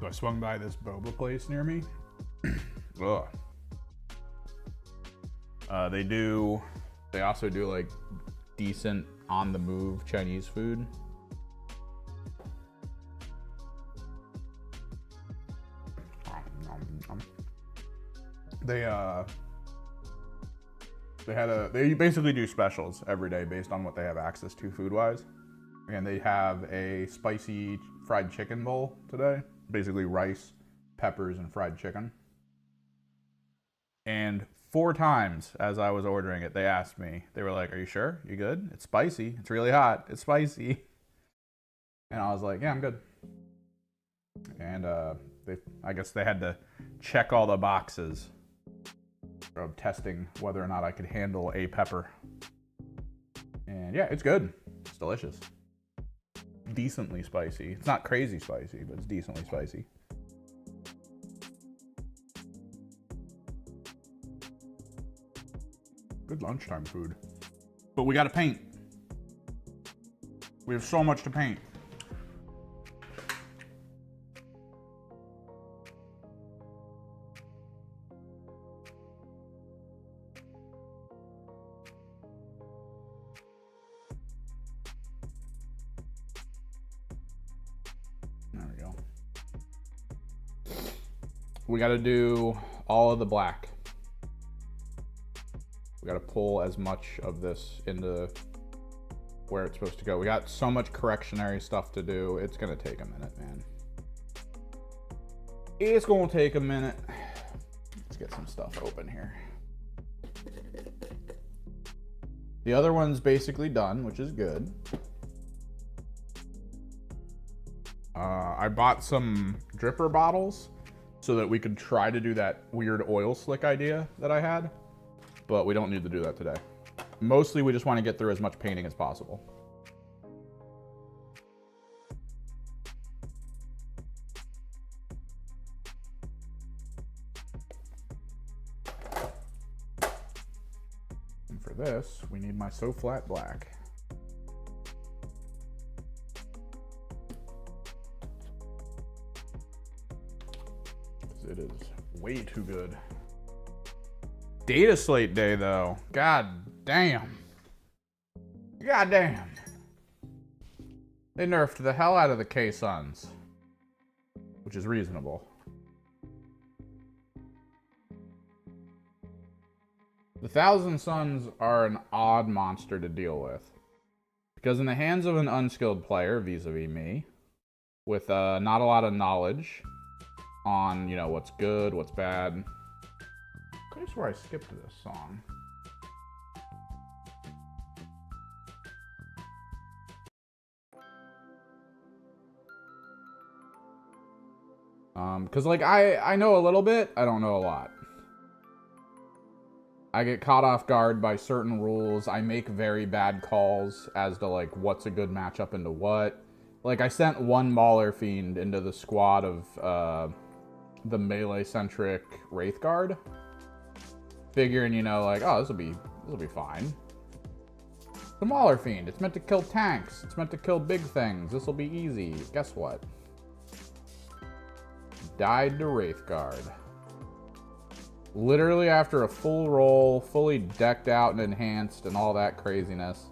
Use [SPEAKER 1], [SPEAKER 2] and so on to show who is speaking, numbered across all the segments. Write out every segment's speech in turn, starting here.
[SPEAKER 1] So I swung by this boba place near me. Ugh. They also do like decent on the move Chinese food. They basically do specials every day based on what they have access to food wise. And they have a spicy fried chicken bowl today. Basically rice, peppers, and fried chicken. And 4 times as I was ordering it, they asked me, they were like, "Are you sure? You good? It's spicy. It's really hot. It's spicy." And I was like, "Yeah, I'm good." And I guess they had to check all the boxes of testing whether or not I could handle a pepper. And yeah, it's good. It's delicious. Decently spicy. It's not crazy spicy, but it's decently spicy. Good lunchtime food. But we gotta paint. We have so much to paint. There we go. We gotta do all of the black. We gotta pull as much of this into where it's supposed to go. We got so much correctionary stuff to do. It's gonna take a minute, man. It's gonna take a minute. Let's get some stuff open here. The other one's basically done, which is good. I bought some dripper bottles so that we could try to do that weird oil slick idea that I had. But we don't need to do that today. Mostly we just want to get through as much painting as possible. And for this, we need my So Flat Black. It is way too good. DATASLATE day though. God damn. God damn. They nerfed the hell out of the K-Suns. Which is reasonable. The 1,000 Suns are an odd monster to deal with. Because in the hands of an unskilled player, vis-a-vis me, with not a lot of knowledge on, you know, what's good, what's bad. I could have swore I skipped this song. Cause like I know a little bit, I don't know a lot. I get caught off guard by certain rules. I make very bad calls as to like what's a good matchup into what. Like I sent one Mauler Fiend into the squad of the melee-centric Wraithguard, figuring, you know, like, oh, this'll be fine. The Mauler Fiend, it's meant to kill tanks. It's meant to kill big things. This'll be easy. Guess what? Died to Wraithguard. Literally after a full roll, fully decked out and enhanced and all that craziness.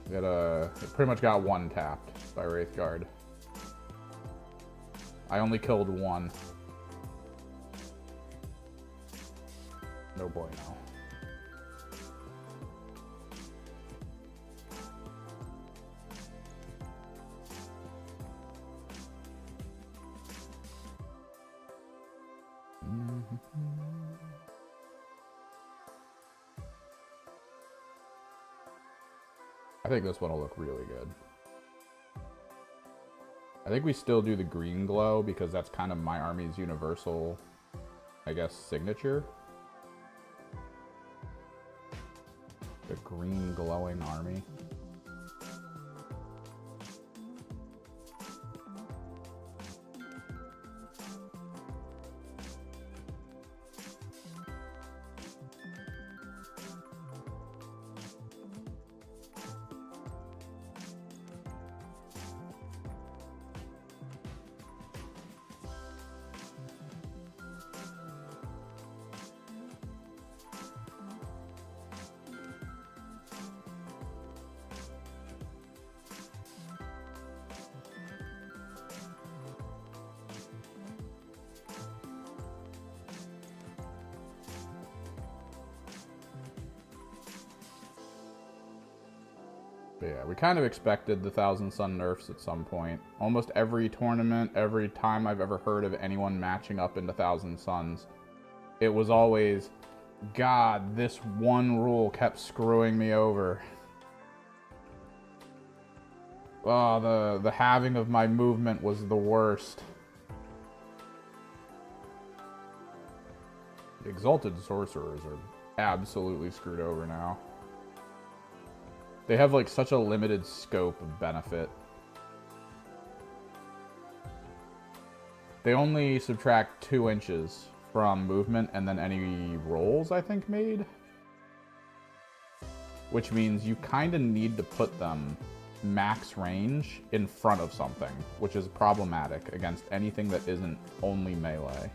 [SPEAKER 1] It pretty much got one tapped by Wraithguard. I only killed one. No boy, no. I think this one will look really good. I think we still do the green glow because that's kind of my army's universal, I guess, signature. The green glowing army. But yeah, we kind of expected the Thousand Sun nerfs at some point. Almost every tournament, every time I've ever heard of anyone matching up into Thousand Suns, it was always, God, this one rule kept screwing me over. Oh, the halving of my movement was the worst. The Exalted Sorcerers are absolutely screwed over now. They have like such a limited scope of benefit. They only subtract 2 inches from movement and then any rolls, I think, made. Which means you kind of need to put them max range in front of something, which is problematic against anything that isn't only melee.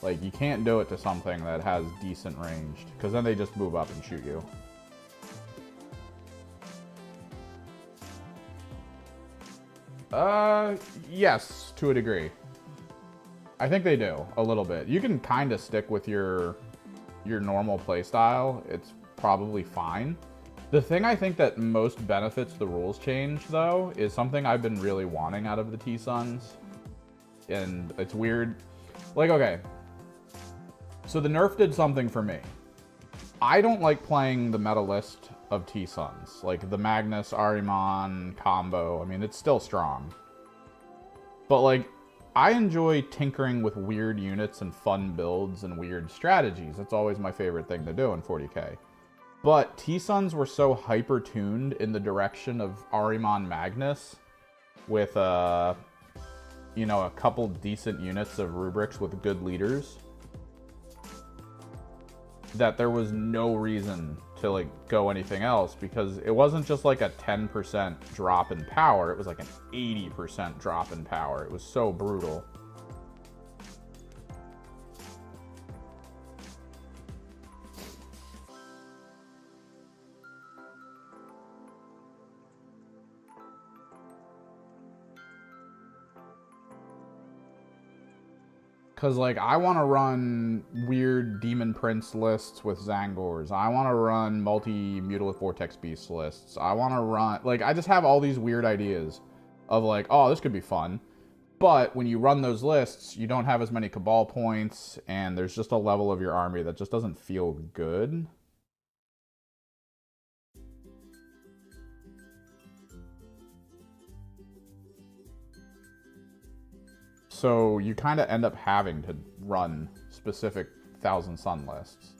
[SPEAKER 1] Like, you can't do it to something that has decent range, because then they just move up and shoot you. Yes, to a degree. I think they do, a little bit. You can kind of stick with your normal playstyle. It's probably fine. The thing I think that most benefits the rules change, though, is something I've been really wanting out of the T-Suns. And it's weird. Like, okay. So the nerf did something for me. I don't like playing the meta list of T-Suns. Like, the Magnus, Ahriman combo. I mean, it's still strong. But, like, I enjoy tinkering with weird units and fun builds and weird strategies. That's always my favorite thing to do in 40k. But T-Suns were so hyper-tuned in the direction of Ahriman Magnus with, you know, a couple decent units of rubrics with good leaders that there was no reason to, like, go anything else, because it wasn't just like a 10% drop in power, it was like an 80% drop in power. It was so brutal. Because, like, I want to run weird Demon Prince lists with Zangors. I want to run multi-Mutilith Vortex Beast lists. I want to run... Like, I just have all these weird ideas of, like, oh, this could be fun. But when you run those lists, you don't have as many Cabal points, and there's just a level of your army that just doesn't feel good. So you kind of end up having to run specific Thousand Sun lists.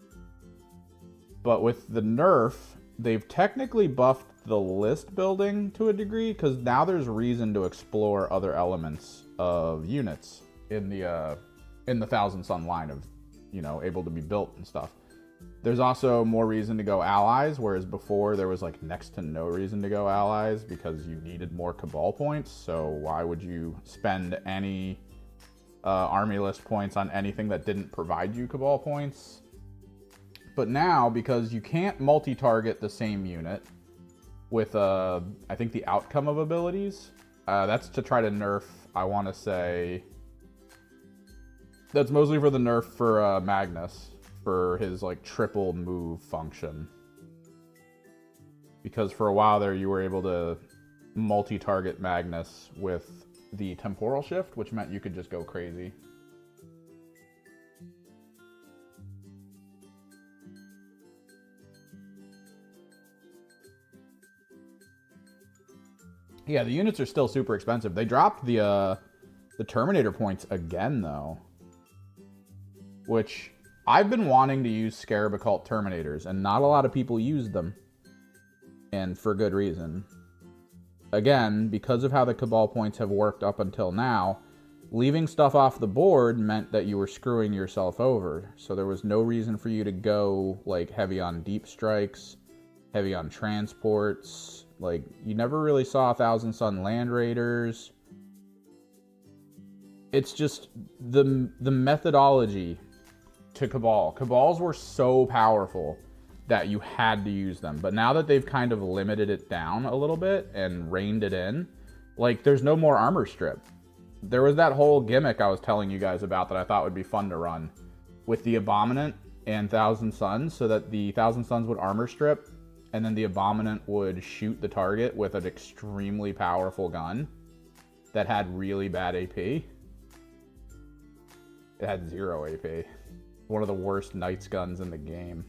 [SPEAKER 1] But with the nerf, they've technically buffed the list building to a degree, because now there's reason to explore other elements of units in the Thousand Sun line of, you know, able to be built and stuff. There's also more reason to go allies, whereas before there was like next to no reason to go allies because you needed more Cabal points. So why would you spend any army list points on anything that didn't provide you Cabal points? But now, because you can't multi-target the same unit with, I think, the outcome of abilities, that's to try to nerf, I want to say, that's mostly for the nerf for Magnus, for his, like, triple move function. Because for a while there, you were able to multi-target Magnus with the temporal shift, which meant you could just go crazy. Yeah, the units are still super expensive. They dropped the Terminator points again, though. Which, I've been wanting to use Scarab Occult Terminators, and not a lot of people used them. And for good reason. Again, because of how the Cabal points have worked up until now, leaving stuff off the board meant that you were screwing yourself over. So there was no reason for you to go, like, heavy on deep strikes, heavy on transports. Like, you never really saw Thousand Sun Land Raiders. It's just the methodology to Cabal. Cabals were so powerful that you had to use them. But now that they've kind of limited it down a little bit and reined it in, like, there's no more armor strip. There was that whole gimmick I was telling you guys about that I thought would be fun to run with the Abominant and Thousand Suns, so that the Thousand Suns would armor strip and then the Abominant would shoot the target with an extremely powerful gun that had really bad AP. It had 0 AP. One of the worst Knights guns in the game.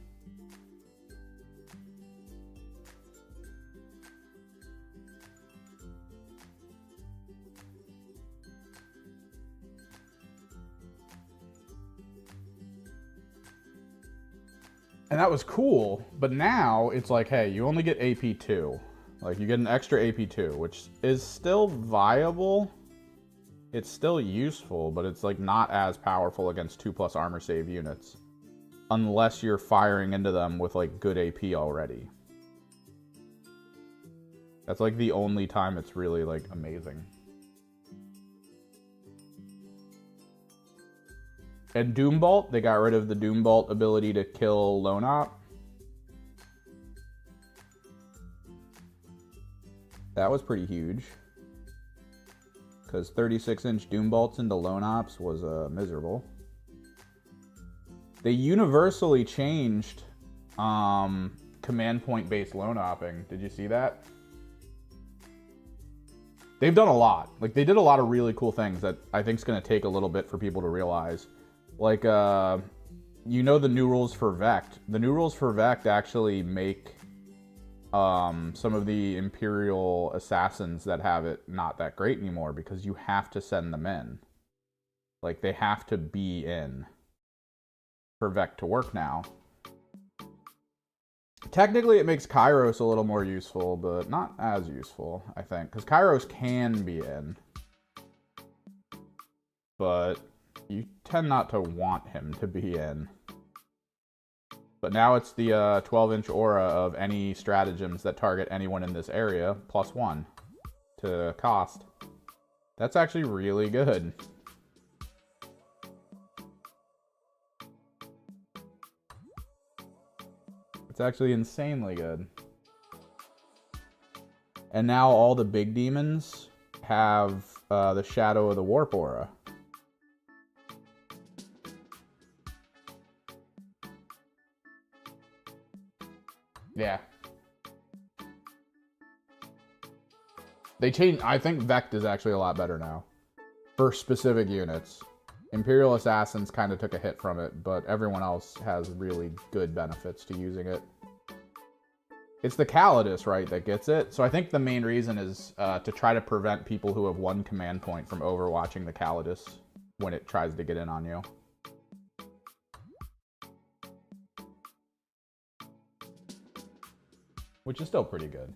[SPEAKER 1] And that was cool, but now it's like, hey, you only get AP2. Like, you get an extra AP2, which is still viable. It's still useful, but it's like not as powerful against 2+ armor save units. Unless you're firing into them with like good AP already. That's like the only time it's really like amazing. And Doombolt, they got rid of the Doombolt ability to kill Lone Op. That was pretty huge. Because 36-inch Doombolts into Lone Ops was miserable. They universally changed command point based Lone Opping. Did you see that? They've done a lot. Like, they did a lot of really cool things that I think is going to take a little bit for people to realize. Like, you know the new rules for Vect. The new rules for Vect actually make some of the Imperial assassins that have it not that great anymore because you have to send them in. Like, they have to be in for Vect to work now. Technically, it makes Kairos a little more useful, but not as useful, I think. Because Kairos can be in. But you tend not to want him to be in. But now it's the 12-inch aura of any stratagems that target anyone in this area, +1 to cost. That's actually really good. It's actually insanely good. And now all the big demons have the Shadow of the Warp aura. Yeah. They changed. I think Vect is actually a lot better now. For specific units. Imperial Assassins kind of took a hit from it, but everyone else has really good benefits to using it. It's the Calidus, right, that gets it. So I think the main reason is to try to prevent people who have one command point from overwatching the Calidus when it tries to get in on you. Which is still pretty good.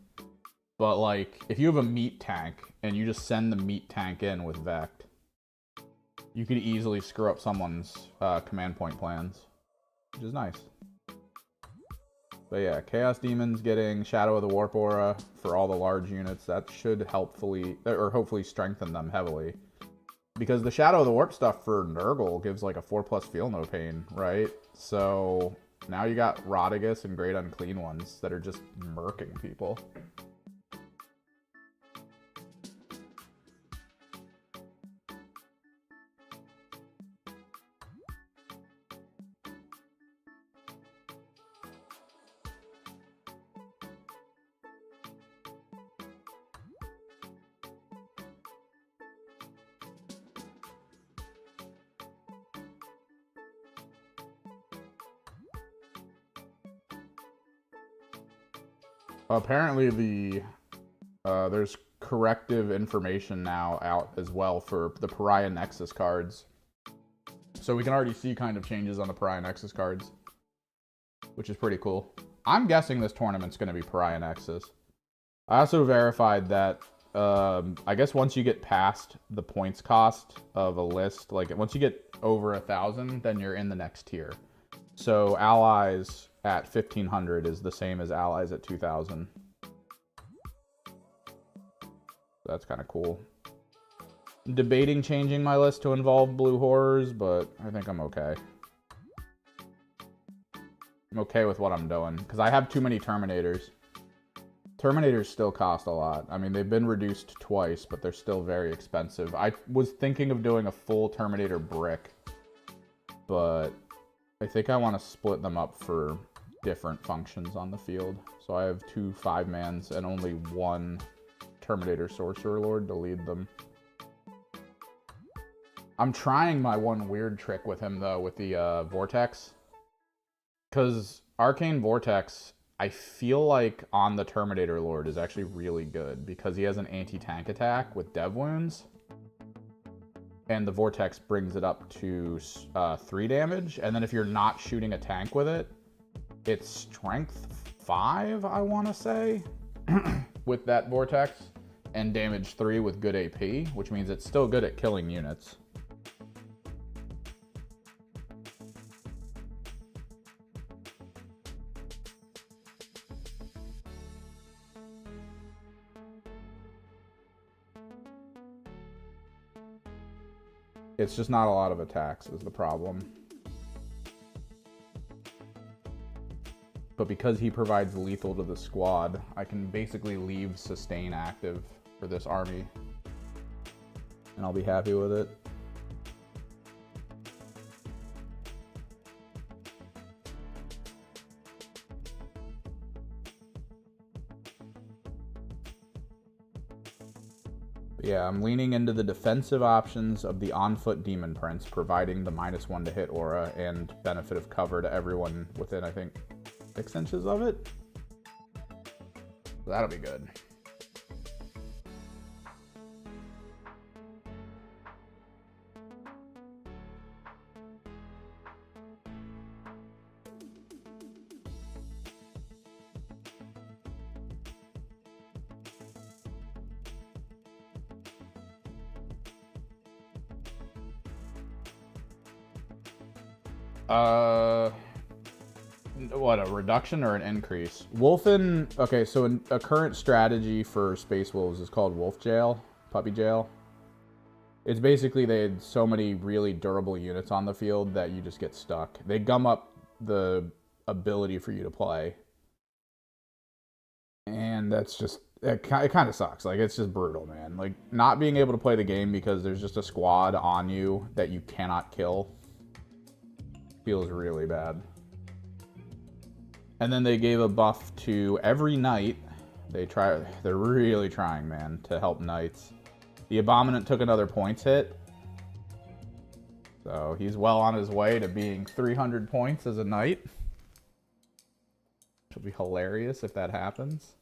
[SPEAKER 1] But, like, if you have a meat tank and you just send the meat tank in with Vect, you could easily screw up someone's command point plans, which is nice. But yeah, Chaos Demons getting Shadow of the Warp aura for all the large units, that should helpfully, or hopefully strengthen them heavily. Because the Shadow of the Warp stuff for Nurgle gives like a 4+ Feel No Pain, right? So now you got Rodigus and Great Unclean Ones that are just murking people. Apparently there's corrective information now out as well for the Pariah Nexus cards. So we can already see kind of changes on the Pariah Nexus cards, which is pretty cool. I'm guessing this tournament's going to be Pariah Nexus. I also verified that I guess once you get past the points cost of a list, like once you get over 1,000, then you're in the next tier. So allies at 1,500 is the same as allies at 2,000. That's kind of cool. I'm debating changing my list to involve blue horrors, but I think I'm okay. I'm okay with what I'm doing, because I have too many Terminators. Terminators still cost a lot. I mean, they've been reduced twice, but they're still very expensive. I was thinking of doing a full Terminator brick, but I think I want to split them up for different functions on the field. So I have 2 5-mans and only 1 Terminator Sorcerer Lord to lead them. I'm trying my one weird trick with him, though, with the Vortex. Because Arcane Vortex, I feel like on the Terminator Lord is actually really good because he has an anti-tank attack with Dev Wounds. And the Vortex brings it up to 3 damage. And then if you're not shooting a tank with it, it's Strength 5, I want to say, with that Vortex. And damage 3 with good AP, which means it's still good at killing units. It's just not a lot of attacks is the problem. But because he provides lethal to the squad, I can basically leave sustain active for this army. And I'll be happy with it. Yeah, I'm leaning into the defensive options of the on-foot Demon Prince, providing the -1 to hit aura and benefit of cover to everyone within, I think, 6 inches of it. So that'll be good. What, a reduction or an increase? Wolfen, okay, so a current strategy for Space Wolves is called Wolf Jail, Puppy Jail. It's basically they had so many really durable units on the field that you just get stuck. They gum up the ability for you to play. And that's just, it kind of sucks. Like, it's just brutal, man. Like, not being able to play the game because there's just a squad on you that you cannot kill feels really bad. And then they gave a buff to every knight. They're really trying, man, to help knights. The Abominant took another points hit. So he's well on his way to being 300 points as a knight. Which will be hilarious if that happens.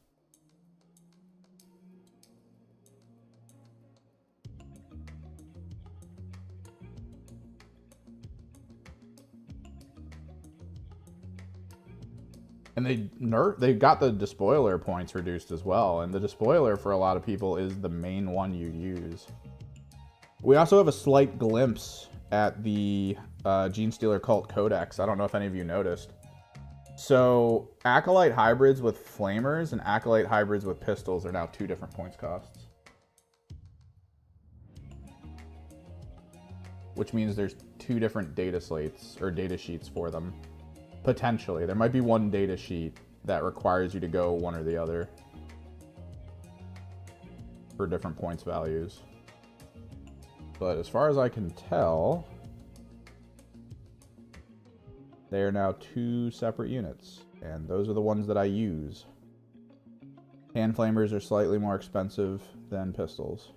[SPEAKER 1] And they got the Despoiler points reduced as well. And the Despoiler, for a lot of people, is the main one you use. We also have a slight glimpse at the Genestealer Cult Codex. I don't know if any of you noticed. So, Acolyte hybrids with Flamers and Acolyte hybrids with Pistols are now 2 different points costs. Which means there's 2 different data slates, or data sheets for them. Potentially. There might be one data sheet that requires you to go one or the other for different points values. But as far as I can tell, they are now 2 separate units, and those are the ones that I use. Hand Flamers are slightly more expensive than Pistols.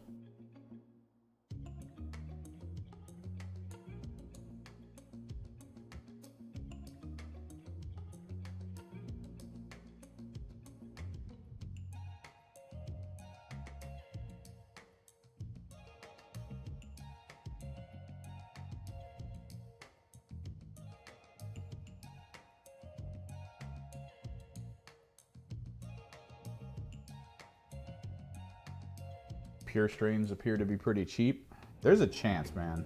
[SPEAKER 1] Pure strains appear to be pretty cheap. There's a chance, man,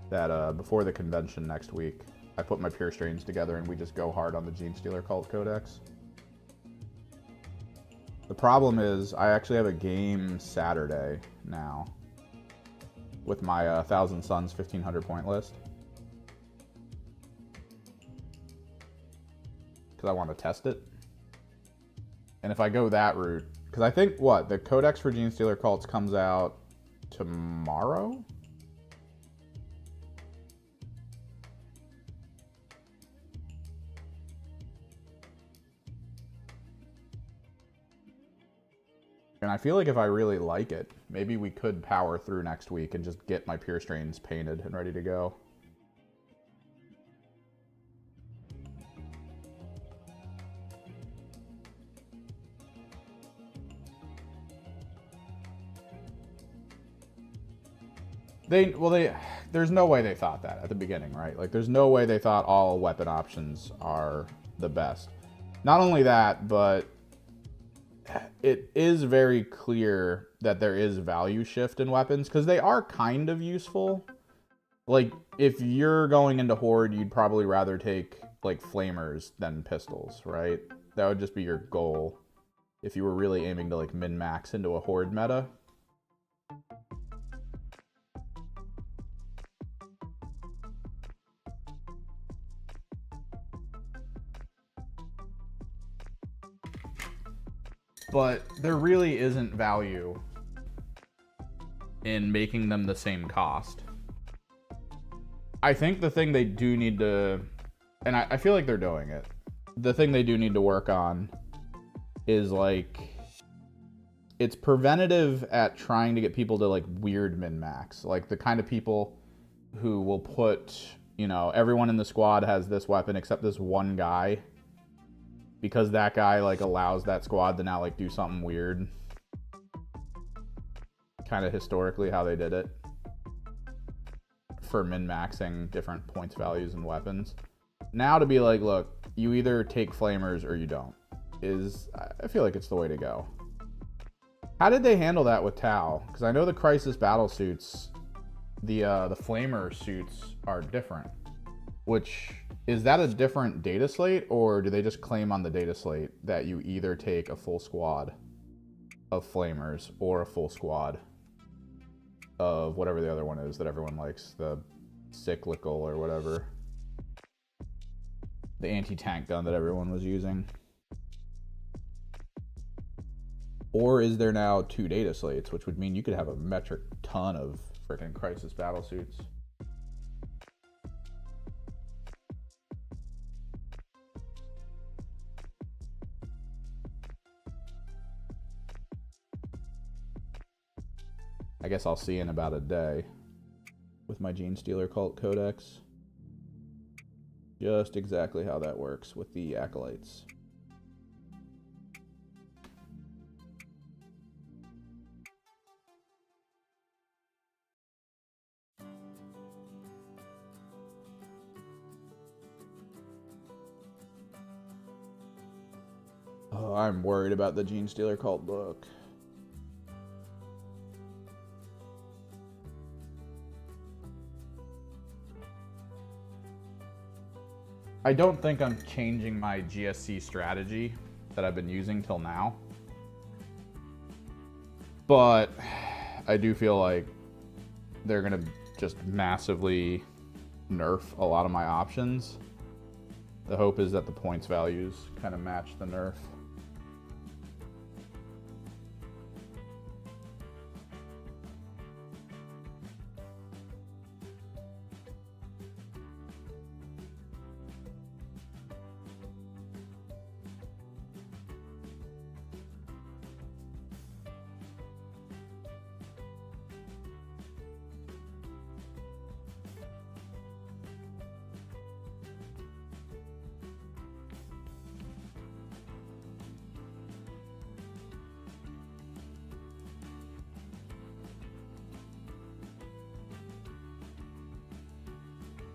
[SPEAKER 1] that before the convention next week, I put my pure strains together and we just go hard on the Genestealer Cult Codex. The problem is I actually have a game Saturday now with my 1000 Suns 1500 point list. Because I want to test it. And if I go that route, because I think, the Codex for Genestealer Cults comes out tomorrow? And I feel like if I really like it, maybe we could power through next week and just get my Pure Strains painted and ready to go. There's no way they thought that at the beginning, right? Like, there's no way they thought all weapon options are the best. Not only that, but it is very clear that there is value shift in weapons because they are kind of useful. Like, if you're going into Horde, you'd probably rather take, like, flamers than pistols, right? That would just be your goal if you were really aiming to, like, min-max into a Horde meta. But there really isn't value in making them the same cost. I think the thing they do need to, and I feel like they're doing it, the thing they do need to work on is, like, it's preventative at trying to get people to, like, weird min-max. Like, the kind of people who will put, you know, everyone in the squad has this weapon except this one guy, because that guy, like, allows that squad to now, like, do something weird. Kind of historically how they did it for min-maxing different points values and weapons. Now to be like, look, you either take flamers or you don't, I feel like it's the way to go. How did they handle that with Tau? Because I know the Crisis battle suits, the flamer suits are different. Which, is that a different data slate, or do they just claim on the data slate that you either take a full squad of flamers or a full squad of whatever the other one is that everyone likes, the cyclical or whatever, the anti-tank gun that everyone was using? Or is there now 2 data slates, which would mean you could have a metric ton of freaking Crisis battle suits? I guess I'll see in about a day with my Gene Stealer Cult Codex just exactly how that works with the Acolytes. Oh, I'm worried about the Gene Stealer Cult book. I don't think I'm changing my GSC strategy that I've been using till now. But I do feel like they're going to just massively nerf a lot of my options. The hope is that the points values kind of match the nerf.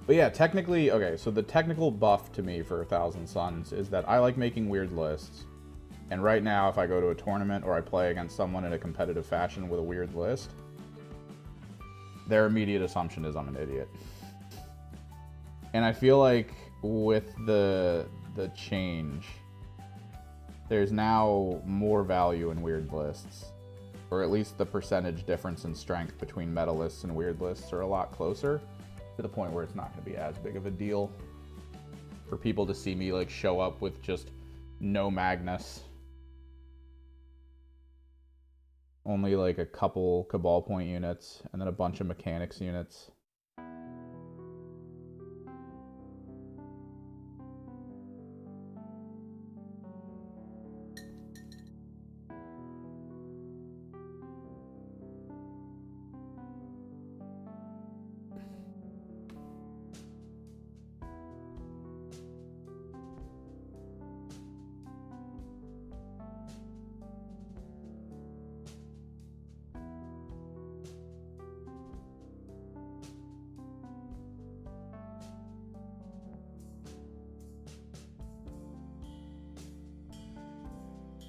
[SPEAKER 1] But yeah, technically, okay, so the technical buff to me for 1,000 Suns is that I like making weird lists. And right now, if I go to a tournament or I play against someone in a competitive fashion with a weird list, their immediate assumption is I'm an idiot. And I feel like with the change, there's now more value in weird lists. Or at least the percentage difference in strength between meta lists and weird lists are a lot closer, to the point where it's not going to be as big of a deal for people to see me like show up with just no Magnus, only like a couple Cabal Point units, and then a bunch of Mechanics units.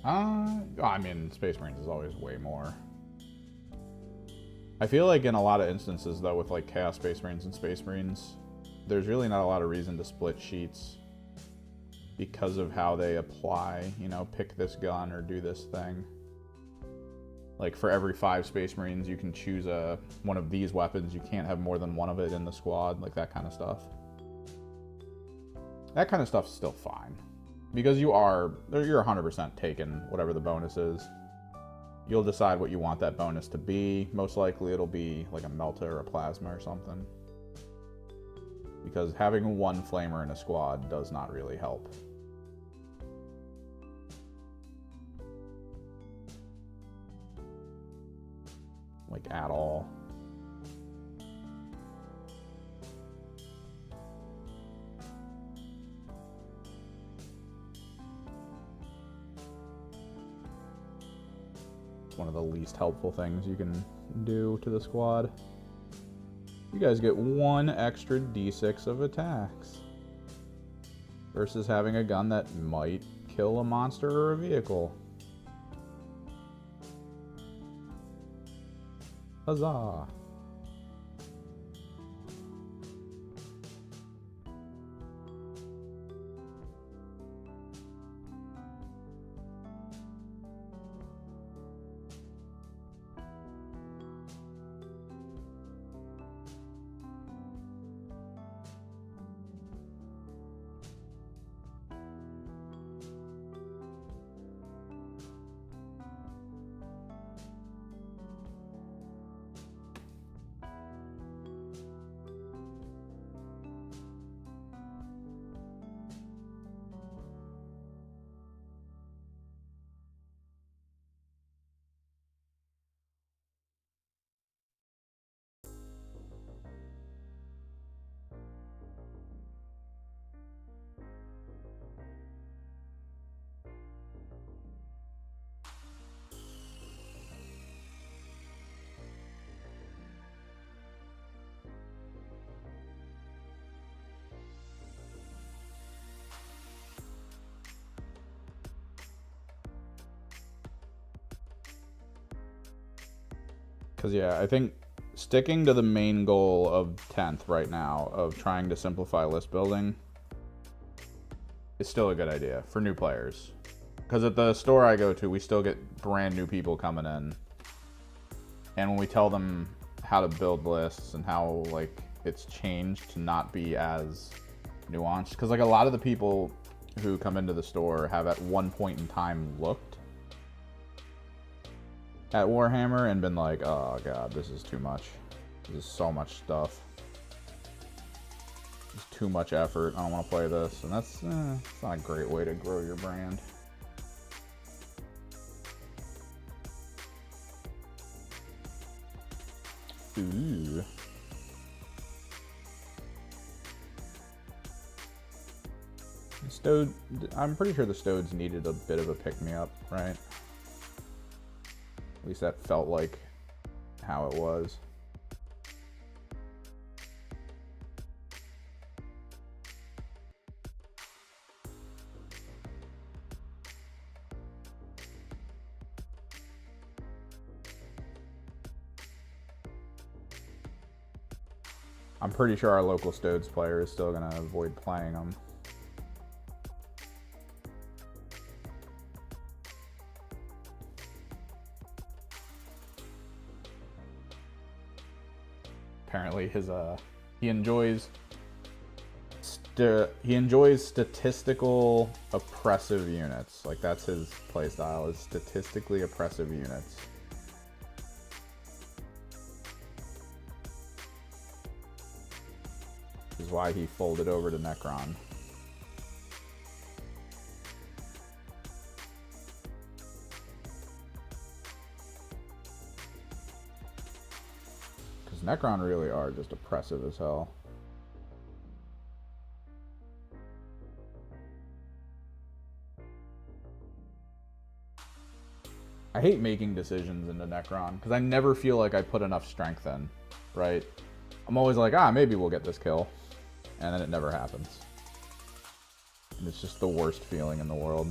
[SPEAKER 1] I mean, Space Marines is always way more. I feel like in a lot of instances, though, with like Chaos Space Marines and Space Marines, there's really not a lot of reason to split sheets because of how they apply, you know, pick this gun or do this thing. Like for every 5 Space Marines, you can choose one of these weapons. You can't have more than one of it in the squad, like that kind of stuff. That kind of stuff's still fine. Because you're 100% taking whatever the bonus is. You'll decide what you want that bonus to be. Most likely it'll be like a Melta or a Plasma or something. Because having one Flamer in a squad does not really help. Like, at all. It's one of the least helpful things you can do to the squad. You guys get 1 extra d6 of attacks. Versus having a gun that might kill a monster or a vehicle. Huzzah! Because, yeah, I think sticking to the main goal of 10th right now, of trying to simplify list building, is still a good idea for new players. Because at the store I go to, we still get brand new people coming in. And when we tell them how to build lists and how, like, it's changed to not be as nuanced. Because, like, a lot of the people who come into the store have at one point in time looked at Warhammer and been like, oh god, this is too much. This is so much stuff. It's too much effort. I don't want to play this. And that's it's not a great way to grow your brand. Ooh. Stode, I'm pretty sure the Stodes needed a bit of a pick-me-up, right? At least that felt like how it was. I'm pretty sure our local Stodes player is still going to avoid playing them. Apparently he enjoys statistical oppressive units. Like, that's his playstyle, is statistically oppressive units. Which is why he folded over to Necron. Necron really are just oppressive as hell. I hate making decisions into Necron because I never feel like I put enough strength in, right? I'm always like, maybe we'll get this kill. And then it never happens. And it's just the worst feeling in the world.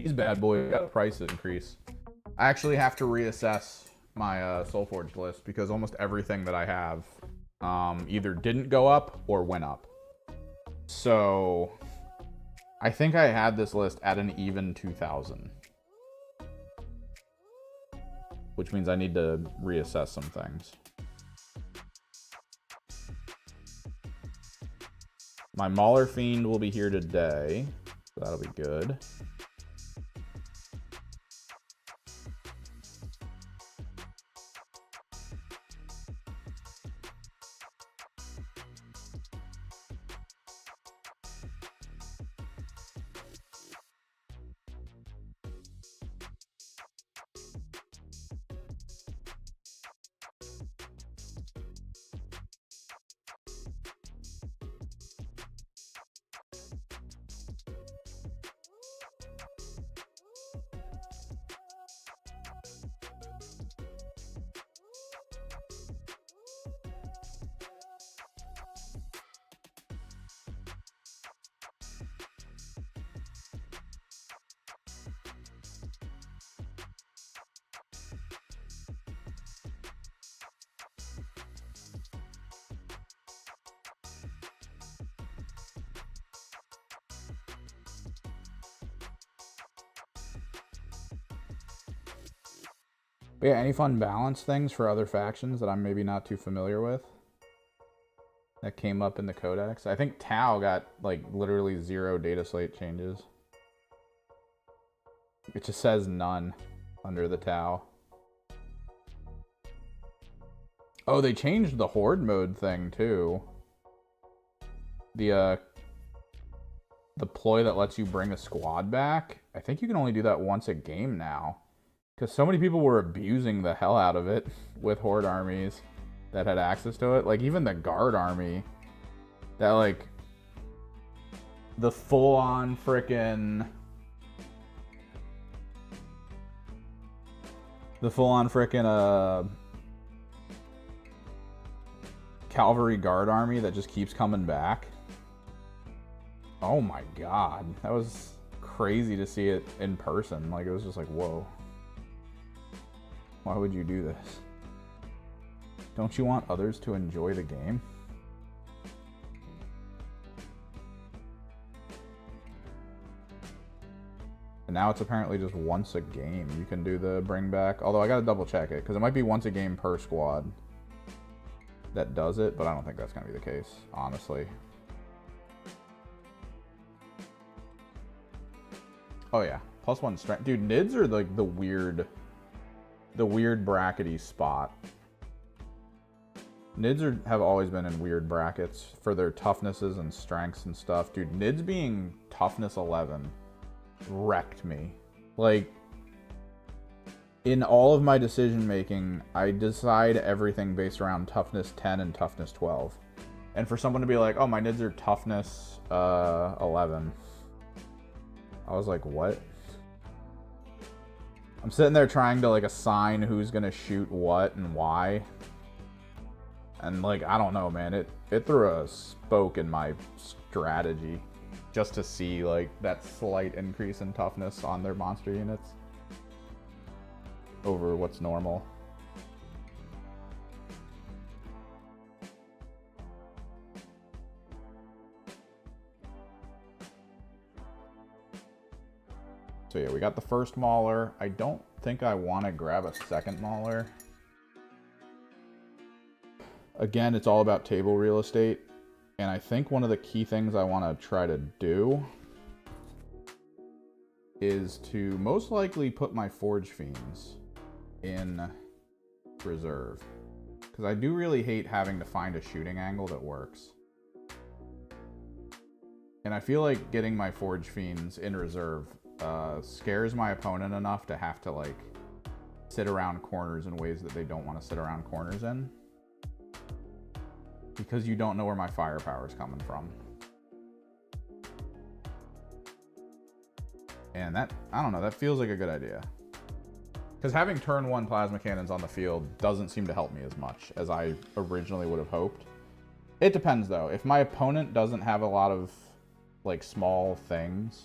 [SPEAKER 1] These bad boys got a price increase. I actually have to reassess my Soulforged list because almost everything that I have either didn't go up or went up. So I think I had this list at an even 2,000. Which means I need to reassess some things. My Mauler Fiend will be here today, so that'll be good. But yeah, any fun balance things for other factions that I'm maybe not too familiar with that came up in the codex? I think Tau got like literally 0 data slate changes. It just says none under the Tau. Oh, they changed the horde mode thing too. The ploy that lets you bring a squad back. I think you can only do that once a game now. Because so many people were abusing the hell out of it with horde armies that had access to it. Like, even the guard army, that, like, the full-on frickin'... cavalry guard army that just keeps coming back. Oh my god. That was crazy to see it in person. Like, it was just like, whoa. Why would you do this? Don't you want others to enjoy the game? And now it's apparently just once a game you can do the bring back. Although I gotta double check it, because it might be once a game per squad that does it, but I don't think that's gonna be the case, honestly. Oh yeah, +1 strength. Dude, NIDs are like the weird brackety spot. NIDs have always been in weird brackets for their toughnesses and strengths and stuff. Dude, NIDs being toughness 11 wrecked me. Like, in all of my decision making, I decide everything based around toughness 10 and toughness 12. And for someone to be like, oh, my NIDs are toughness 11. I was like, what? I'm sitting there trying to, like, assign who's gonna shoot what and why. And, like, I don't know, man. It threw a spoke in my strategy just to see, like, that slight increase in toughness on their monster units over what's normal. So yeah, we got the first Mauler. I don't think I want to grab a second Mauler. Again, it's all about table real estate. And I think one of the key things I want to try to do is to most likely put my Forge Fiends in reserve. Because I do really hate having to find a shooting angle that works. And I feel like getting my Forge Fiends in reserve scares my opponent enough to have to, like, sit around corners in ways that they don't want to sit around corners in. Because you don't know where my firepower is coming from. And that, I don't know, that feels like a good idea. Because having turn 1 plasma cannons on the field doesn't seem to help me as much as I originally would have hoped. It depends, though. If my opponent doesn't have a lot of, like, small things,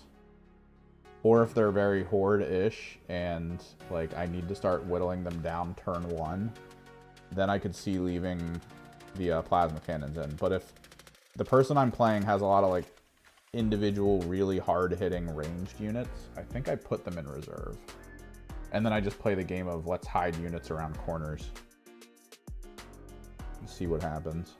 [SPEAKER 1] or if they're very horde-ish and like I need to start whittling them down turn 1, then I could see leaving the plasma cannons in. But if the person I'm playing has a lot of like individual really hard-hitting ranged units, I think I put them in reserve. And then I just play the game of let's hide units around corners and see what happens.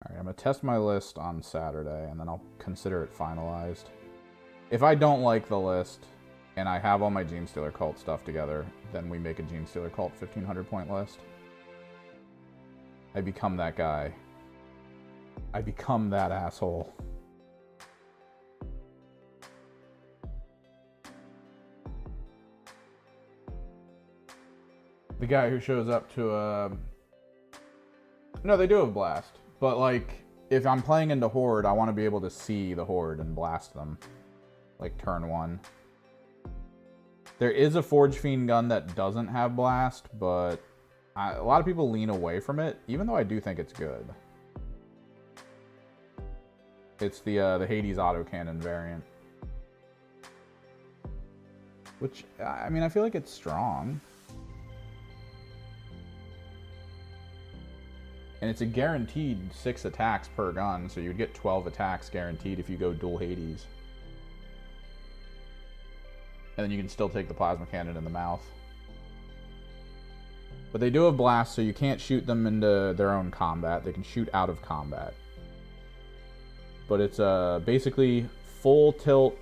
[SPEAKER 1] Alright, I'm going to test my list on Saturday, and then I'll consider it finalized. If I don't like the list, and I have all my Genestealer Cult stuff together, then we make a Genestealer Cult 1500 point list. I become that guy. I become that asshole. The guy who shows up to No, they do have Blast. But, like, if I'm playing into Horde, I want to be able to see the Horde and blast them. Like, turn 1. There is a Forge Fiend gun that doesn't have Blast, but a lot of people lean away from it, even though I do think it's good. It's the Hades autocannon variant. Which, I mean, I feel like it's strong. And it's a guaranteed 6 attacks per gun, so you'd get 12 attacks guaranteed if you go dual Hades. And then you can still take the plasma cannon in the mouth. But they do have Blast, so you can't shoot them into their own combat. They can shoot out of combat. But it's basically full tilt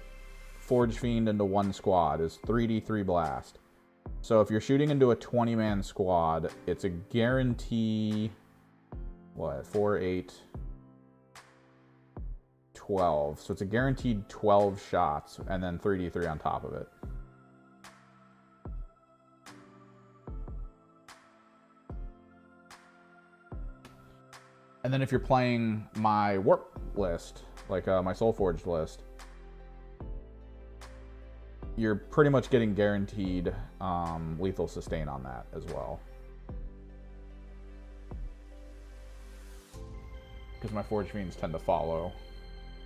[SPEAKER 1] Forge Fiend into one squad is 3d3 Blast. So if you're shooting into a 20-man squad, it's a guarantee... What? 4, 8, 12. So it's a guaranteed 12 shots, and then 3d3 on top of it. And then if you're playing my Warp list, like my Soulforged list, you're pretty much getting guaranteed lethal sustain on that as well. Because my Forge Fiends tend to follow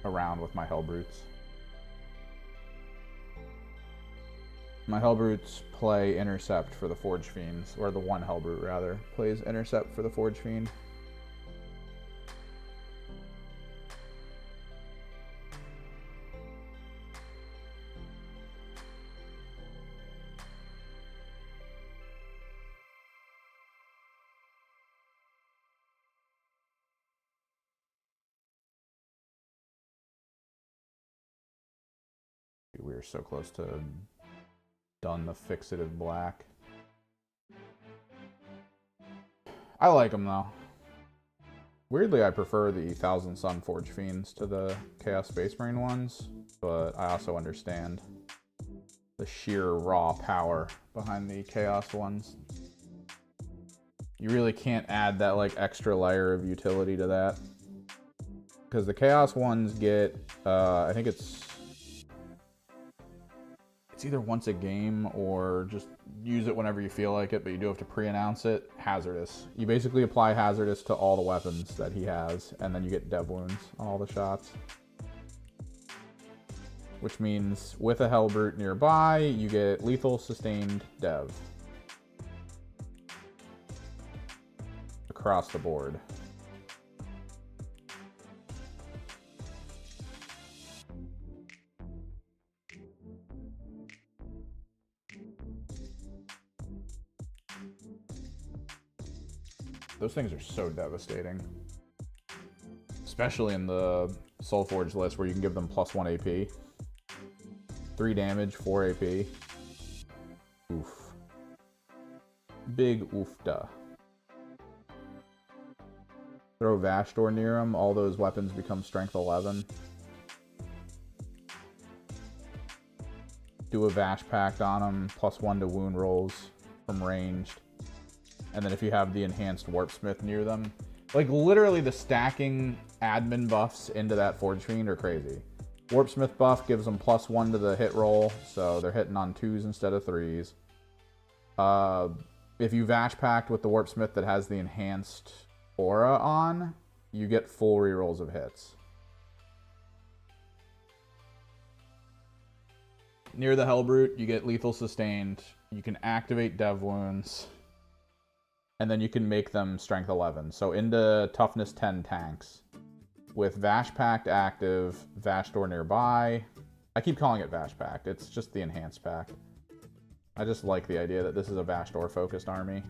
[SPEAKER 1] around with my Hellbrutes. My Hellbrutes play Intercept for the Forge Fiends, or the one Hellbrute rather, plays Intercept for the Forge Fiend. We are so close to done the Fixative Black. I like them though. Weirdly, I prefer the Thousand Sun Forge Fiends to the Chaos Space Marine ones, but I also understand the sheer raw power behind the Chaos ones. You really can't add that like extra layer of utility to that. Because the Chaos ones get, I think it's it's either once a game or just use it whenever you feel like it, but you do have to pre-announce it. Hazardous. You basically apply hazardous to all the weapons that he has, and then you get dev wounds on all the shots. Which means with a Hellbrute nearby, you get lethal sustained dev. Across the board. Those things are so devastating. Especially in the Soulforge list where you can give them +1 AP. 3 damage, 4 AP. Oof. Big oofda. Throw Vashdor near him, all those weapons become strength 11. Do a Vash Pact on him, +1 to wound rolls from ranged. And then if you have the enhanced Warpsmith near them, like literally the stacking admin buffs into that Forge Fiend are crazy. Warpsmith buff gives them +1 to the hit roll, so they're hitting on 2s instead of 3s. If you Vash Pact with the Warpsmith that has the enhanced aura on, you get full rerolls of hits. Near the Hellbrute, you get lethal sustained. You can activate dev wounds. And then you can make them strength 11. So into toughness 10 tanks. With Vash Pact active, Vashdor nearby. I keep calling it Vash Pact. It's just the enhanced pact. I just like the idea that this is a Vashdor focused army.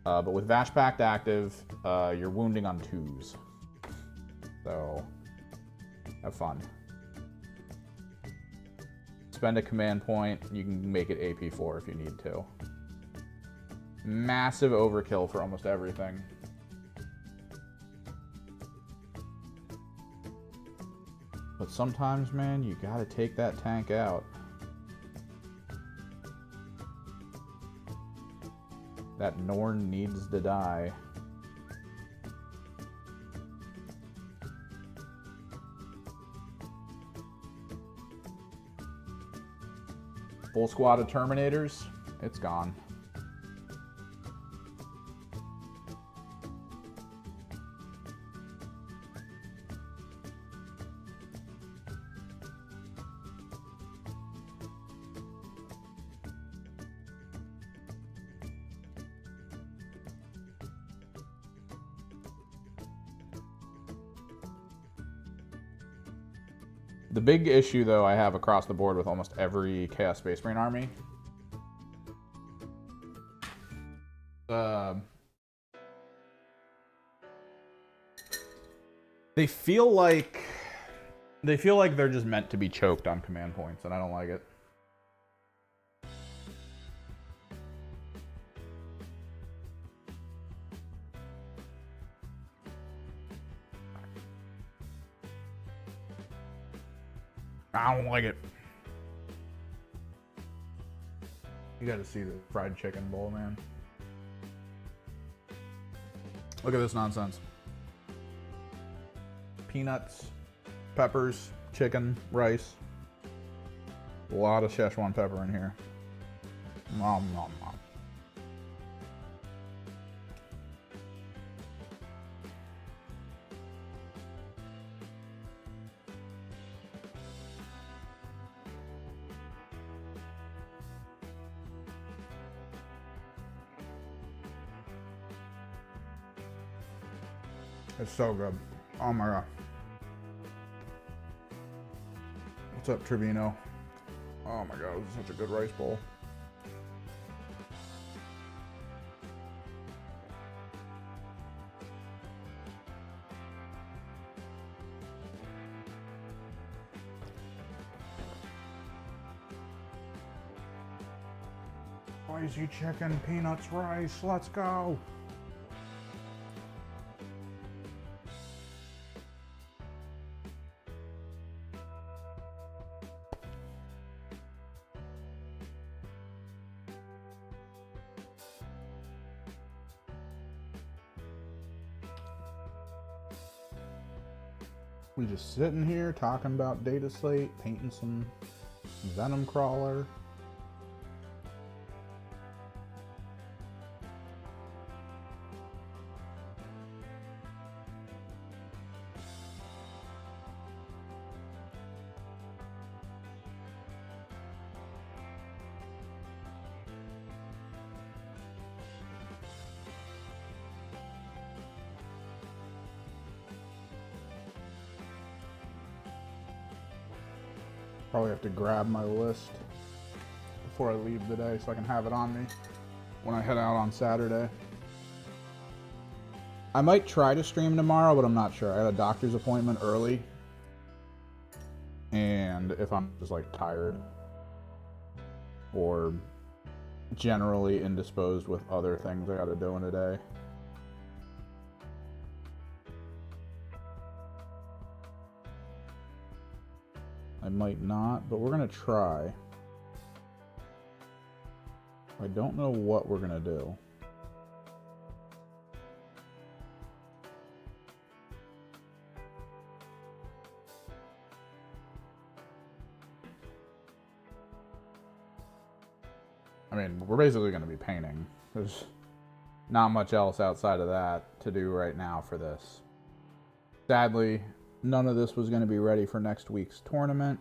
[SPEAKER 1] But with Vash Pact active, you're wounding on 2s. So, have fun. Spend a command point. You can make it AP4 if you need to. Massive overkill for almost everything. But sometimes, man, you gotta take that tank out. That Norn needs to die. Full squad of Terminators, it's gone. The big issue, though, I have across the board with almost every Chaos Space Marine army, they feel like they're just meant to be choked on command points, and I don't like it. I don't like it. You gotta see the fried chicken bowl, man. Look at this nonsense. Peanuts, peppers, chicken, rice. A lot of Szechuan pepper in here. Nom, nom, nom. It's so good. Oh my god. What's up, Trevino? Oh my god, this is such a good rice bowl. Spicy chicken, peanuts, rice, let's go! We just sitting here talking about DATASLATE, painting some Venom Crawler. Probably have to grab my list before I leave today so I can have it on me when I head out on Saturday. I might try to stream tomorrow, but I'm not sure. I had a doctor's appointment early, and if I'm just like tired or generally indisposed with other things I gotta do in a day, I might not, but we're gonna try. I don't know what we're gonna do. I mean, we're basically gonna be painting. There's not much else outside of that to do right now for this. Sadly, none of this was going to be ready for next week's tournament.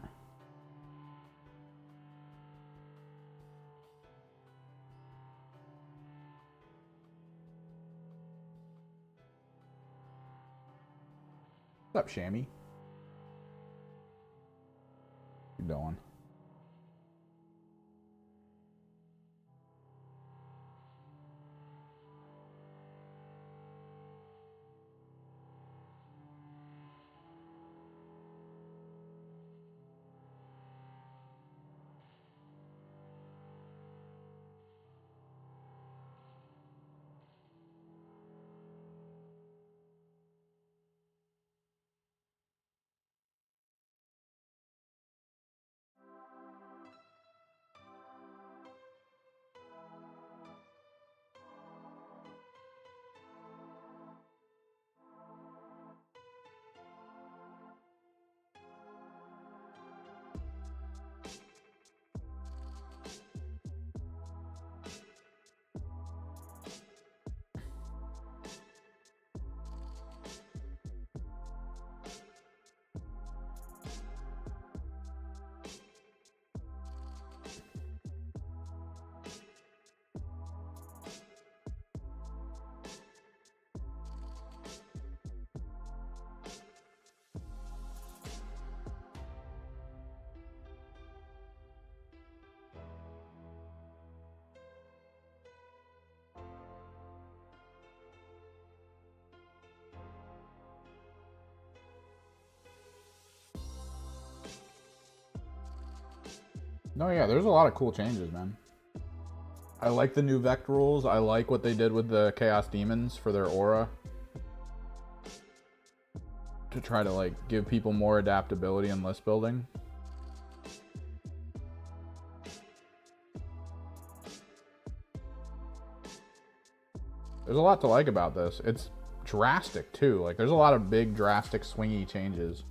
[SPEAKER 1] What's up, Shammy? What you doing? No, yeah, there's a lot of cool changes, man. I like the new Vect rules. I like what they did with the Chaos Demons for their aura, to try to like give people more adaptability in list building. There's a lot to like about this. It's drastic too. Like there's a lot of big drastic swingy changes.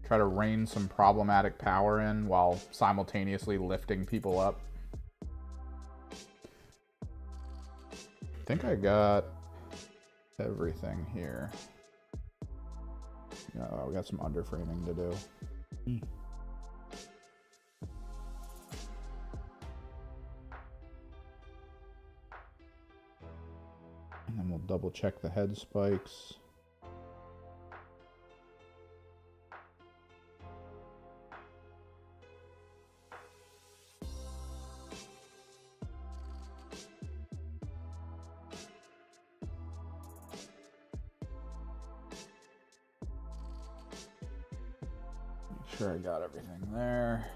[SPEAKER 1] Try to rein some problematic power in while simultaneously lifting people up. I think I got everything here. Oh, we got some underframing to do. And then we'll double check the head spikes. Make sure I got everything there.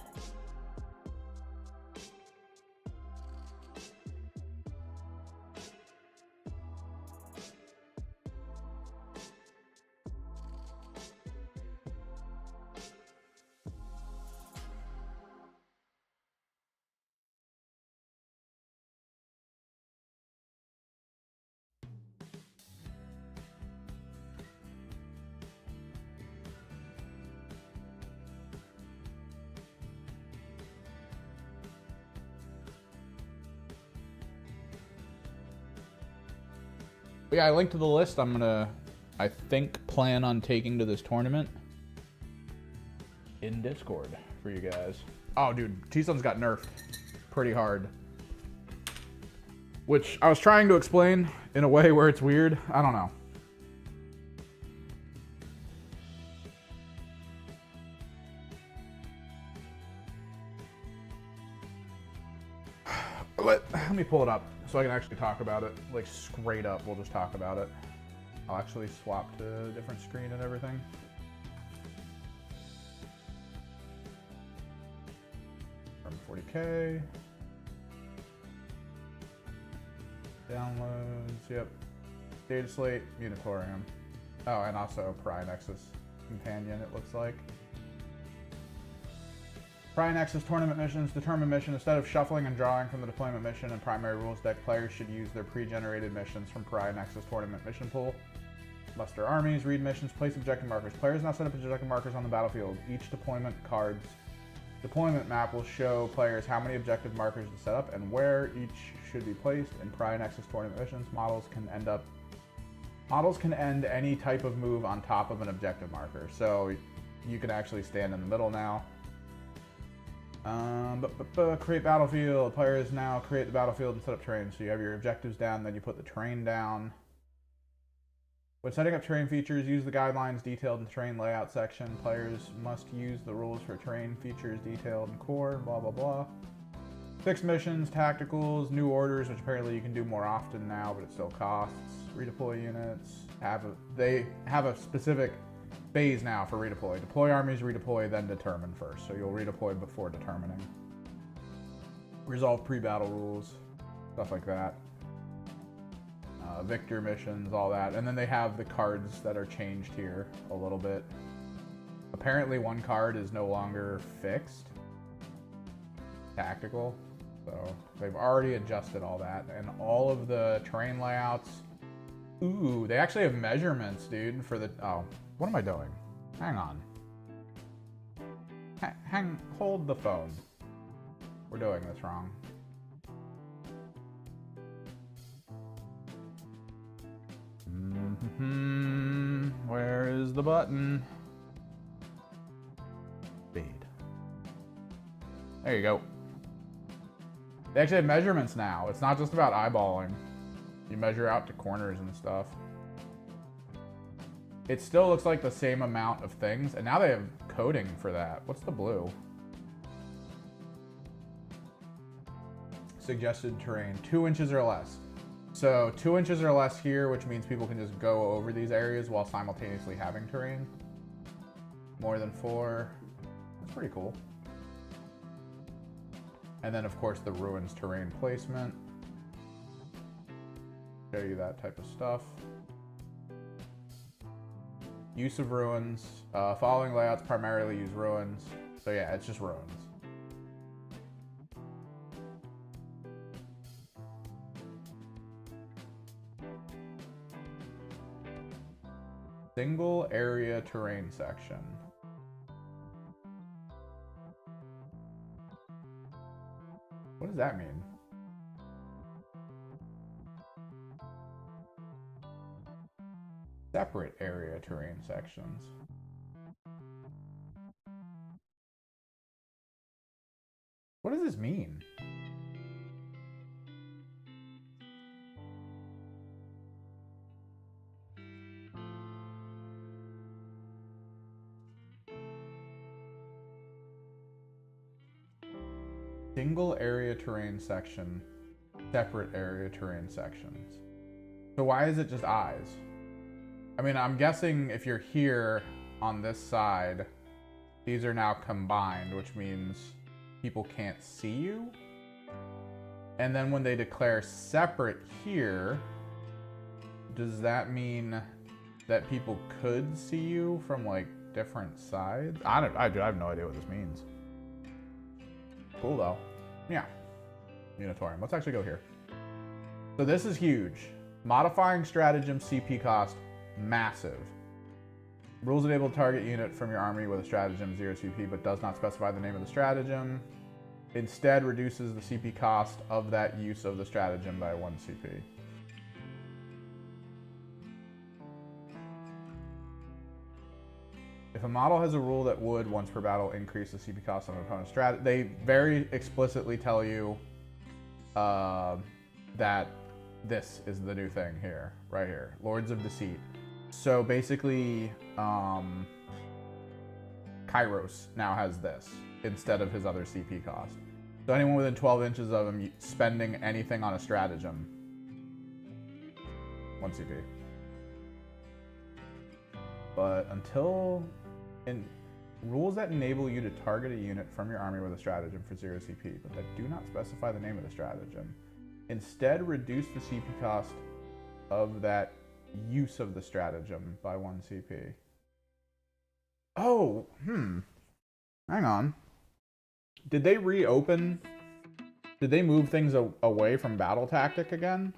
[SPEAKER 1] But yeah, I linked to the list. I'm gonna, I think, plan on taking to this tournament in Discord for you guys. Oh, dude, T-Sun's got nerfed pretty hard. Which I was trying to explain in a way where it's weird. I don't know. Let me pull it up so I can actually talk about it. Like straight up, we'll just talk about it. I'll actually swap to a different screen and everything. From 40K. Downloads, yep. DATASLATE, Munitorium. Oh, and also Nexus Companion, it looks like. Nexus tournament missions. Determine mission. Instead of shuffling and drawing from the deployment mission and primary rules deck, players should use their pre-generated missions from Nexus tournament mission pool. Muster armies, read missions, place objective markers. Players now set up objective markers on the battlefield. Each deployment card's deployment map will show players how many objective markers to set up and where each should be placed. In Nexus tournament missions, models can end any type of move on top of an objective marker. So you can actually stand in the middle now. Create battlefield. Players now create the battlefield and set up terrain. So you have your objectives down, then you put the terrain down. When setting up terrain features, use the guidelines detailed in the terrain layout section. Players must use the rules for terrain features detailed in core, blah, blah, blah. Fixed missions, tacticals, new orders, which apparently you can do more often now, but it still costs. Redeploy units. They have a specific phase now for redeploy. Deploy armies, redeploy, then determine first. So you'll redeploy before determining. Resolve pre-battle rules, stuff like that. Victor missions, all that. And then they have the cards that are changed here a little bit. Apparently one card is no longer fixed. Tactical. So they've already adjusted all that. And all of the terrain layouts. Ooh, they actually have measurements, dude, for the... Oh, what am I doing? Hang on. Hold the phone. We're doing this wrong. Where is the button? Speed. There you go. They actually have measurements now. It's not just about eyeballing. You measure out to corners and stuff. It still looks like the same amount of things, and now they have coding for that. What's the blue? Suggested terrain, 2 inches or less. So 2 inches or less here, which means people can just go over these areas while simultaneously having terrain. More than 4, that's pretty cool. And then of course the ruins terrain placement. Show you that type of stuff. Use of ruins. Following layouts primarily use ruins. So yeah, it's just ruins. Single area terrain section. What does that mean? Separate area terrain sections. What does this mean? Single area terrain section, separate area terrain sections. So why is it just eyes? I mean, I'm guessing if you're here on this side, these are now combined, which means people can't see you. And then when they declare separate here, does that mean that people could see you from like different sides? I have no idea what this means. Cool though. Yeah. Munitorium. Let's actually go here. So this is huge. Modifying stratagem CP cost, massive. Rules enable target unit from your army with a stratagem 0 CP, but does not specify the name of the stratagem. Instead, reduces the CP cost of that use of the stratagem by 1 CP. If a model has a rule that would, once per battle, increase the CP cost of an opponent's strat, they very explicitly tell you that this is the new thing here, right here. Lords of Deceit. So basically, Kairos now has this instead of his other CP cost. So anyone within 12 inches of him spending anything on a stratagem, 1 CP. But until rules that enable you to target a unit from your army with a stratagem for 0 CP, but that do not specify the name of the stratagem. Instead, reduce the CP cost of that use of the stratagem by 1 CP. Oh, hang on. Did they reopen? Did they move things away from battle tactic again?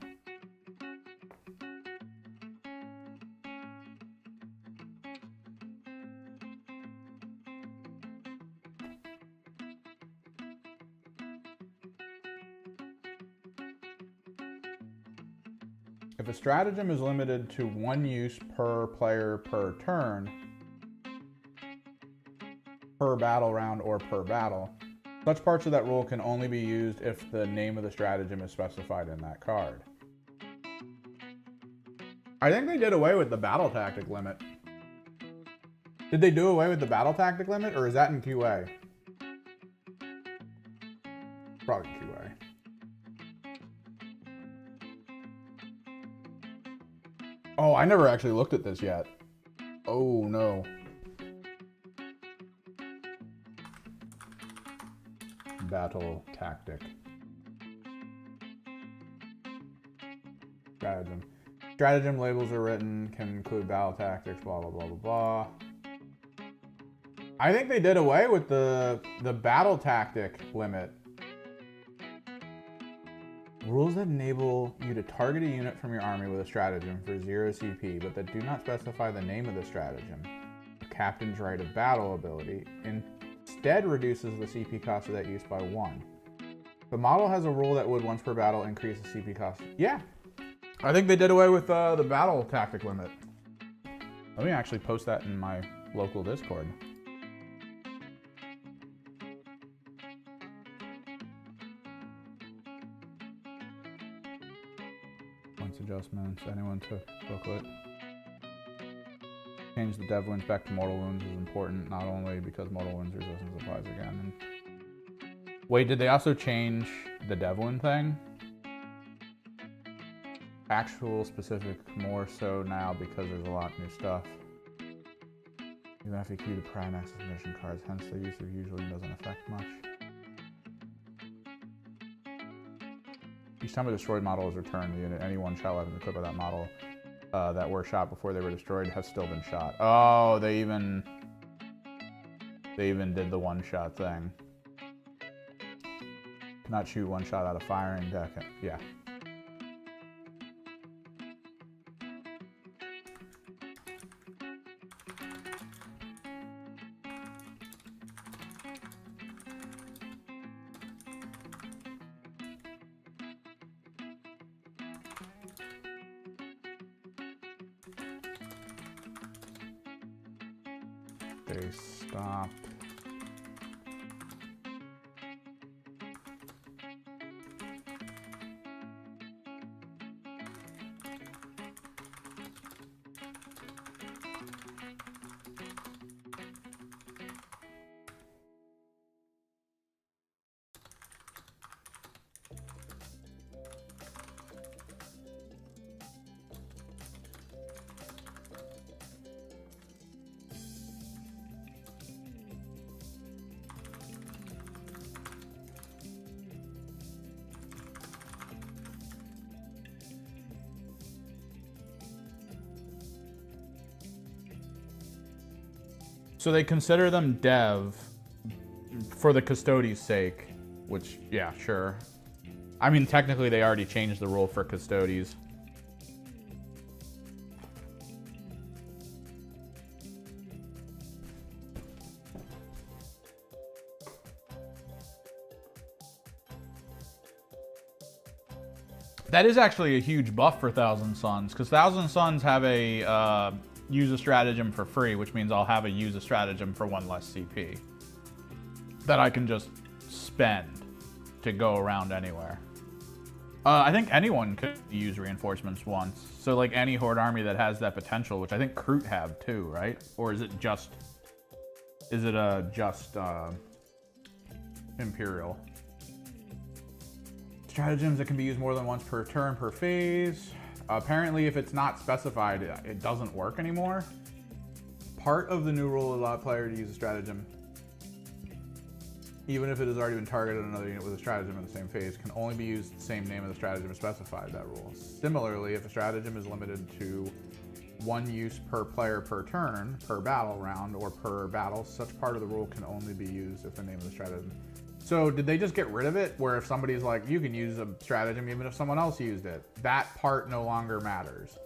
[SPEAKER 1] If a stratagem is limited to 1 use per player per turn, per battle round, or per battle, such parts of that rule can only be used if the name of the stratagem is specified in that card. I think they did away with the battle tactic limit. Did they do away with the battle tactic limit, or is that in QA? Probably QA. Oh, I never actually looked at this yet. Oh, no. Battle tactic. Stratagem. Stratagem labels are written, can include battle tactics, blah, blah, blah, blah, blah. I think they did away with the battle tactic limit. Rules that enable you to target a unit from your army with a stratagem for 0 CP, but that do not specify the name of the stratagem. A captain's right of battle ability instead reduces the CP cost of that use by 1. The model has a rule that would, once per battle, increase the CP cost. Yeah, I think they did away with the battle tactic limit. Let me actually post that in my local Discord. Adjustments. Anyone took booklet. Change the dev wounds back to mortal wounds is important, not only because mortal wounds resistance applies again. Wait, did they also change the dev wound thing? Actual specific more so now because there's a lot of new stuff. Even if you queue the prime access mission cards, hence the use of usually doesn't affect much. Each time a destroyed model is returned, the unit, any one shot weapon equipped by that model that were shot before they were destroyed have still been shot. Oh, they even did the one-shot thing. Cannot shoot one shot out of firing deck. Yeah. They stopped. So they consider them dev for the custodi's sake, which, yeah, sure. I mean, technically they already changed the rule for custodies. That is actually a huge buff for Thousand Suns, because Thousand Suns have a use a stratagem for free, which means I'll have a use a stratagem for 1 less CP that I can just spend to go around anywhere. I think anyone could use reinforcements once. So like any Horde army that has that potential, which I think Kroot have too, right? Or is it just Imperial? Stratagems that can be used more than once per turn per phase. Apparently, if it's not specified, it doesn't work anymore. Part of the new rule allowed a player to use a stratagem, even if it has already been targeted on another unit with a stratagem in the same phase, can only be used the same name of the stratagem specified that rule. Similarly, if a stratagem is limited to 1 use per player per turn, per battle round, or per battle, such part of the rule can only be used if the name of the stratagem. So did they just get rid of it, where if somebody's like, you can use a stratagem even if someone else used it, that part no longer matters?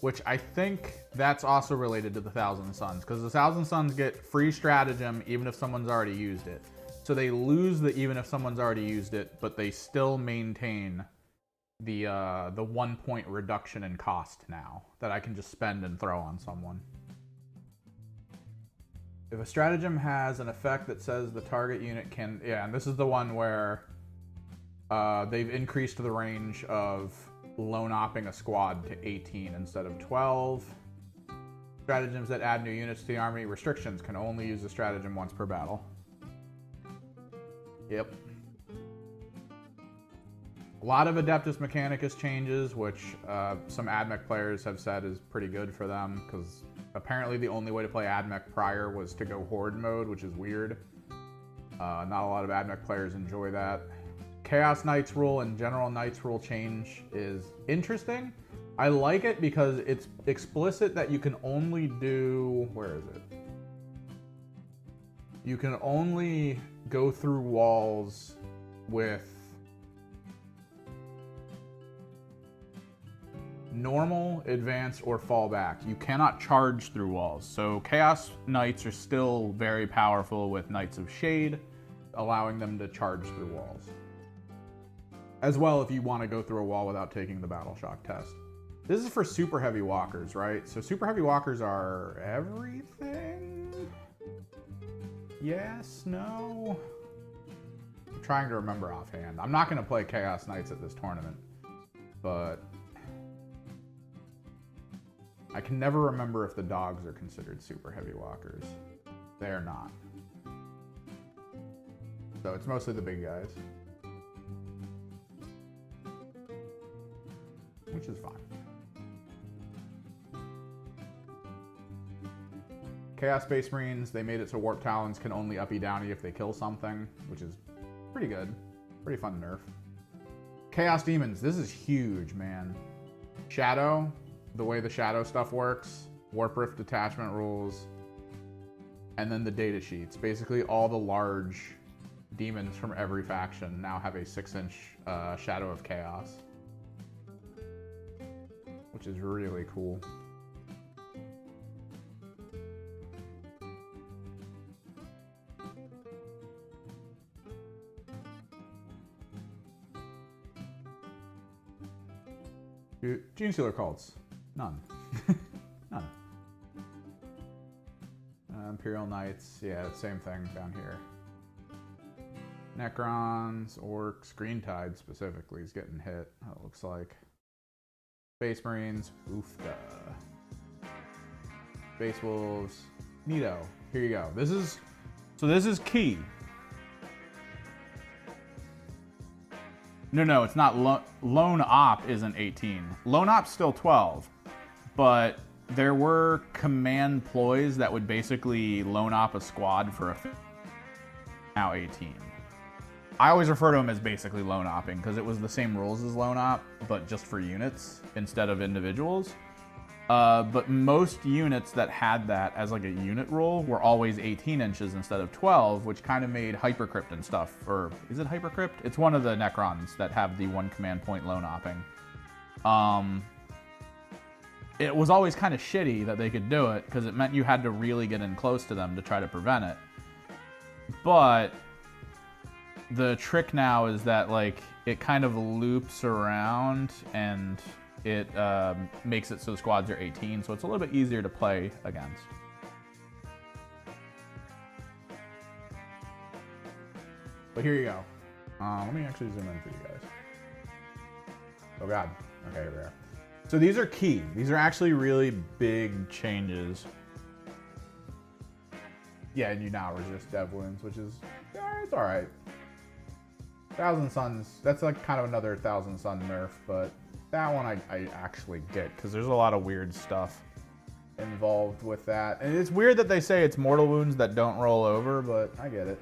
[SPEAKER 1] Which I think that's also related to the Thousand Suns, because the Thousand Suns get free stratagem even if someone's already used it. So they lose the even if someone's already used it, but they still maintain the 1 point reduction in cost now that I can just spend and throw on someone. If a stratagem has an effect that says the target unit can, yeah, and this is the one where they've increased the range of lone-opping a squad to 18 instead of 12. Stratagems that add new units to the army restrictions can only use the stratagem once per battle. Yep. A lot of Adeptus Mechanicus changes, which some AdMech players have said is pretty good for them, because apparently the only way to play AdMech prior was to go Horde mode, which is weird. Not a lot of AdMech players enjoy that. Chaos Knights rule and General Knights rule change is interesting. I like it because it's explicit that you can only do... Where is it? You can only go through walls with normal, advance, or fall back. You cannot charge through walls. So Chaos Knights are still very powerful with Knights of Shade, allowing them to charge through walls. As well, if you want to go through a wall without taking the Battle Shock test. This is for super heavy walkers, right? So super heavy walkers are everything? Yes, no? I'm trying to remember offhand. I'm not going to play Chaos Knights at this tournament, but I can never remember if the dogs are considered super heavy walkers. They're not. So it's mostly the big guys, which is fine. Chaos Space Marines, they made it so Warp Talons can only uppy downy if they kill something, which is pretty good. Pretty fun nerf. Chaos Demons, this is huge, man. Shadow, the way the Shadow stuff works, Warp Rift detachment rules, and then the data sheets. Basically all the large demons from every faction now have a 6-inch Shadow of Chaos, which is really cool. Gene Stealer cults. None. None. Imperial Knights. Yeah, same thing down here. Necrons, Orcs, Green Tide specifically is getting hit, it looks like. Space Marines. Oofda. Space Wolves. Neato. Here you go. This is key. No, it's not. Lone Op isn't 18. Lone Op's still 12. But there were command ploys that would basically Lone Op a squad for a now 18. I always refer to them as basically Lone Opping because it was the same rules as Lone Op, but just for units instead of individuals. But most units that had that as like a unit rule were always 18 inches instead of 12, which kind of made Hypercrypt and stuff, or is it Hypercrypt? It's one of the Necrons that have the 1 command point Lone Opping. It was always kind of shitty that they could do it because it meant you had to really get in close to them to try to prevent it. But the trick now is that like it kind of loops around and it makes it so the squads are 18, so it's a little bit easier to play against. But here you go. Let me actually zoom in for you guys. Oh God. Okay, here we are. So these are key. These are actually really big changes. Yeah, and you now resist dev wounds, which is, yeah, it's all right. 1,000 Suns, that's like kind of another 1,000 Sun nerf, but that one I actually get, because there's a lot of weird stuff involved with that. And it's weird that they say it's mortal wounds that don't roll over, but I get it.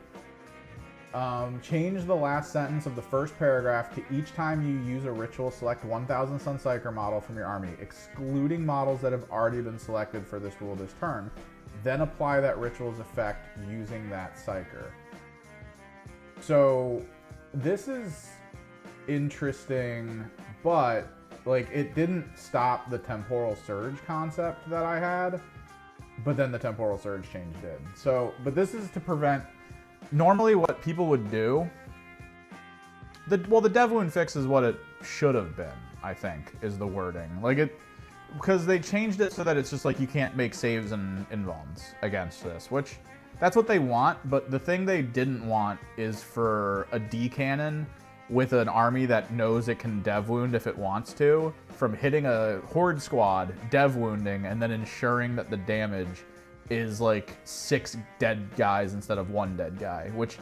[SPEAKER 1] Change the last sentence of the first paragraph to each time you use a ritual, select 1,000 Sun Psyker model from your army, excluding models that have already been selected for this rule this turn. Then apply that ritual's effect using that Psyker. So this is interesting, but like it didn't stop the temporal surge concept that I had, but then the temporal surge change did. So, but this is to prevent. Normally what people would do, the dev wound fix is what it should have been, I think, is the wording. Like it, because they changed it so that it's just like you can't make saves and invulns against this, which that's what they want, but the thing they didn't want is for a D cannon with an army that knows it can dev wound if it wants to, from hitting a horde squad, dev wounding, and then ensuring that the damage is like 6 dead guys instead of 1 dead guy, which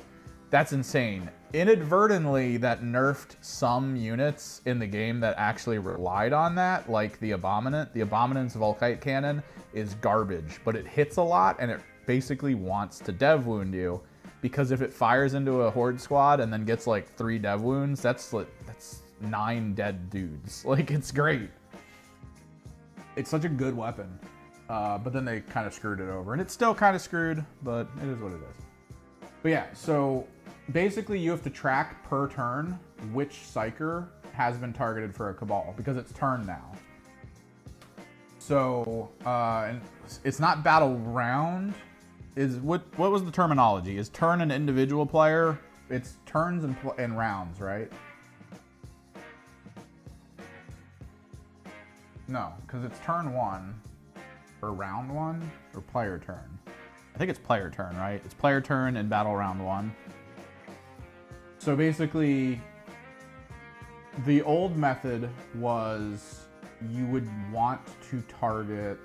[SPEAKER 1] that's insane. Inadvertently, that nerfed some units in the game that actually relied on that, like the Abominant. The Abominant's Volkite Cannon is garbage, but it hits a lot and it basically wants to dev wound you, because if it fires into a horde squad and then gets like 3 dev wounds, that's 9 dead dudes. Like, it's great. It's such a good weapon. But then they kind of screwed it over. And it's still kind of screwed, but it is what it is. But yeah, so basically you have to track per turn which Psyker has been targeted for a Cabal, because it's turn now. So, and it's not battle round. What was the terminology? Is turn an individual player? It's turns and rounds, right? No, because it's turn 1. Or round 1 or player turn? I think it's player turn, right? It's player turn and battle round 1. So basically, the old method was you would want to target.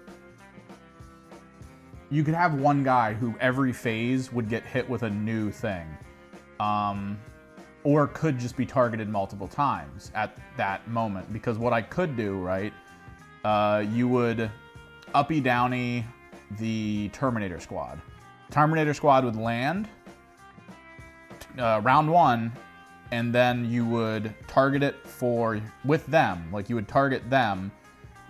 [SPEAKER 1] You could have one guy who every phase would get hit with a new thing. Or could just be targeted multiple times at that moment. Because what I could do, right, you would uppy downy the Terminator squad. Terminator squad would land round 1, and then you would target it with them. Like you would target them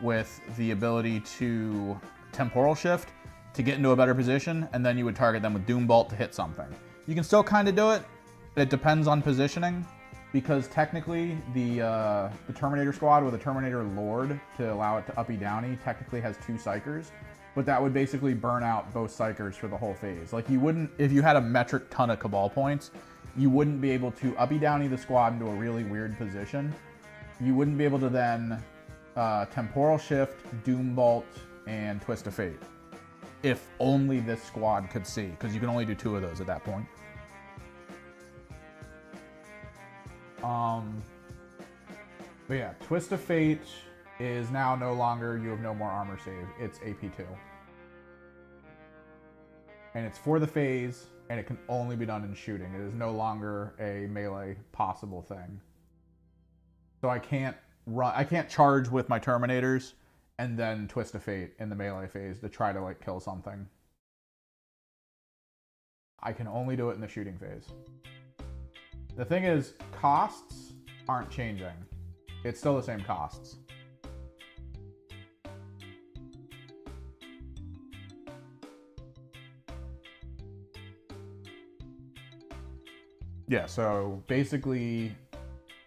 [SPEAKER 1] with the ability to temporal shift to get into a better position, and then you would target them with Doom Bolt to hit something. You can still kind of do it. It depends on positioning, because technically the Terminator squad with a Terminator Lord to allow it to uppy downy technically has 2 Psykers, but that would basically burn out both Psykers for the whole phase. Like you wouldn't, if you had a metric ton of Cabal points, you wouldn't be able to uppy downy the squad into a really weird position. You wouldn't be able to then temporal shift, Doom Bolt, and Twist of Fate. If only this squad could see, because you can only do 2 of those at that point. But yeah, Twist of Fate is now no longer, you have no more armor save. It's AP2. And it's for the phase, and it can only be done in shooting. It is no longer a melee possible thing. So I can't charge with my Terminators and then Twist of Fate in the melee phase to try to like kill something. I can only do it in the shooting phase. The thing is, costs aren't changing. It's still the same costs. Yeah, so basically,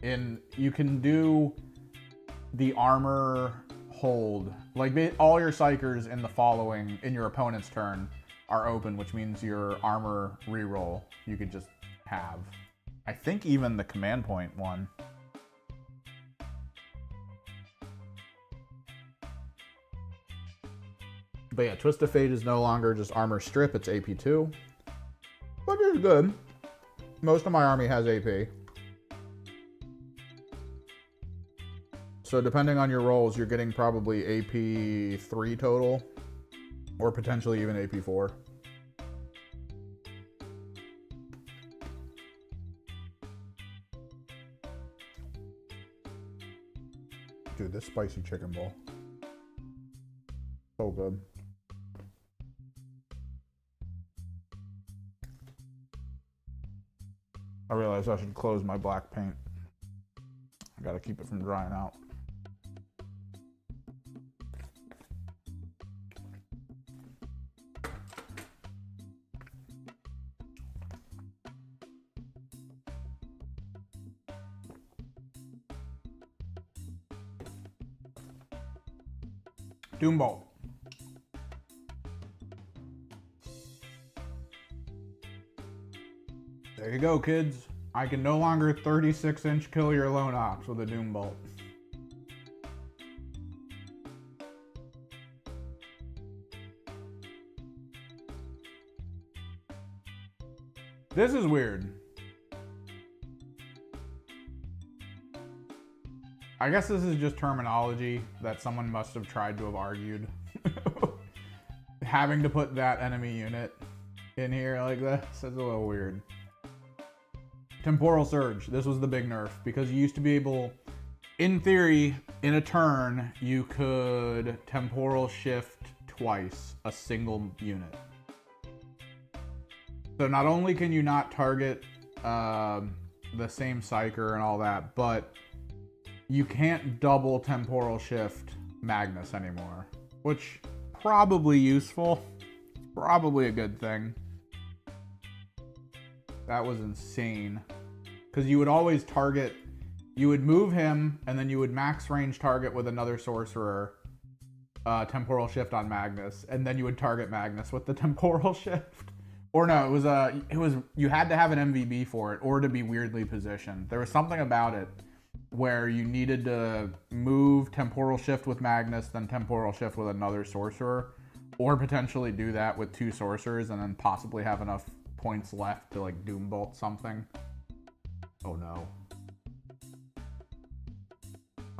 [SPEAKER 1] you can do the armor hold. Like all your Psykers in your opponent's turn are open, which means your armor reroll you could just have. I think even the command point one. But yeah, Twist of Fate is no longer just armor strip, it's AP2. Which is good. Most of my army has AP. So depending on your rolls, you're getting probably AP3 total. Or potentially even AP4. Dude, this spicy chicken bowl. So good. I realized I should close my black paint. I gotta keep it from drying out. Doombolt. There you go, kids. I can no longer 36-inch kill your lone ox with a Doombolt. This is weird. I guess this is just terminology that someone must have tried to have argued. Having to put that enemy unit in here like this is a little weird. Temporal Surge. This was the big nerf because you used to be able, in theory, in a turn, you could temporal shift twice a single unit. So not only can you not target the same Psyker and all that, but you can't double temporal shift Magnus anymore, which probably useful, probably a good thing. That was insane, because you would always target, you would move him and then you would max range target with another sorcerer, temporal shift on Magnus, and then you would target Magnus with the temporal shift. Or no, it was you had to have an MVB for it or to be weirdly positioned. There was something about it where you needed to move temporal shift with Magnus, then temporal shift with another sorcerer, or potentially do that with two sorcerers and then possibly have enough points left to like Doombolt something. Oh no.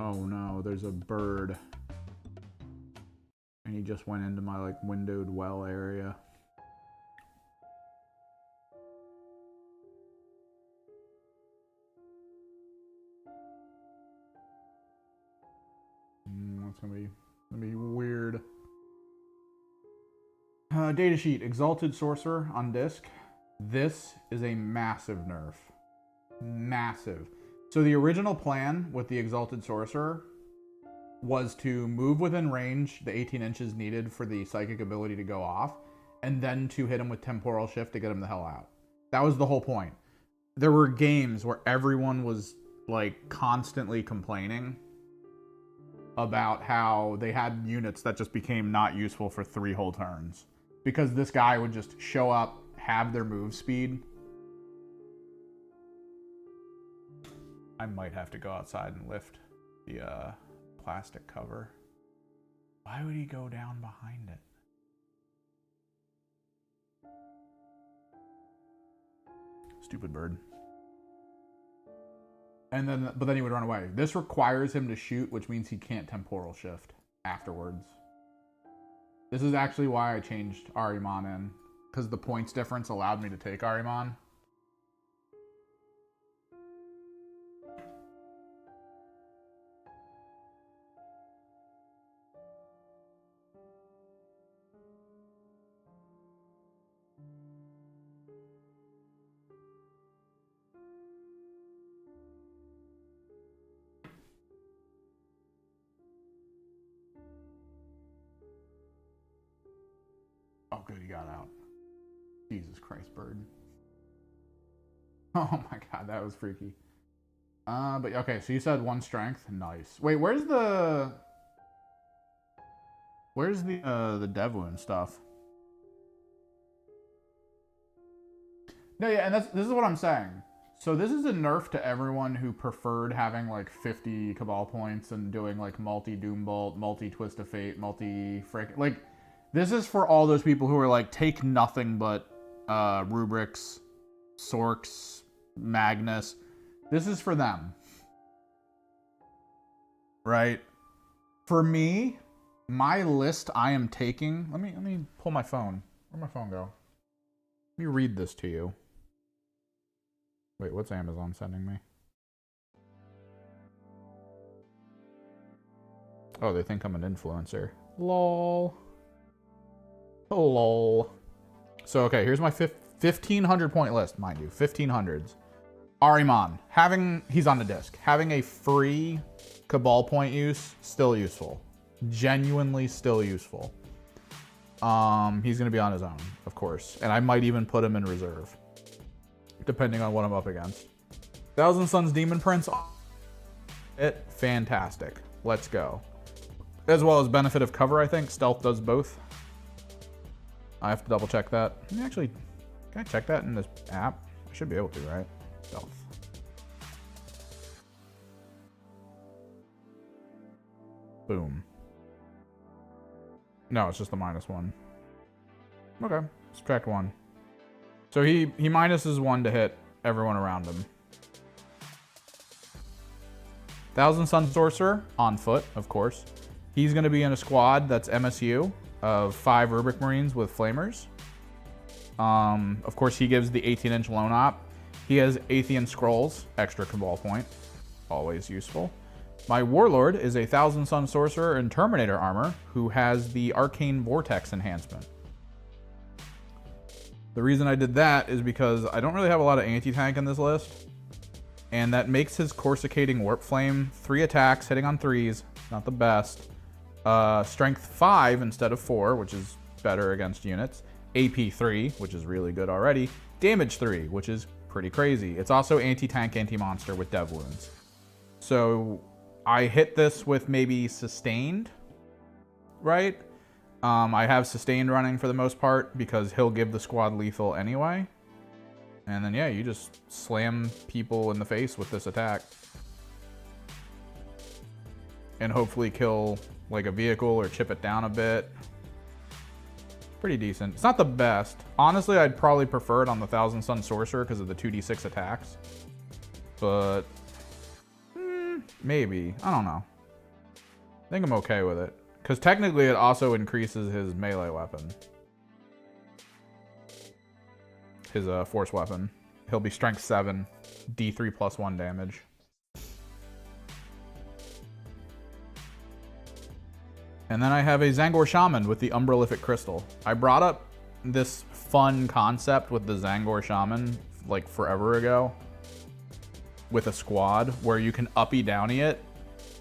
[SPEAKER 1] Oh no, there's a bird. And he just went into my like windowed well area. That's gonna be weird. Datasheet, Exalted Sorcerer on disc. This is a massive nerf. Massive. So the original plan with the Exalted Sorcerer was to move within range, the 18 inches needed for the psychic ability to go off, and then to hit him with Temporal Shift to get him the hell out. That was the whole point. There were games where everyone was like constantly complaining about how they had units that just became not useful for 3 whole turns. Because this guy would just show up, have their move speed. I might have to go outside and lift the plastic cover. Why would he go down behind it? Stupid bird. And then, but then he would run away. This requires him to shoot, which means he can't temporal shift afterwards. This is actually why I changed Ahriman in, because the points difference allowed me to take Ahriman. Oh, good, he got out. Jesus Christ, bird. Oh my god, that was freaky. But okay, so you said 1 strength. Nice. Wait, where's the dev wound stuff? No, yeah, and this is what I'm saying. So this is a nerf to everyone who preferred having like 50 Cabal points and doing like multi Doombolt, multi Twist of Fate, multi frick. Like, This is for all those people who are like, take nothing but Rubrics, Sorks, Magnus. This is for them. Right? For me, my list I am taking... Let me pull my phone. Where'd my phone go? Let me read this to you. Wait, what's Amazon sending me? Oh, they think I'm an influencer. Lol. Oh, lol. So, okay, here's my 1,500 point list, mind you. 1,500s. Ahriman. He's on the disc. Having a free Cabal point use, still useful. Genuinely still useful. He's going to be on his own, of course. And I might even put him in reserve, depending on what I'm up against. Thousand Sons Demon Prince. Fantastic. Let's go. As well as benefit of cover, I think. Stealth does both. I have to double check that. Actually, can I check that in this app? I should be able to, right? Stealth. Boom. No, it's just the -1. Okay, subtract 1. So he minuses 1 to hit everyone around him. Thousand Sun Sorcerer, on foot, of course. He's going to be in a squad that's MSU of 5 Rubric Marines with Flamers. Of course, he gives the 18-inch lone op. He has Athean Scrolls, extra Cabal point. Always useful. My Warlord is a Thousand Sun Sorcerer in Terminator armor who has the Arcane Vortex enhancement. The reason I did that is because I don't really have a lot of anti-tank in this list. And that makes his Corsicating Warp Flame 3 attacks, hitting on 3s. Not the best. Strength 5 instead of 4, which is better against units. AP 3, which is really good already. Damage 3, which is pretty crazy. It's also anti-tank, anti-monster with Dev Wounds. So I hit this with maybe Sustained, right? I have Sustained running for the most part because he'll give the squad lethal anyway. And then, yeah, you just slam people in the face with this attack. And hopefully kill, like, a vehicle or chip it down a bit. Pretty decent. It's not the best. Honestly, I'd probably prefer it on the Thousand Sun Sorcerer because of the 2d6 attacks. But... maybe. I don't know. I think I'm okay with it. Because technically it also increases his melee weapon. His force weapon. He'll be strength 7, D3 plus 1 damage. And then I have a Zangor Shaman with the Umbralific Crystal. I brought up this fun concept with the Zangor Shaman like forever ago with a squad where you can uppy downy it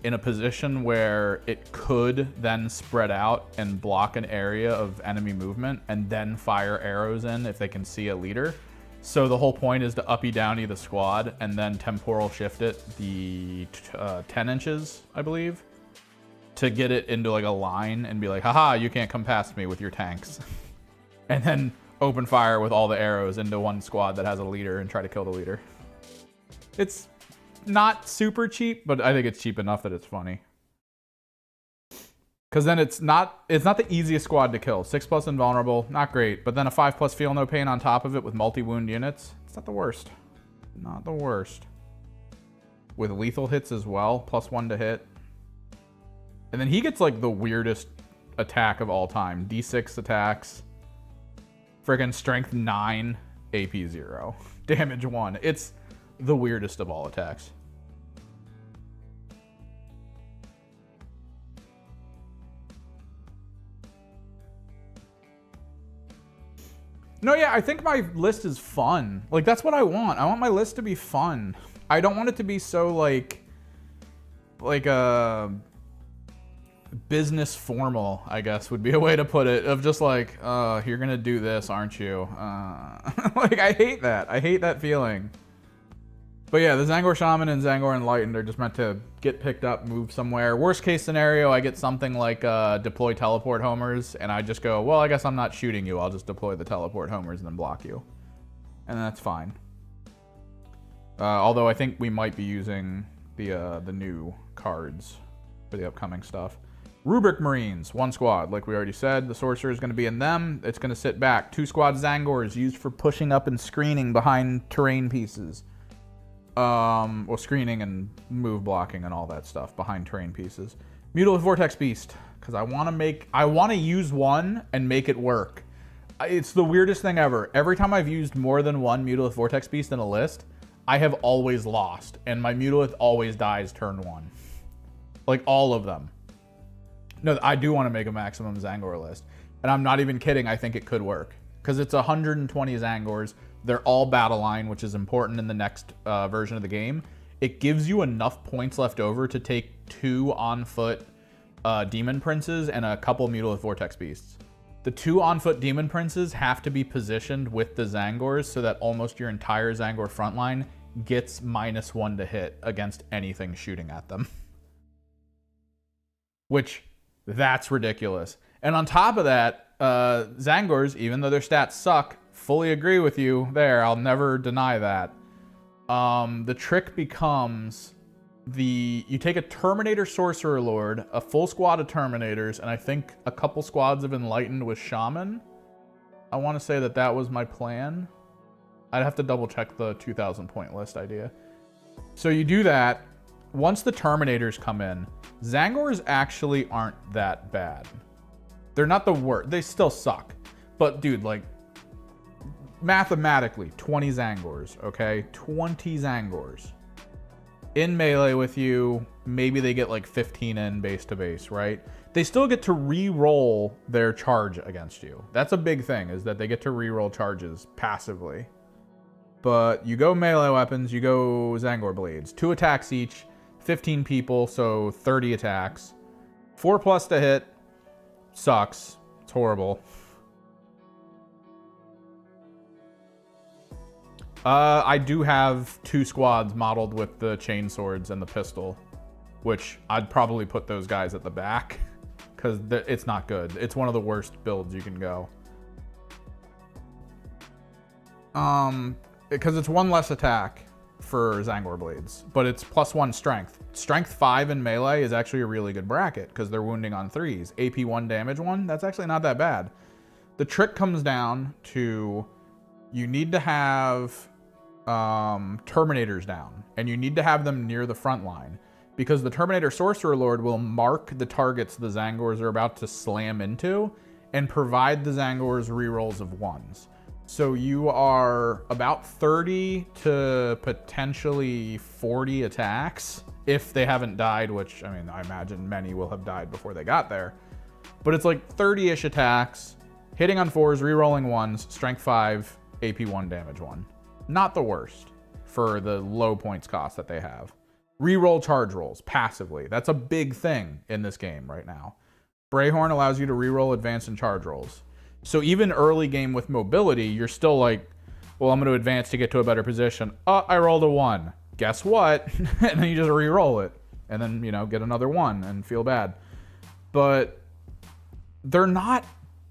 [SPEAKER 1] in a position where it could then spread out and block an area of enemy movement and then fire arrows in if they can see a leader. So the whole point is to uppy downy the squad and then temporal shift it the 10 inches, I believe, to get it into like a line and be like, haha, you can't come past me with your tanks. And then open fire with all the arrows into one squad that has a leader and try to kill the leader. It's not super cheap, but I think it's cheap enough that it's funny. Because then it's not the easiest squad to kill. 6+ invulnerable, not great. But then a 5+ feel no pain on top of it with multi-wound units. It's not the worst. Not the worst. With lethal hits as well, +1 to hit. And then he gets like the weirdest attack of all time. D6 attacks. Friggin' strength 9, AP 0. Damage 1. It's the weirdest of all attacks. No, yeah, I think my list is fun. Like, that's what I want. I want my list to be fun. I don't want it to be so, like a business formal, I guess, would be a way to put it. Of just like, you're gonna do this, aren't you? Like, I hate that. I hate that feeling. But yeah, the Zangor Shaman and Zangor Enlightened are just meant to get picked up, move somewhere. Worst case scenario, I get something like deploy teleport homers, and I just go, well, I guess I'm not shooting you. I'll just deploy the teleport homers and then block you. And that's fine. Although I think we might be using the new cards for the upcoming stuff. Rubric Marines, 1 squad. Like we already said, the Sorcerer is going to be in them. It's going to sit back. 2 squad Zangors used for pushing up and screening behind terrain pieces. Well, screening and move blocking and all that stuff behind terrain pieces. Mutalith Vortex Beast, because I want to use one and make it work. It's the weirdest thing ever. Every time I've used more than one Mutalith Vortex Beast in a list, I have always lost, and my Mutalith always dies turn 1. Like, all of them. No, I do want to make a maximum Zangor list. And I'm not even kidding, I think it could work. Because it's 120 Zangors. They're all battle line, which is important in the next version of the game. It gives you enough points left over to take 2 on-foot Demon Princes and a couple Mutalith Vortex Beasts. The 2 on-foot Demon Princes have to be positioned with the Zangors so that almost your entire Zangor frontline gets -1 to hit against anything shooting at them. Which, that's ridiculous. And on top of that, Zangors, even though their stats suck, fully agree with you there. I'll never deny that. The trick becomes you take a Terminator Sorcerer Lord, a full squad of Terminators, and I think a couple squads of Enlightened with Shaman. I want to say that was my plan. I'd have to double check the 2,000 point list idea. So you do that. Once the Terminators come in, Zangors actually aren't that bad. They're not the worst. They still suck. But dude, like, mathematically, 20 Zangors, okay? 20 Zangors. In melee with you, maybe they get like 15 in base to base, right? They still get to re-roll their charge against you. That's a big thing, is that they get to re-roll charges passively. But you go melee weapons, you go Zangor Blades. 2 attacks each, 15 people, so 30 attacks. 4+ to hit. Sucks. It's horrible. I do have 2 squads modeled with the chain swords and the pistol, which I'd probably put those guys at the back because it's not good. It's one of the worst builds you can go. Because it's 1 less attack for Zangor Blades, but it's +1 strength. Strength 5 in melee is actually a really good bracket because they're wounding on 3s. AP 1, damage 1, that's actually not that bad. The trick comes down to you need to have Terminators down, and you need to have them near the front line because the Terminator Sorcerer Lord will mark the targets the Zangors are about to slam into and provide the Zangors rerolls of 1s. So you are about 30 to potentially 40 attacks if they haven't died, which, I mean, I imagine many will have died before they got there. But it's like 30-ish attacks, hitting on 4s, rerolling 1s, strength 5, AP 1, damage 1. Not the worst for the low points cost that they have. Reroll charge rolls passively. That's a big thing in this game right now. Brayhorn allows you to reroll advance and charge rolls. So even early game with mobility, you're still like, well, I'm going to advance to get to a better position. Oh, I rolled a 1. Guess what? And then you just re-roll it. And then, you know, get another 1 and feel bad. But they're not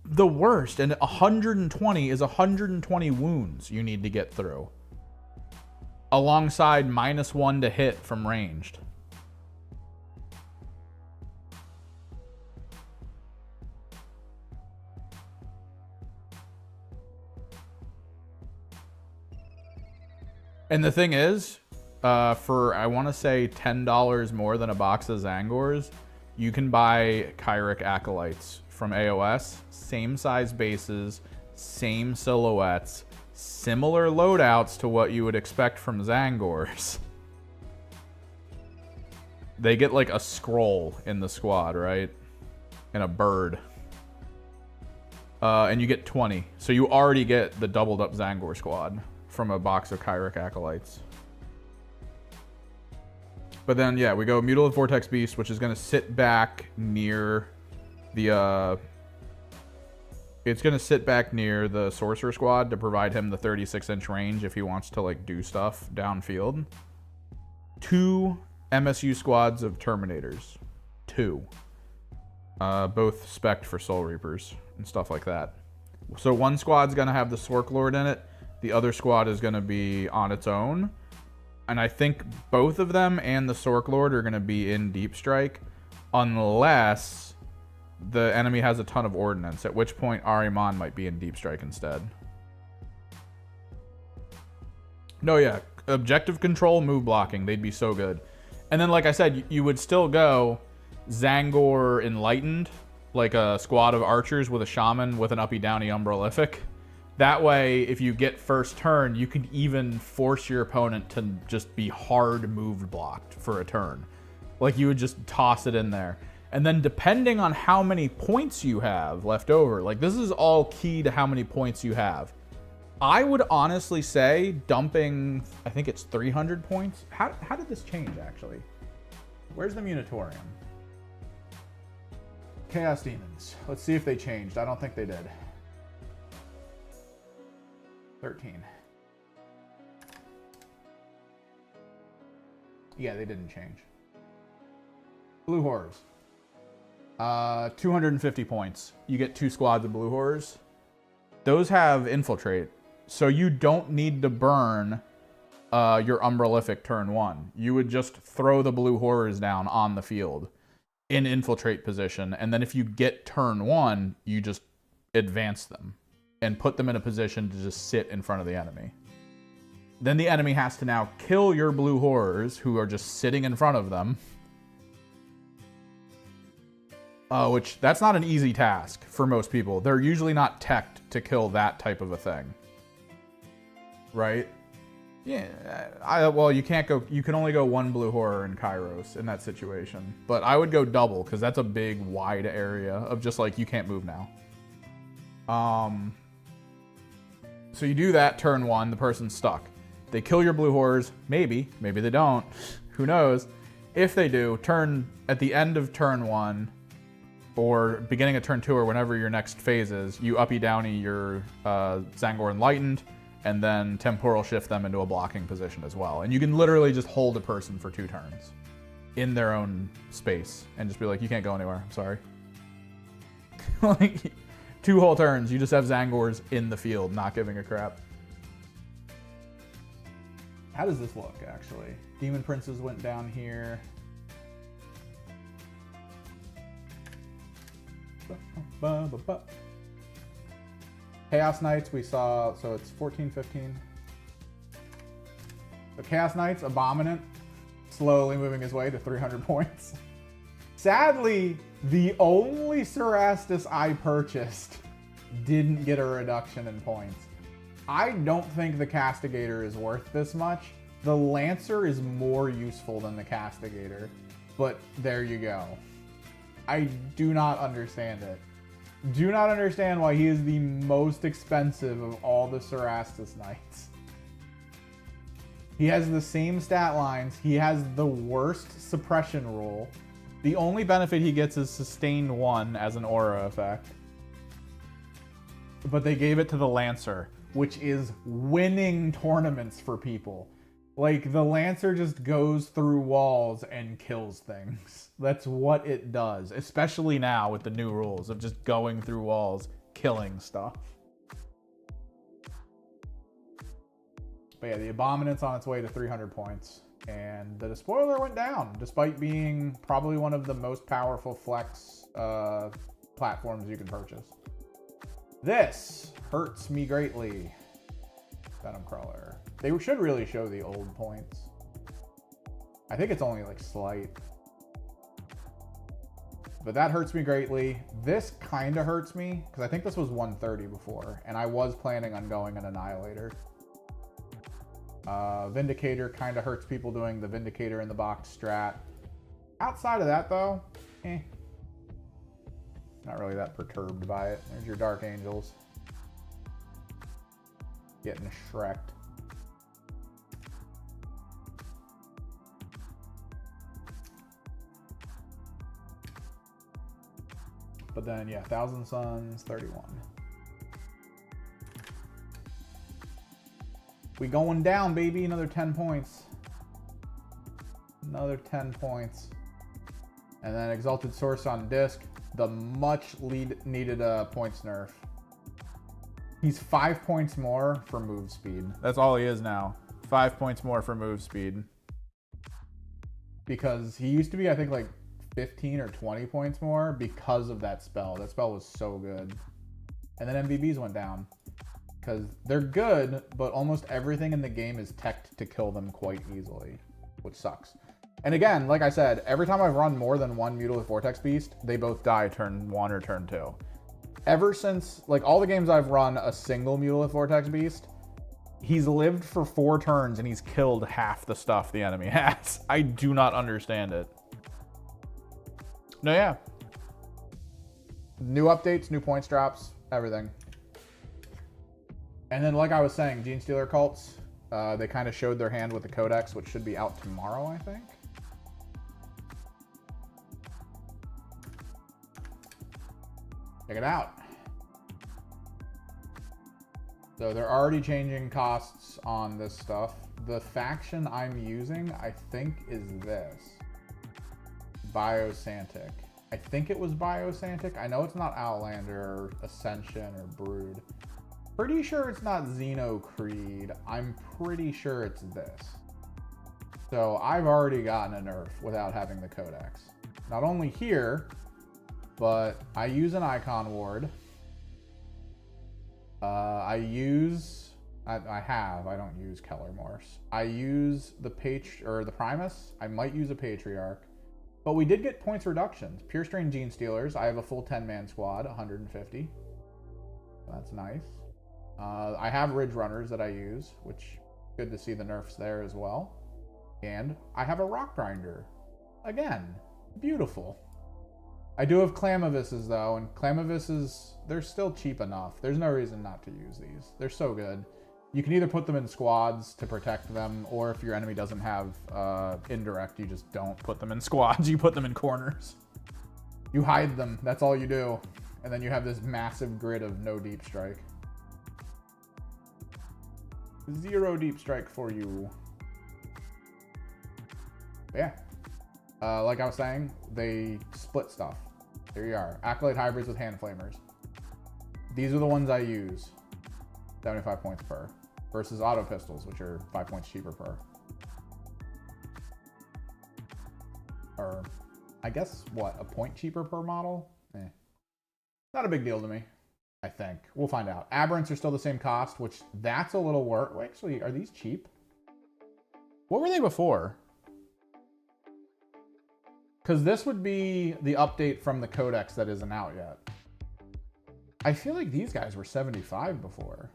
[SPEAKER 1] the worst. And 120 is 120 wounds you need to get through. Alongside -1 to hit from ranged. And the thing is, for, I want to say, $10 more than a box of Zangors, you can buy Kyric Acolytes from AOS. Same size bases, same silhouettes, similar loadouts to what you would expect from Zangors. They get like a scroll in the squad, right? And a bird. And you get 20. So you already get the doubled up Zangor squad from a box of Kyric Acolytes. But then, yeah, we go Mutalith Vortex Beast, which is going to sit back near the... it's going to sit back near the Sorcerer Squad to provide him the 36-inch range if he wants to, like, do stuff downfield. 2 MSU squads of Terminators. 2. Both spec'd for Soul Reapers and stuff like that. So one squad's going to have the Sorc Lord in it. The other squad is going to be on its own. And I think both of them and the Sorc Lord are going to be in Deep Strike. Unless the enemy has a ton of ordnance, at which point Ahriman might be in deep strike instead. No, yeah. Objective control, move blocking. They'd be so good. And then, like I said, you would still go Zangor Enlightened, like a squad of archers with a shaman with an uppy-downy Umbralific. That way, if you get first turn, you could even force your opponent to just be hard moved blocked for a turn. Like, you would just toss it in there. And then depending on how many points you have left over, like, this is all key to how many points you have. I would honestly say dumping, I think it's 300 points. How did this change, actually? Where's the Munitorium? Chaos Demons. Let's see if they changed. I don't think they did. 13. Yeah, they didn't change. Blue Horrors. 250 points. You get 2 squads of Blue Horrors. Those have Infiltrate. So you don't need to burn your Umbralific turn 1. You would just throw the Blue Horrors down on the field in Infiltrate position. And then if you get turn 1, you just advance them and put them in a position to just sit in front of the enemy. Then the enemy has to now kill your Blue Horrors, who are just sitting in front of them. Which, that's not an easy task for most people. They're usually not teched to kill that type of a thing. Right? Yeah, well, you can't go, you can only go 1 Blue Horror in Kairos in that situation. But I would go double, because that's a big, wide area of just like, you can't move now. So you do that turn 1, the person's stuck. They kill your Blue Horrors, maybe they don't, who knows. If they do, at the end of turn 1, or beginning of turn 2, or whenever your next phase is, you uppy-downy your Zangor Enlightened, and then temporal shift them into a blocking position as well. And you can literally just hold a person for 2 turns in their own space and just be like, you can't go anywhere, I'm sorry. Like, 2 whole turns, you just have Zangors in the field, not giving a crap. How does this look, actually? Demon Princes went down here. Chaos Knights we saw, so it's 14, 15. The Chaos Knights, Abominant, slowly moving his way to 300 points. Sadly, the only Cerastus I purchased didn't get a reduction in points. I don't think the Castigator is worth this much. The Lancer is more useful than the Castigator, but there you go. I do not understand it. Do not understand why he is the most expensive of all the Cerastus Knights. He has the same stat lines. He has the worst suppression roll. The only benefit he gets is sustained 1 as an aura effect. But they gave it to the Lancer, which is winning tournaments for people. Like, the Lancer just goes through walls and kills things. That's what it does, especially now with the new rules of just going through walls, killing stuff. But yeah, the Abominant's on its way to 300 points. And the Despoiler went down, despite being probably one of the most powerful flex platforms you can purchase. This hurts me greatly. Venom Crawler. They should really show the old points. I think it's only like slight. But that hurts me greatly. This kind of hurts me, because I think this was 130 before, and I was planning on going an Annihilator. Vindicator kind of hurts people doing the Vindicator in the box strat. Outside of that, though, not really that perturbed by it. There's your Dark Angels. Getting Shrek'd. But then, yeah, Thousand Suns, 31. We going down, baby. Another 10 points. Another 10 points. And then Exalted Source on disc. The much needed points nerf. He's 5 points more for move speed. That's all he is now. 5 points more for move speed. Because he used to be, I think, like 15 or 20 points more because of that spell. That spell was so good. And then MVBs went down. Because they're good, but almost everything in the game is teched to kill them quite easily, which sucks. And again, like I said, every time I've run more than one Mutilith Vortex Beast, they both die turn 1 or turn 2. Ever since, like all the games I've run a single Mutilith Vortex Beast, he's lived for 4 turns and he's killed half the stuff the enemy has. I do not understand it. No, yeah. New updates, new points drops, everything. And then, like I was saying, Gene Stealer cults, they kind of showed their hand with the Codex, which should be out tomorrow, I think. Check it out. So they're already changing costs on this stuff. The faction I'm using, I think, is this. Biosantic. I think it was Biosantic. I know it's not Outlander or Ascension or Brood. Pretty sure it's not Xenocreed. I'm pretty sure it's this. So I've already gotten a nerf without having the Codex. Not only here, but I use an Icon Ward. I don't use Keller Morse. I use the Primus. I might use a Patriarch. But we did get points reductions. Pure Strain Gene Stealers. I have a full 10-man squad, 150. That's nice. I have Ridge Runners that I use, which good to see the nerfs there as well. And I have a Rock Grinder. Again, beautiful. I do have Clamavises though, and Clamavises, they're still cheap enough. There's no reason not to use these. They're so good. You can either put them in squads to protect them, or if your enemy doesn't have indirect, you just don't put them in squads. You put them in corners. You hide them. That's all you do. And then you have this massive grid of no deep strike. 0 deep strike for you. But yeah. Like I was saying, they split stuff. There you are. Acolyte hybrids with hand flamers. These are the ones I use. 75 points per. Versus auto pistols, which are 5 points cheaper per. Or, I guess, what? A point cheaper per model? Not a big deal to me. I think. We'll find out. Aberrants are still the same cost, which that's a little worse. Well, actually, are these cheap? What were they before? Because this would be the update from the Codex that isn't out yet. I feel like these guys were 75 before.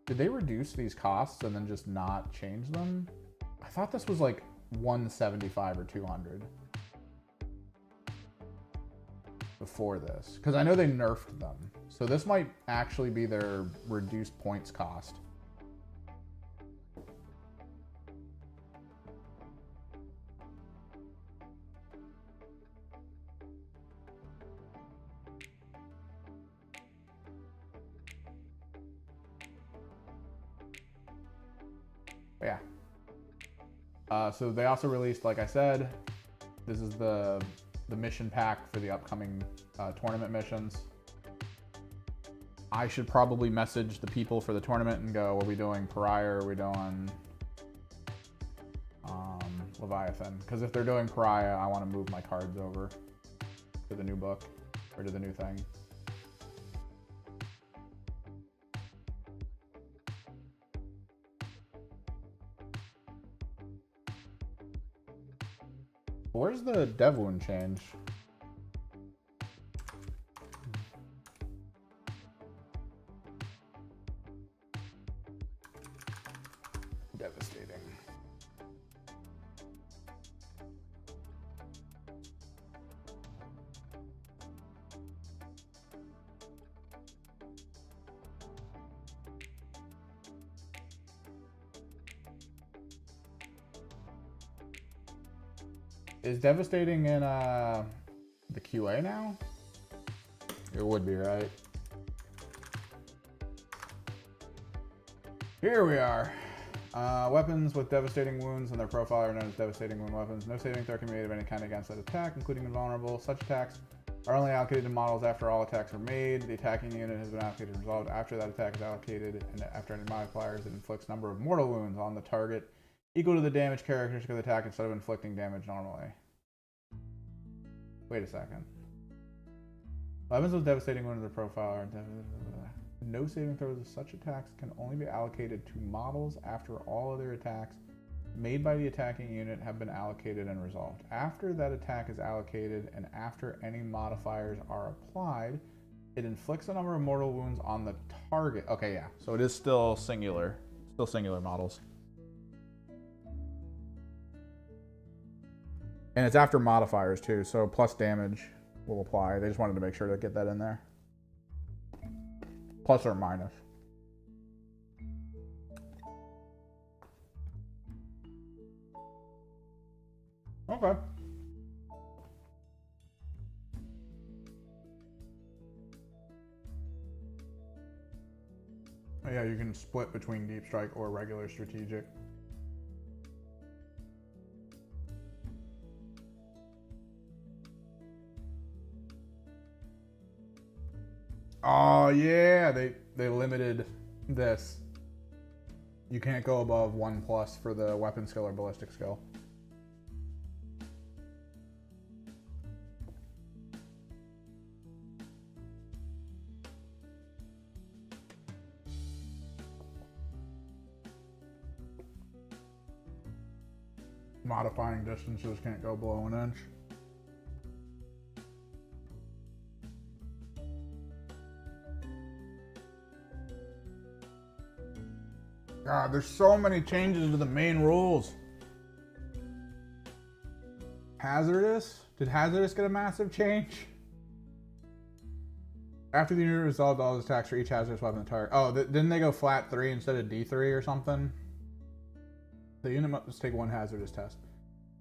[SPEAKER 1] Did they reduce these costs and then just not change them? I thought this was like 175 or 200. Before this, because I know they nerfed them, so this might actually be their reduced points cost. But yeah. So they also released, like I said, this is the mission pack for the upcoming tournament missions. I should probably message the people for the tournament and go, are we doing Pariah or are we doing Leviathan? Because if they're doing Pariah, I want to move my cards over to the new book or to the new thing. Where's the dev wound change? Devastating. Is Devastating in the QA now? It would be, right? Here we are. Weapons with devastating wounds on their profile are known as devastating wound weapons. No saving throw can be made of any kind against that attack, including invulnerable. Such attacks are only allocated to models after all attacks are made. The attacking unit has been allocated and resolved after that attack is allocated, and after any modifiers, it inflicts number of mortal wounds on the target equal to the damage characteristic of the attack instead of inflicting damage normally. Wait a second. Weapons with devastating wound in the profile are no saving throws of such attacks can only be allocated to models after all other attacks made by the attacking unit have been allocated and resolved. After that attack is allocated and after any modifiers are applied, it inflicts a number of mortal wounds on the target. Okay, yeah. So it is still singular. Still singular models. And it's after modifiers too, so plus damage will apply. They just wanted to make sure to get that in there. Plus or minus. Okay. Yeah, you can split between deep strike or regular strategic. Oh yeah, they limited this. You can't go above 1+ for the weapon skill or ballistic skill. Modifying distances can't go below 1 inch. God, there's so many changes to the main rules. Hazardous? Did hazardous get a massive change? After the unit resolved all its attacks for each hazardous weapon in the target. Oh, didn't they go flat 3 instead of D3 or something? The unit must take 1 hazardous test.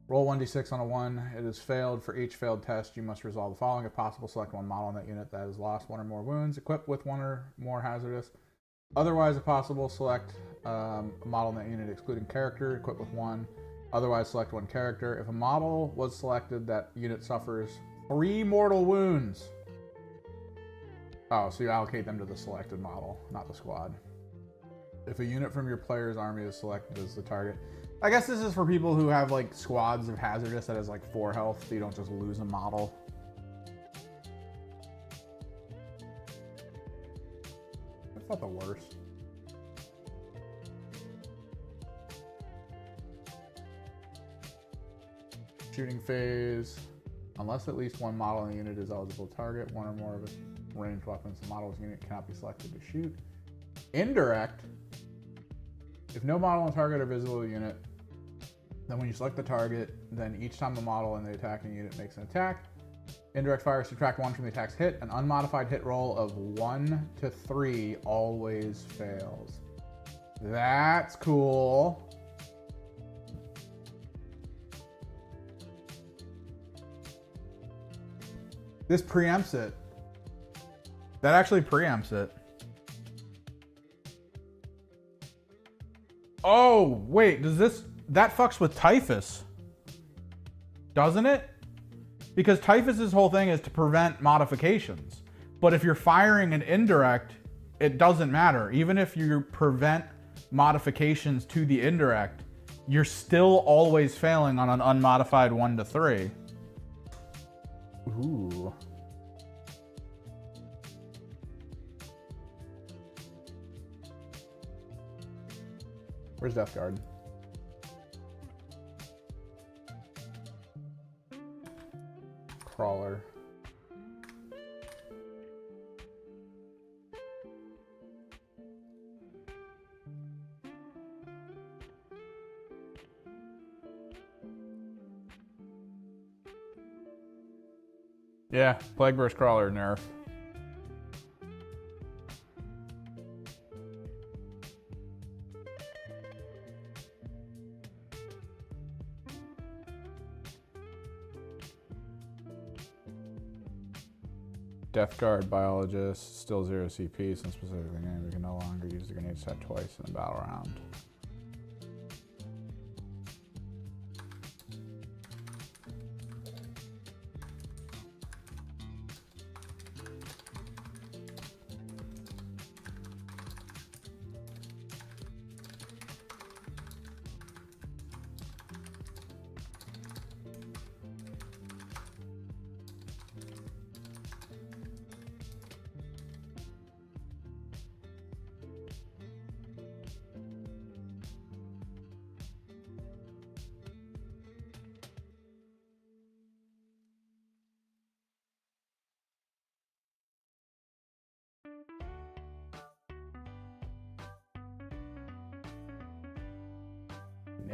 [SPEAKER 1] Roll 1d6 on a 1. It is failed. For each failed test, you must resolve the following. If possible, select 1 model in that unit that has lost 1 or more wounds, equipped with 1 or more hazardous. Otherwise, if possible, select a model in that unit excluding character, equipped with 1. Otherwise, select 1 character. If a model was selected, that unit suffers 3 mortal wounds. Oh, so you allocate them to the selected model, not the squad. If a unit from your player's army is selected as the target. I guess this is for people who have like squads of hazardous that has like 4 health, so you don't just lose a model. That's not the worst. Shooting phase. Unless at least 1 model in the unit is eligible to target 1 or more of its ranged weapons, the model's unit cannot be selected to shoot. Indirect. If no model and target are visible to the unit, then when you select the target, then each time the model in the attacking unit makes an attack, indirect fire, subtract 1 from the attack's hit. An unmodified hit roll of 1 to 3 always fails. That's cool. This preempts it. That actually preempts it. Oh, wait, does this... That fucks with typhus. Doesn't it? Because typhus's whole thing is to prevent modifications. But if you're firing an indirect, it doesn't matter. Even if you prevent modifications to the indirect, you're still always failing on an unmodified 1 to 3. Ooh. Where's Death Guard? Crawler. Yeah, Plague Burst Crawler nerf. Death Guard Biologist, still 0 CP, since specifically named, we can no longer use the grenade set twice in a battle round.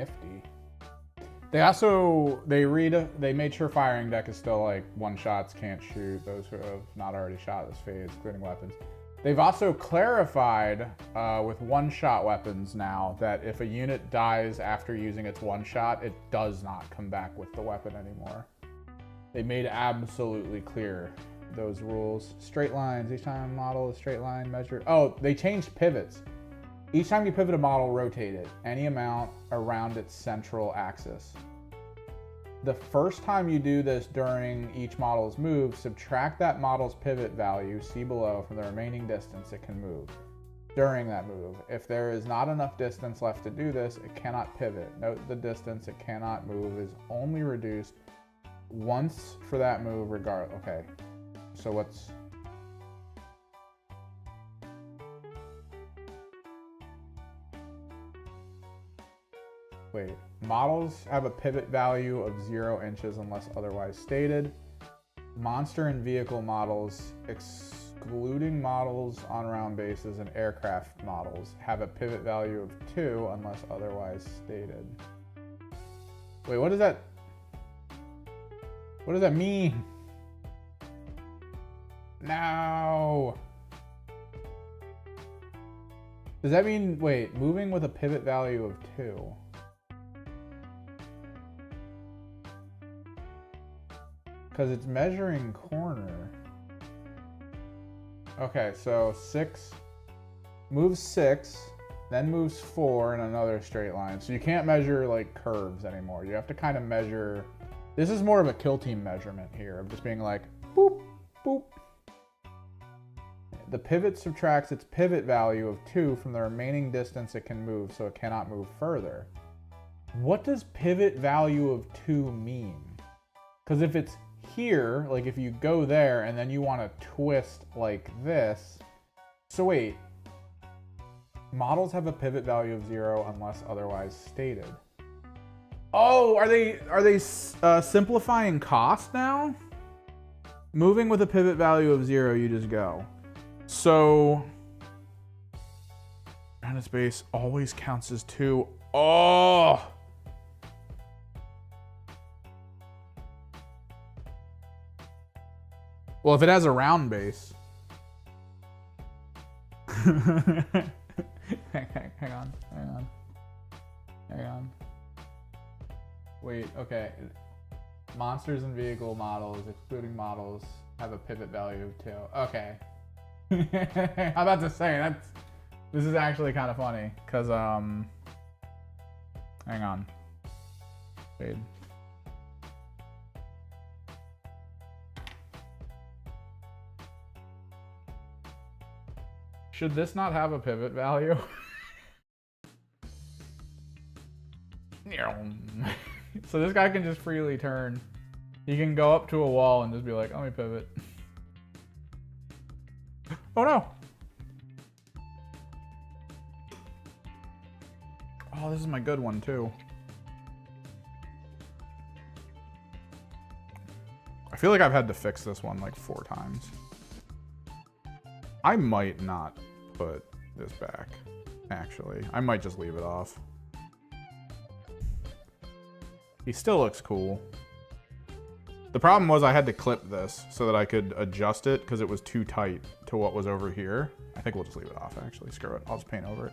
[SPEAKER 1] nifty. They made sure firing deck is still like one shots, can't shoot those who have not already shot this phase, including weapons. They've also clarified with one-shot weapons now that if a unit dies after using its one shot, it does not come back with the weapon anymore. They made absolutely clear those rules. Straight lines, each time a model is straight line measured. Oh, they changed pivots. Each time you pivot a model, rotate it any amount around its central axis. The first time you do this during each model's move, subtract that model's pivot value, see below, from the remaining distance it can move during that move. If there is not enough distance left to do this, it cannot pivot. Note the distance it cannot move is only reduced once for that move regardless. Okay, so what's... Wait, models have a pivot value of 0 inches unless otherwise stated. Monster and vehicle models, excluding models on round bases and aircraft models, have a pivot value of 2 unless otherwise stated. Wait, what does that mean? No. Does that mean, wait, moving with a pivot value of 2? Because it's measuring corner. Okay, so 6, moves 6, then moves 4 in another straight line. So you can't measure like curves anymore. You have to kind of measure. This is more of a kill team measurement here of just being like, boop, boop. The pivot subtracts its pivot value of 2 from the remaining distance it can move, so it cannot move further. What does pivot value of 2 mean? Because if it's here, like if you go there and then you want to twist like this. So wait, models have a pivot value of 0 unless otherwise stated. Oh, are they simplifying cost now? Moving with a pivot value of 0, you just go. So round of space always counts as 2. Oh. Well, if it has a round base. hang on. Wait, okay. Monsters and vehicle models, excluding models, have a pivot value of 2. Okay. I'm about to say, this is actually kind of funny, because, hang on. Wait. Should this not have a pivot value? So this guy can just freely turn. He can go up to a wall and just be like, let me pivot. Oh no! Oh, this is my good one too. I feel like I've had to fix this one like 4 times. I might not put this back, actually. I might just leave it off. He still looks cool. The problem was I had to clip this so that I could adjust it because it was too tight to what was over here. I think we'll just leave it off, actually. Screw it. I'll just paint over it.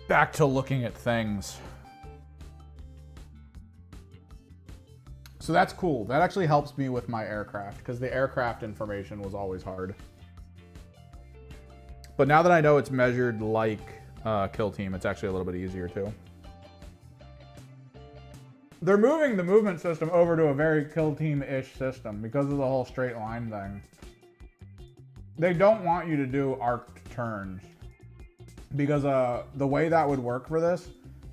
[SPEAKER 1] Back to looking at things. So that's cool. That actually helps me with my aircraft because the aircraft information was always hard. But now that I know it's measured like Kill Team, it's actually a little bit easier too. They're moving the movement system over to a very Kill Team-ish system because of the whole straight line thing. They don't want you to do arced turns because the way that would work for this,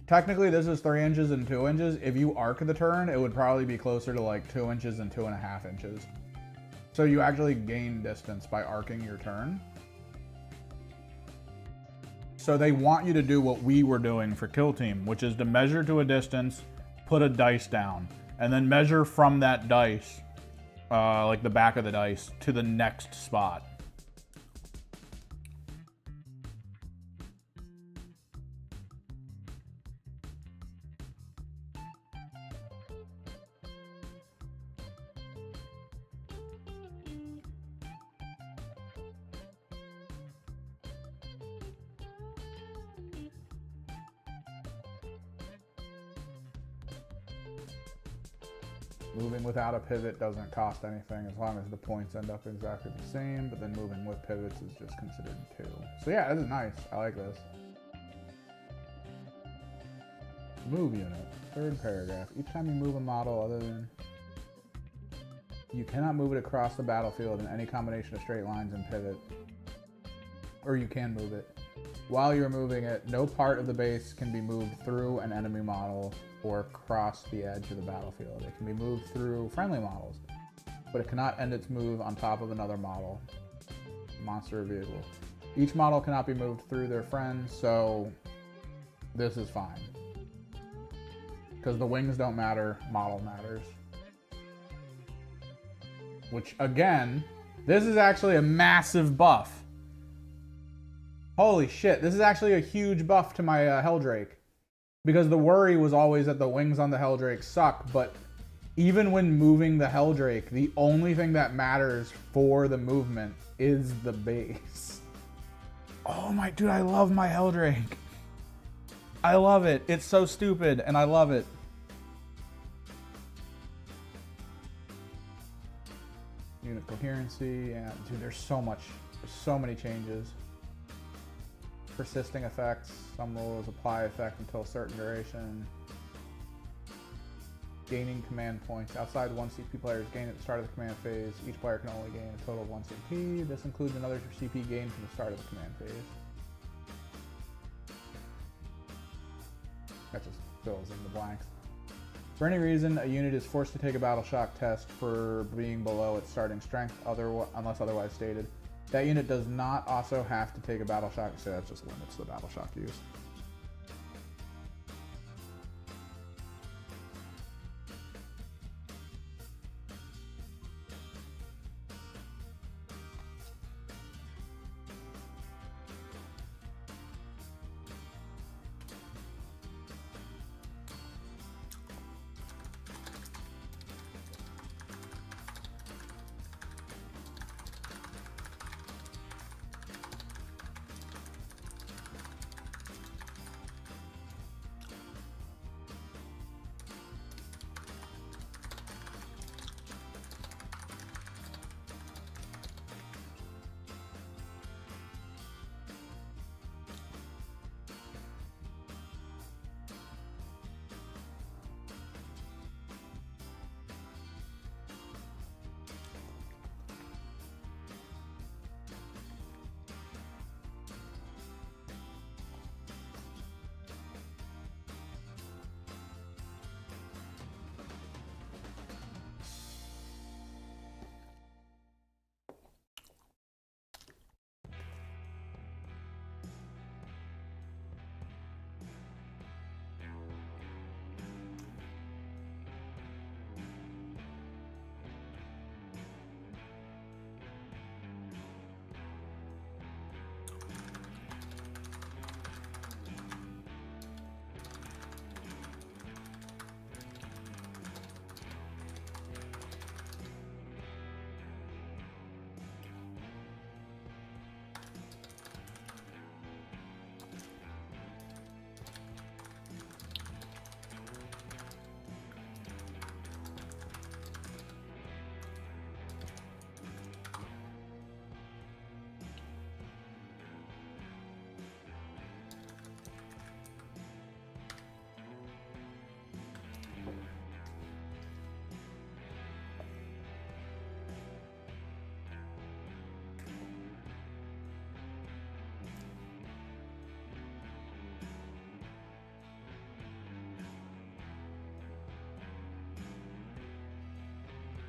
[SPEAKER 1] technically this is 3 inches and 2 inches. If you arc the turn, it would probably be closer to like 2 inches and 2.5 inches. So you actually gain distance by arcing your turn. So they want you to do what we were doing for Kill Team, which is to measure to a distance, put a dice down, and then measure from that dice like the back of the dice to the next spot. Moving without a pivot doesn't cost anything as long as the points end up exactly the same, but then moving with pivots is just considered 2. So yeah, this is nice. I like this. Move unit, 3rd paragraph. Each time you move a model other than... You cannot move it across the battlefield in any combination of straight lines and pivot. Or you can move it. While you're moving it, no part of the base can be moved through an enemy model or cross the edge of the battlefield. It can be moved through friendly models, but it cannot end its move on top of another model, monster or vehicle. Each model cannot be moved through their friends, so this is fine. Because the wings don't matter, model matters. Which, again, this is actually a massive buff. Holy shit, this is actually a huge buff to my Helldrake. Because the worry was always that the wings on the Helldrake suck, but even when moving the Helldrake, the only thing that matters for the movement is the base. Oh my, dude, I love my Helldrake. I love it. It's so stupid, and I love it. Unit coherency, yeah, dude, there's so many changes. Persisting effects, some rules apply effect until a certain duration. Gaining command points. Outside 1 CP players gain at the start of the command phase. Each player can only gain a total of 1 CP. This includes another CP gained from the start of the command phase. That just fills in the blanks. For any reason, a unit is forced to take a battle shock test for being below its starting strength, unless otherwise stated. That unit does not also have to take a battle shock, so that just limits the battle shock use.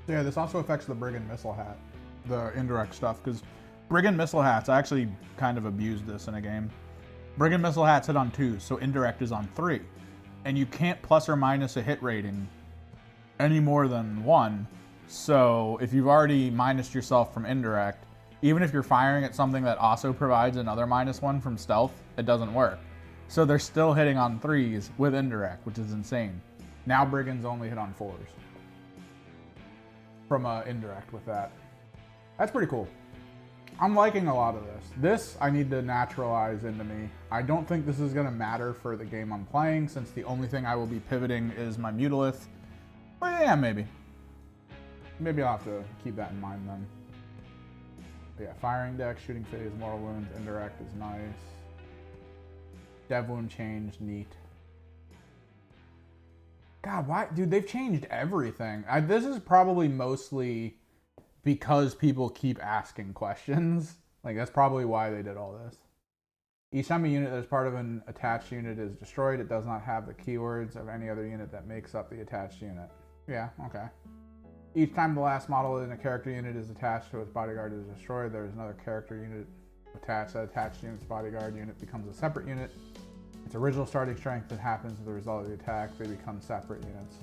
[SPEAKER 1] Yeah, this also affects the Brigand Missile Hat, the indirect stuff, because Brigand Missile Hats, I actually kind of abused this in a game. Brigand Missile Hats hit on 2, so indirect is on 3. And you can't plus or minus a hit rating any more than 1 So if you've already minused yourself from indirect, even if you're firing at something that also provides another -1 from stealth, it doesn't work. So they're still hitting on 3s with indirect, which is insane. Now brigands only hit on 4s from indirect with that. That's pretty cool. I'm liking a lot of this. This I need to naturalize into me. I don't think this is gonna matter for the game I'm playing, since the only thing I will be pivoting is my Mutalith. But yeah, maybe. Maybe I'll have to keep that in mind then. But yeah, firing deck, shooting phase, mortal wounds, indirect is nice. Dev wound change, neat. God, why? Dude, they've changed everything. This is probably mostly because people keep asking questions. Like, that's probably why they did all this. Each time a unit that is part of an attached unit is destroyed, it does not have the keywords of any other unit that makes up the attached unit. Yeah, okay. Each time the last model in a character unit is attached to its bodyguard is destroyed, there is another character unit attached. That attached unit's bodyguard unit becomes a separate unit. Its original starting strength that happens as a result of the attack, they become separate units.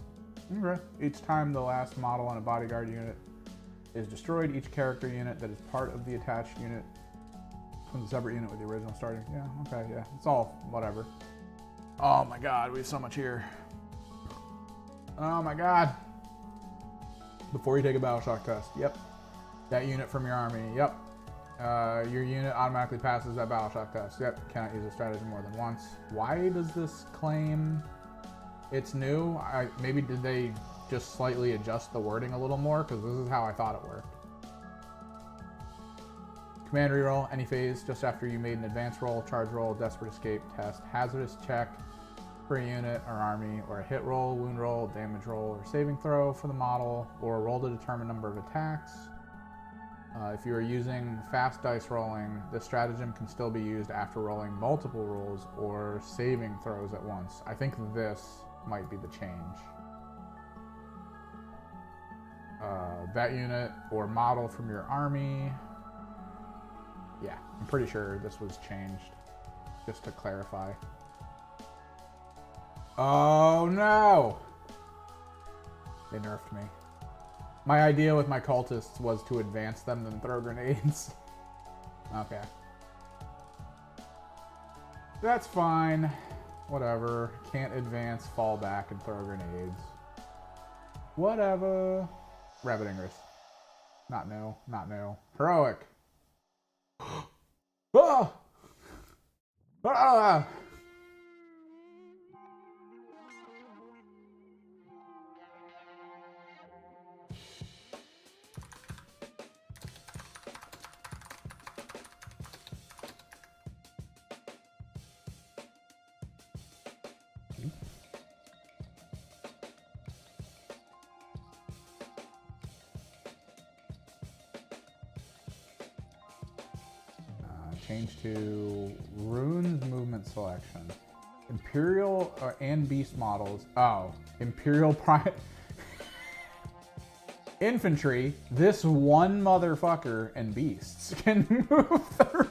[SPEAKER 1] Okay. Each time the last model on a bodyguard unit is destroyed, each character unit that is part of the attached unit becomes a separate unit with the original starting. Yeah, okay, yeah. It's all whatever. Oh my god, we have so much here. Oh my god. Before you take a battle shock test. Yep. That unit from your army. Yep. Your unit automatically passes that battle shock test. Yep. Cannot use a stratagem more than once. Why does this claim it's new? Maybe did they just slightly adjust the wording a little more? Because this is how I thought it worked. Command reroll, any phase just after you made an advance roll, charge roll, desperate escape, test, hazardous check for a unit or army, or a hit roll, wound roll, damage roll, or saving throw for the model, or a roll to determine number of attacks. If you are using fast dice rolling, this stratagem can still be used after rolling multiple rolls or saving throws at once. I think this might be the change. That unit or model from your army. Yeah, I'm pretty sure this was changed, just to clarify. Oh no! They nerfed me. My idea with my cultists was to advance them then throw grenades. Okay. That's fine. Whatever. Can't advance, fall back, and throw grenades. Whatever. Rabbit Ingress. Not new. Not new. Heroic. Ah! Ah! Change to runes movement selection. Imperial and beast models. Oh, Imperial Prime. Infantry, this one motherfucker and beasts can move through.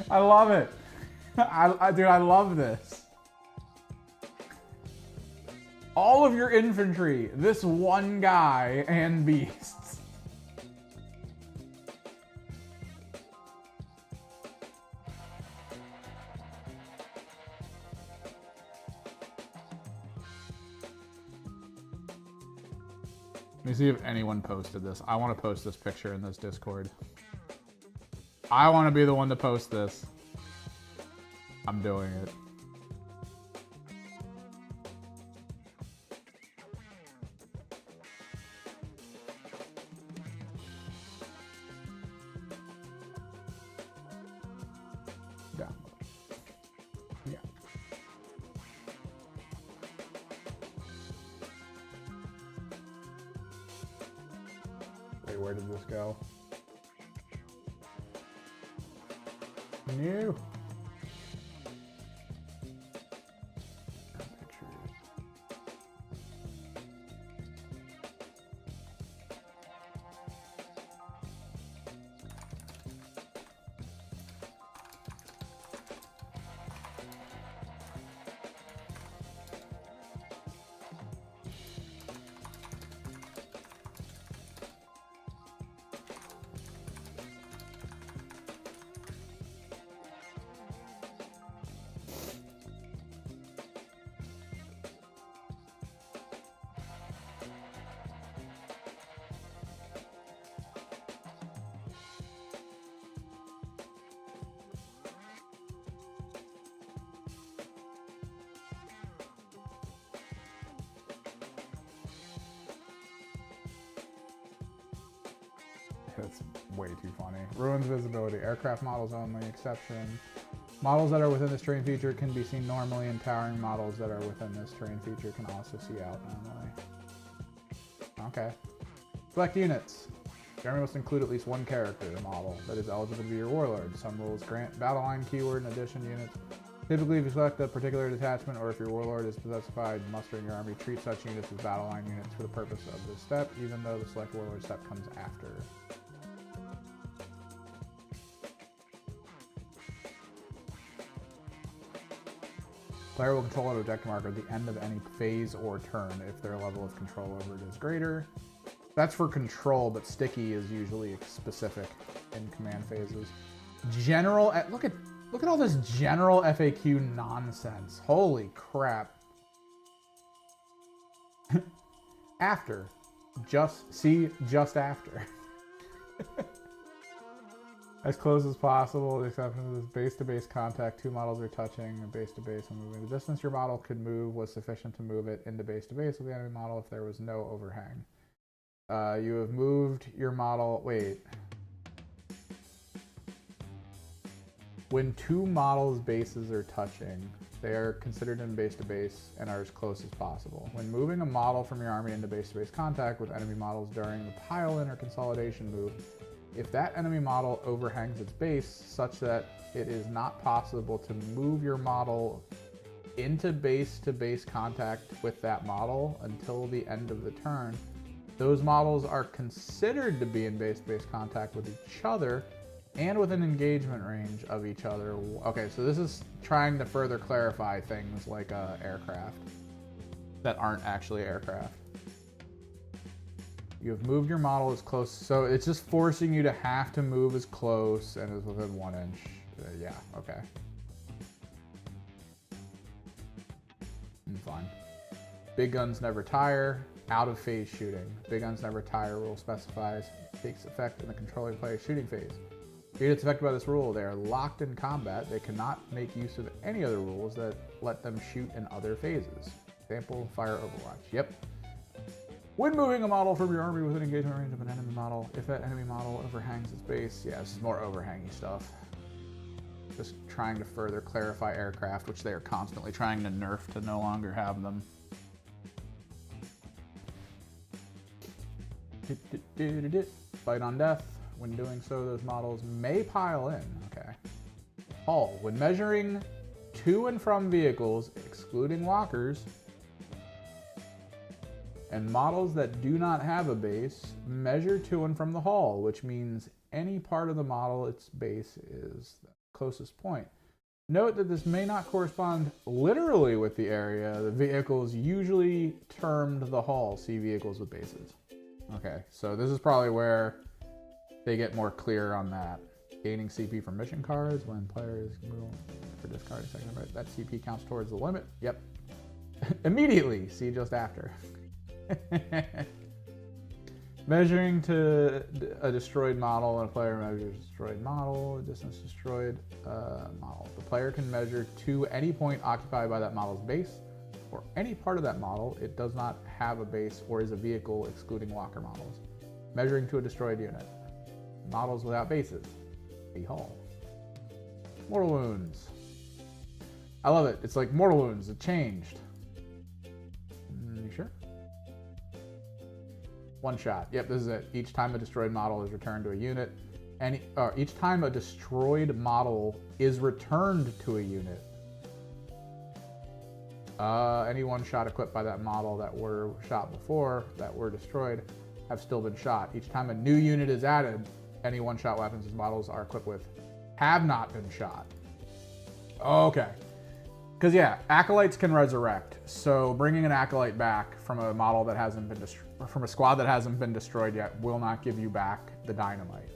[SPEAKER 1] I love it. Dude, I love this. All of your infantry, this one guy and beasts. Let me see if anyone posted this. I want to post this picture in this Discord. I want to be the one to post this. I'm doing it. Yeah. Wait, where did this go? New. That's way too funny. Ruins visibility. Aircraft models only. Exception. Models that are within this terrain feature can be seen normally, and towering models that are within this terrain feature can also see out normally. Okay. Select units. The army must include at least one character model that is eligible to be your warlord. Some rules grant battle line keyword in addition units. Typically, if you select a particular detachment or if your warlord is specified muster in your army, treat such units as battle line units for the purpose of this step, even though the select warlord step comes after. Player will control an objective marker at the end of any phase or turn if their level of control over it is greater. That's for control, but sticky is usually specific in command phases. General, look at all this general FAQ nonsense. Holy crap. After. Just after. As close as possible, the exception is base-to-base contact. Two models are touching, and base-to-base when moving. The distance your model could move was sufficient to move it into base-to-base with the enemy model if there was no overhang. You have moved your model. Wait. When two models' bases are touching, they are considered in base-to-base and are as close as possible. When moving a model from your army into base-to-base contact with enemy models during the pile-in or consolidation move, if that enemy model overhangs its base such that it is not possible to move your model into base-to-base contact with that model until the end of the turn, those models are considered to be in base-to-base contact with each other and within engagement range of each other. Okay, so this is trying to further clarify things like aircraft that aren't actually aircraft. You have moved your model as close, so it's just forcing you to have to move as close and as within 1 inch. Yeah, okay. Fine. Big guns never tire. Out of phase shooting. Big guns never tire rule specifies takes effect in the controlling player's shooting phase. Units affected by this rule, they are locked in combat. They cannot make use of any other rules that let them shoot in other phases. Example, fire Overwatch. Yep. When moving a model from your army within engagement range of an enemy model, if that enemy model overhangs its base, yeah, this is more overhangy stuff. Just trying to further clarify aircraft, which they are constantly trying to nerf to no longer have them. Fight on death. When doing so, those models may pile in. Okay. Hull. When measuring to and from vehicles, excluding walkers, and models that do not have a base, measure to and from the hull, which means any part of the model its base is the closest point. Note that this may not correspond literally with the area. The vehicle is usually termed the hull. See vehicles with bases. Okay, so this is probably where they get more clear on that. Gaining CP from mission cards when players move for discarding second right. That CP counts towards the limit. Yep. Immediately. See just after. Measuring to a destroyed model, and a player measures a destroyed model, distance destroyed model. The player can measure to any point occupied by that model's base, or any part of that model it does not have a base or is a vehicle, excluding walker models. Measuring to a destroyed unit. Models without bases. A hull. Mortal wounds. I love it. It's like mortal wounds. It changed. You sure? One shot. Yep, this is it. Each time a destroyed model is returned to a unit, each time a destroyed model is returned to a unit, any one shot equipped by that model that were shot before, that were destroyed, have still been shot. Each time a new unit is added, any one-shot weapons these models are equipped with have not been shot. Okay. Because, yeah, acolytes can resurrect. So bringing an acolyte back from a model that hasn't been from a squad that hasn't been destroyed yet will not give you back the dynamite.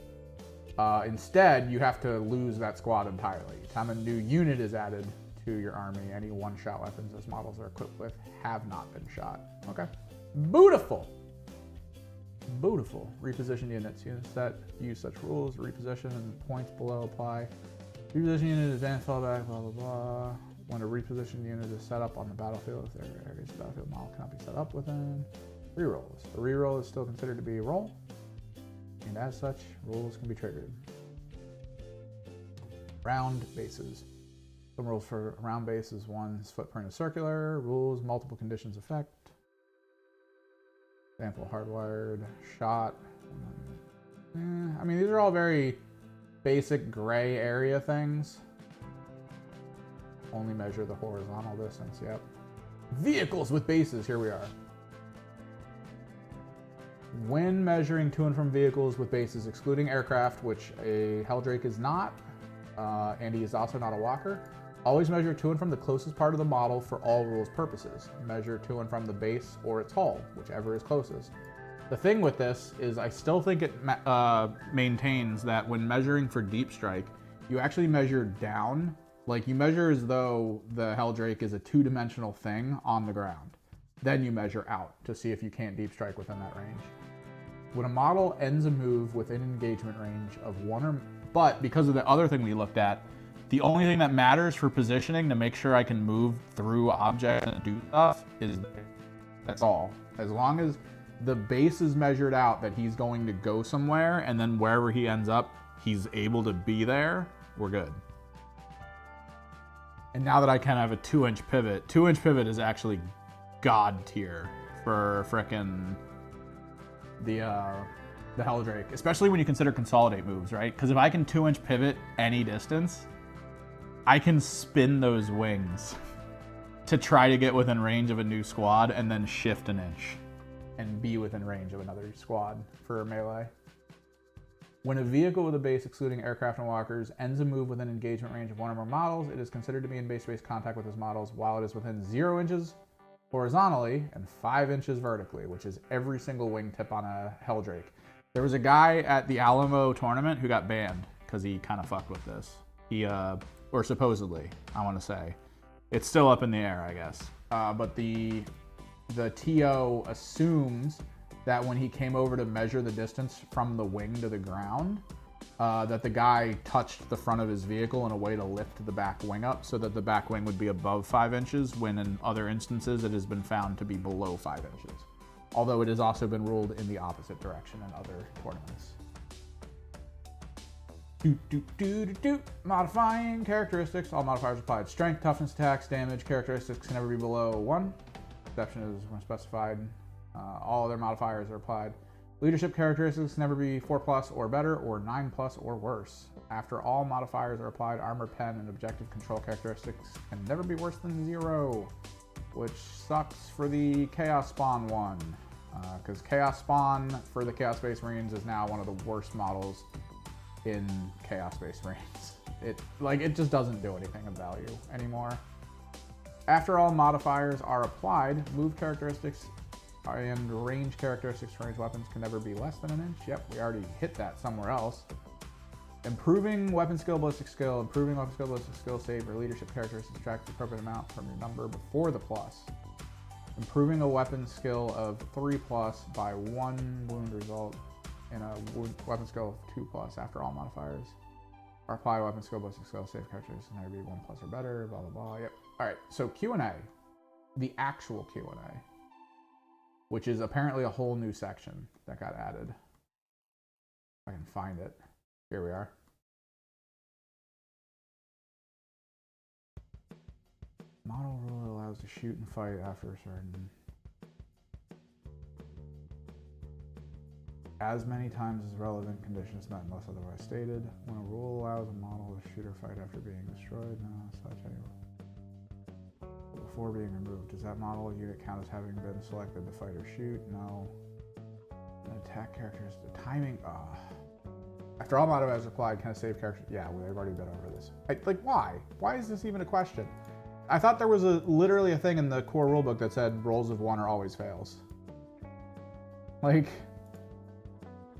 [SPEAKER 1] Instead, you have to lose that squad entirely. Each time a new unit is added to your army, any one-shot weapons those models are equipped with have not been shot. Okay. Beautiful. Beautiful. Reposition units. Units that use such rules, reposition, and points below apply. Reposition unit, advance, fallback, blah, blah, blah. When a repositioned unit is set up on the battlefield, if there are areas the battlefield model cannot be set up within. Rerolls. A reroll is still considered to be a roll. and as such, rules can be triggered. Round bases. Some rules for round bases: one's footprint is circular. Rules, multiple conditions effect. Example, hardwired, shot. I mean, these are all very basic gray area things. Only measure the horizontal distance, yep. Vehicles with bases, here we are. When measuring to and from vehicles with bases, excluding aircraft, which a Helldrake is not, and he is also not a walker, always measure to and from the closest part of the model for all rules purposes. Measure to and from the base or its hull, whichever is closest. The thing with this is I still think it maintains that when measuring for deep strike, you actually measure down. Like, you measure as though the Helldrake is a two-dimensional thing on the ground. Then you measure out to see if you can't deep strike within that range. When a model ends a move within engagement range of one or... But because of the other thing we looked at, the only thing that matters for positioning to make sure I can move through objects and do stuff is... That's all. As long as the base is measured out that he's going to go somewhere, and then wherever he ends up, he's able to be there, we're good. And now that I can have a 2-inch pivot, 2-inch pivot is actually god tier for frickin' the Helldrake, especially when you consider consolidate moves, right? Because if I can 2-inch pivot any distance, I can spin those wings to try to get within range of a new squad and then shift an inch and be within range of another squad for melee. When a vehicle with a base excluding aircraft and walkers ends a move within engagement range of one or more models, it is considered to be in base-to-base contact with those models while it is within 0 inches horizontally and 5 inches vertically, which is every single wingtip on a Helldrake. There was a guy at the Alamo tournament who got banned because he kind of fucked with this. He, or supposedly, I want to say. It's still up in the air, I guess. But the TO assumes that when he came over to measure the distance from the wing to the ground, that the guy touched the front of his vehicle in a way to lift the back wing up so that the back wing would be above 5 inches, when in other instances it has been found to be below 5 inches. Although it has also been ruled in the opposite direction in other tournaments. Modifying characteristics. All modifiers applied. Strength, toughness, attacks, damage, characteristics can never be below 1. Exception is when specified. All other modifiers are applied. Leadership characteristics can never be 4+ or better, or 9+ or worse. After all modifiers are applied, armor, pen, and objective control characteristics can never be worse than 0, which sucks for the Chaos Spawn one, because Chaos Spawn for the Chaos Space Marines is now one of the worst models in Chaos Space Marines. It just doesn't do anything of value anymore. After all modifiers are applied, move characteristics and range characteristics for ranged weapons can never be less than 1 inch. Yep, we already hit that somewhere else. Improving weapon skill, ballistic skill, improving weapon skill, ballistic skill, save, or leadership characteristics subtract the appropriate amount from your number before the plus. Improving a weapon skill of 3+ by 1 wound result in a weapon skill of 2+ after all modifiers. Or apply weapon skill, ballistic skill, save characteristics can never be 1+ or better, blah, blah, blah. Yep. All right, so Q&A. The actual Q&A, which is apparently a whole new section that got added. If I can find it. Here we are. Model rule allows to shoot and fight after a certain... as many times as relevant conditions met unless otherwise stated. When a rule allows a model to shoot or fight after being destroyed, no, such a... before being removed. Does that model unit count as having been selected to fight or shoot? No. An attack characters, the timing, After all modifiers applied, can I save characters? Yeah, we've already been over this. Like, why? Why is this even a question? I thought there was literally a thing in the core rulebook that said rolls of 1 are always fails. Like,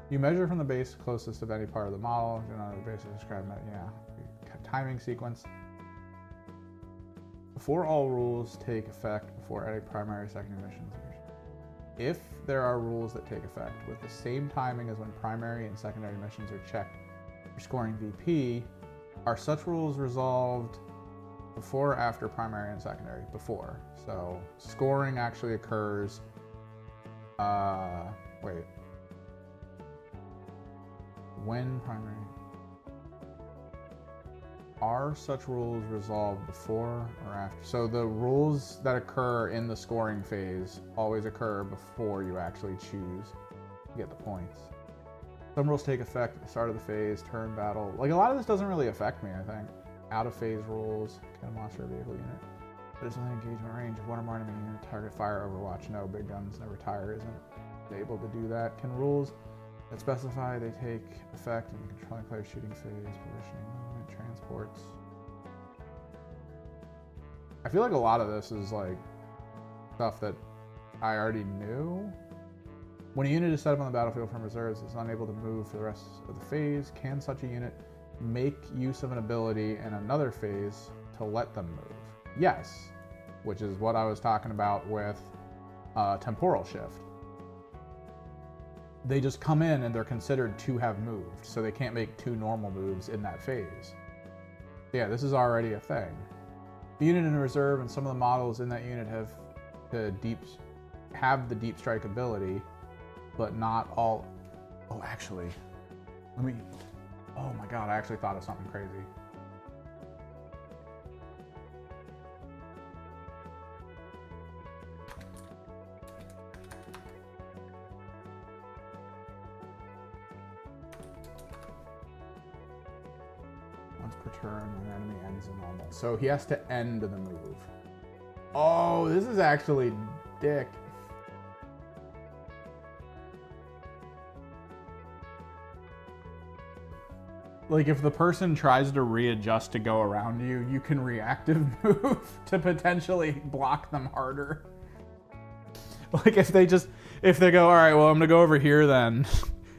[SPEAKER 1] you measure from the base closest of any part of the model. Do not the base describe that. Yeah. Timing sequence. Before all rules take effect before any primary or secondary missions. If there are rules that take effect with the same timing as when primary and secondary missions are checked for scoring VP, are such rules resolved before or after primary and secondary? Before. So scoring actually occurs, wait. When primary. Are such rules resolved before or after? So the rules that occur in the scoring phase always occur before you actually choose to get the points. Some rules take effect at the start of the phase, turn battle. Like, a lot of this doesn't really affect me, I think. Out of phase rules, can a monster or vehicle unit. But it's only engagement range of one or more enemy unit, target fire, overwatch. No, big guns never tire, isn't able to do that. Can rules that specify they take effect in the controlling player's shooting phase, positioning, movement, transports. I feel like a lot of this is like stuff that I already knew. When a unit is set up on the battlefield from reserves, it's unable to move for the rest of the phase. Can such a unit make use of an ability in another phase to let them move? Yes, which is what I was talking about with temporal shift. They just come in and they're considered to have moved, so they can't make 2 normal moves in that phase. Yeah, this is already a thing. The unit in reserve and some of the models in that unit have the deep strike ability, but not all. Oh, actually, oh my God, I actually thought of something crazy. Once per turn, when an enemy ends a normal. So he has to end the move. Oh, this is actually dick. Like, if the person tries to readjust to go around you, you can reactive move to potentially block them harder. Like, if they go, all right, well, I'm gonna go over here then.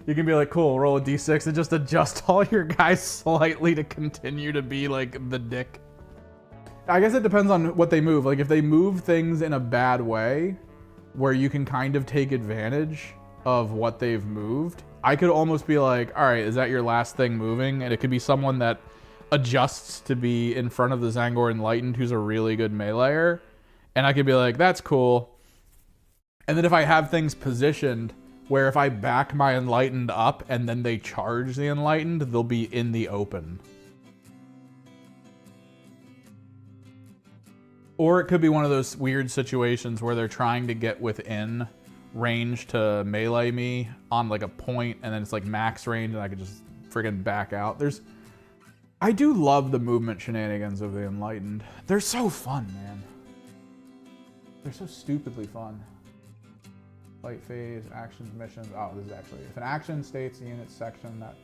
[SPEAKER 1] You can be like, cool, roll a d6 and just adjust all your guys slightly to continue to be like the dick. I guess it depends on what they move. Like, if they move things in a bad way, where you can kind of take advantage of what they've moved, I could almost be like, all right, is that your last thing moving? And it could be someone that adjusts to be in front of the Zangor Enlightened, who's a really good meleeer. And I could be like, that's cool. And then if I have things positioned where if I back my Enlightened up and then they charge the Enlightened, they'll be in the open. Or it could be one of those weird situations where they're trying to get within range to melee me on like a point, and then it's like max range and I could just friggin' back out. I do love the movement shenanigans of the Enlightened. They're so fun, man. They're so stupidly fun. Fight phase, actions, missions. Oh, this is actually, if an action states the unit section that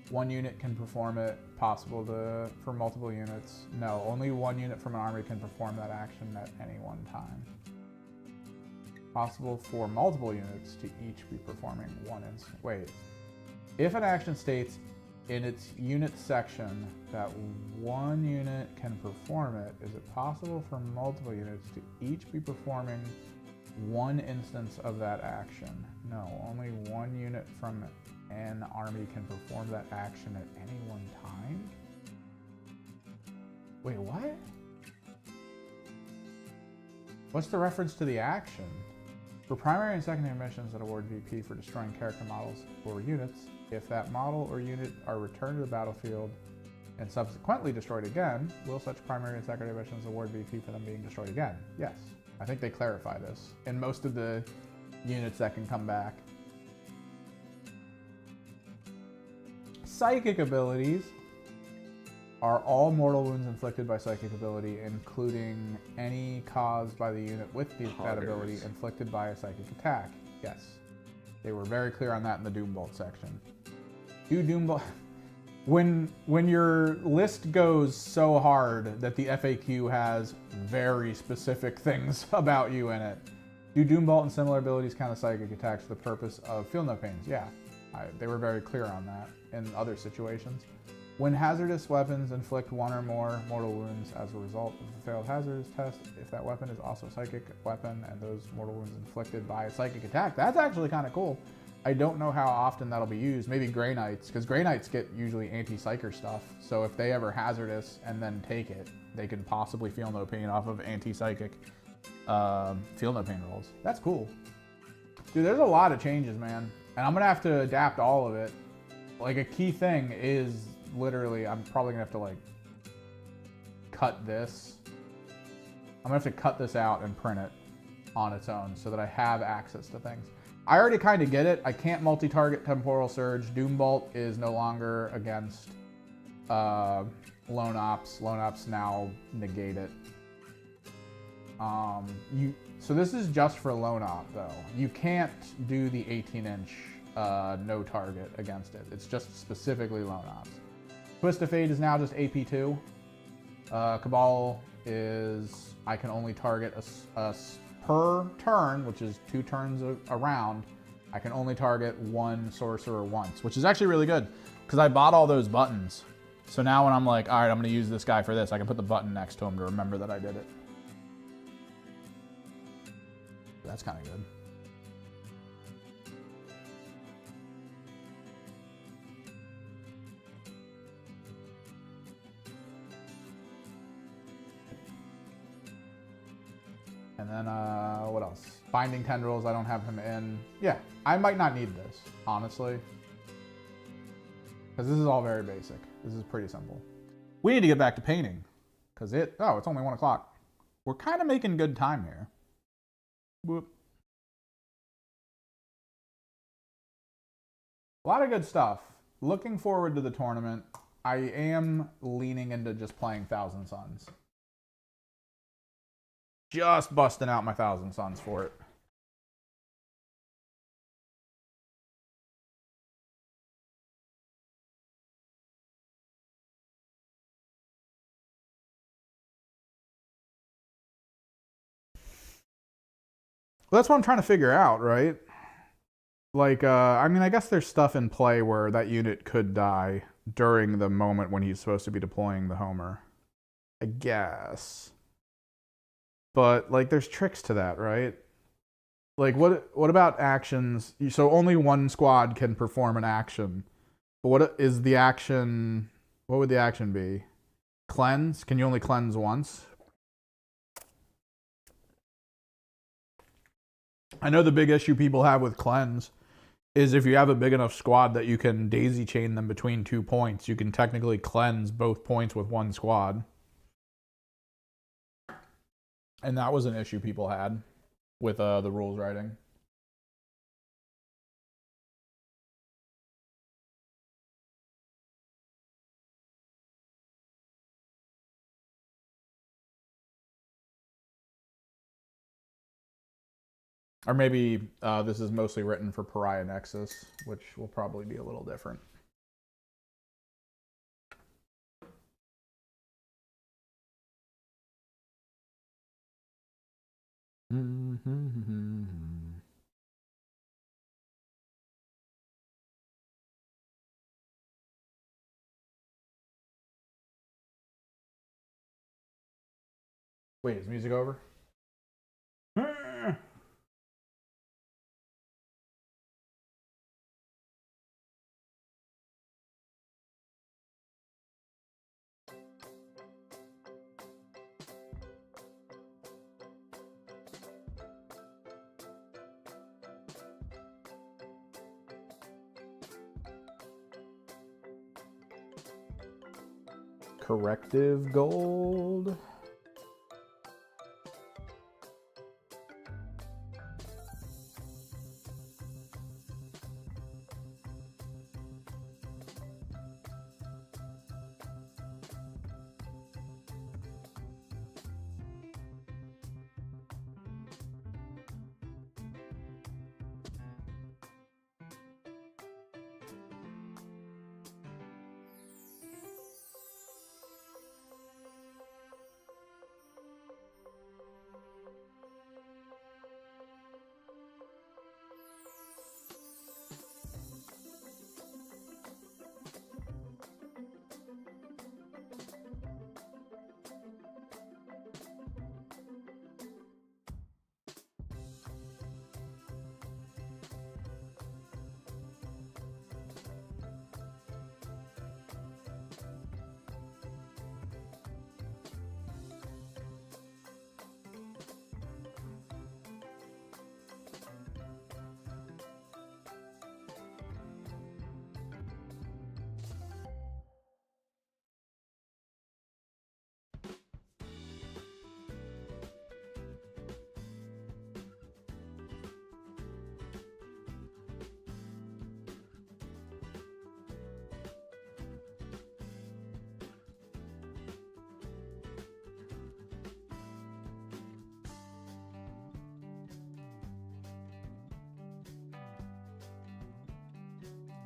[SPEAKER 1] one unit can perform it, possible for multiple units. No, only one unit from an army can perform that action at any one time. Possible for multiple units to each be performing one instant. Wait, if an action states in its unit section that one unit can perform it, is it possible for multiple units to each be performing one instance of that action? No, only one unit from an army can perform that action at any one time? Wait, what? What's the reference to the action? For primary and secondary missions that award VP for destroying character models or units, if that model or unit are returned to the battlefield and subsequently destroyed again, will such primary and secondary missions award VP for them being destroyed again? Yes. I think they clarify this in most of the units that can come back. Psychic abilities are all mortal wounds inflicted by psychic ability, including any caused by the unit with that ability inflicted by a psychic attack. Yes. They were very clear on that in the Doombolt section. Do Doombolt... When your list goes so hard that the FAQ has very specific things about you in it, do Doombolt and similar abilities count as psychic attacks for the purpose of feel no pains? Yeah, they were very clear on that in other situations. When hazardous weapons inflict one or more mortal wounds as a result of a failed hazardous test, if that weapon is also a psychic weapon and those mortal wounds inflicted by a psychic attack, that's actually kind of cool. I don't know how often that'll be used. Maybe Grey Knights, because Grey Knights get usually anti-psyker stuff. So if they ever hazardous and then take it, they can possibly feel no pain off of anti-psychic feel no pain rolls. That's cool. Dude, there's a lot of changes, man. And I'm going to have to adapt all of it. like a key thing is literally, I'm probably gonna have to like cut this. I'm gonna have to cut this out and print it on its own so that I have access to things. I already kind of get it. I can't multi-target Temporal Surge. Doombolt is no longer against Lone Ops. Lone Ops now negate it. So this is just for Lone Op though. You can't do the 18-inch no target against it. It's just specifically Lone Ops. Twist of Fate is now just AP2. Cabal is, I can only target a per turn, which is 2 turns around. I can only target 1 sorcerer once, which is actually really good because I bought all those buttons. So now when I'm like, all right, I'm going to use this guy for this, I can put the button next to him to remember that I did it. That's kind of good. And then, what else? Binding Tendrils, I don't have him in. Yeah, I might not need this, honestly. Because this is all very basic. This is pretty simple. We need to get back to painting. Because it's only 1 o'clock. We're kind of making good time here. Whoop. A lot of good stuff. Looking forward to the tournament. I am leaning into just playing Thousand Suns. Just busting out my Thousand Suns for it. Well, that's what I'm trying to figure out, right? Like, I mean, I guess there's stuff in play where that unit could die during the moment when he's supposed to be deploying the Homer. I guess. But, like, there's tricks to that, right? Like, what about actions? So only 1 squad can perform an action. But what is the action? What would the action be? Cleanse? Can you only cleanse once? I know the big issue people have with cleanse is if you have a big enough squad that you can daisy chain them between 2 points, you can technically cleanse both points with 1 squad. And that was an issue people had with the rules writing. Or maybe this is mostly written for Pariah Nexus, which will probably be a little different. Wait, is music over? Corrective gold.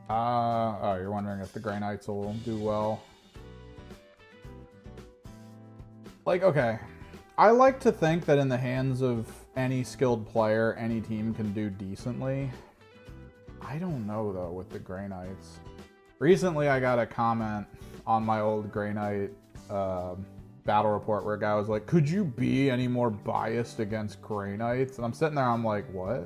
[SPEAKER 1] Oh, you're wondering if the Grey Knights will do well. Like, okay. I like to think that in the hands of any skilled player, any team can do decently. I don't know, though, with the Grey Knights. Recently, I got a comment on my old Grey Knight battle report where a guy was like, could you be any more biased against Grey Knights? And I'm sitting there, I'm like, what?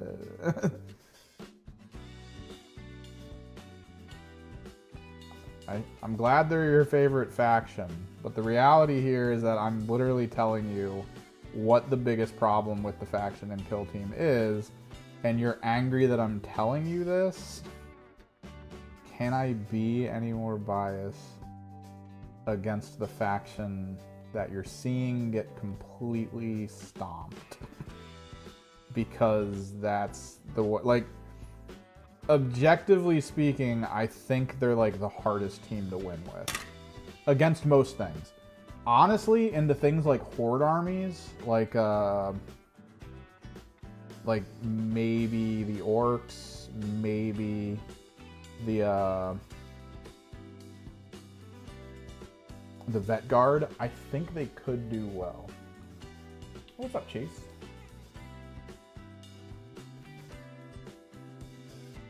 [SPEAKER 1] I'm glad they're your favorite faction, but the reality here is that I'm literally telling you what the biggest problem with the faction and kill team is, and you're angry that I'm telling you this? Can I be any more biased against the faction that you're seeing get completely stomped? Because that's the, like, objectively speaking, I think they're like the hardest team to win with against most things. Honestly, into things like horde armies, like maybe the orcs, maybe the vet guard, I think they could do well. What's up, Chase?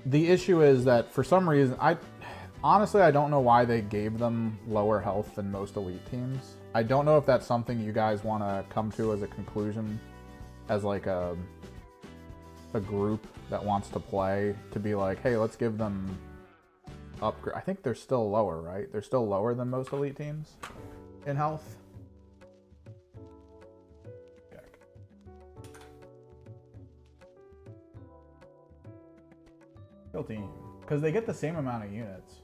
[SPEAKER 1] The issue is that for some reason, honestly, I don't know why they gave them lower health than most elite teams. I don't know if that's something you guys want to come to as a conclusion, as like a group that wants to play, to be like, hey, let's give them upgrade. I think they're still lower, right? They're still lower than most elite teams in health. Kill team, because they get the same amount of units,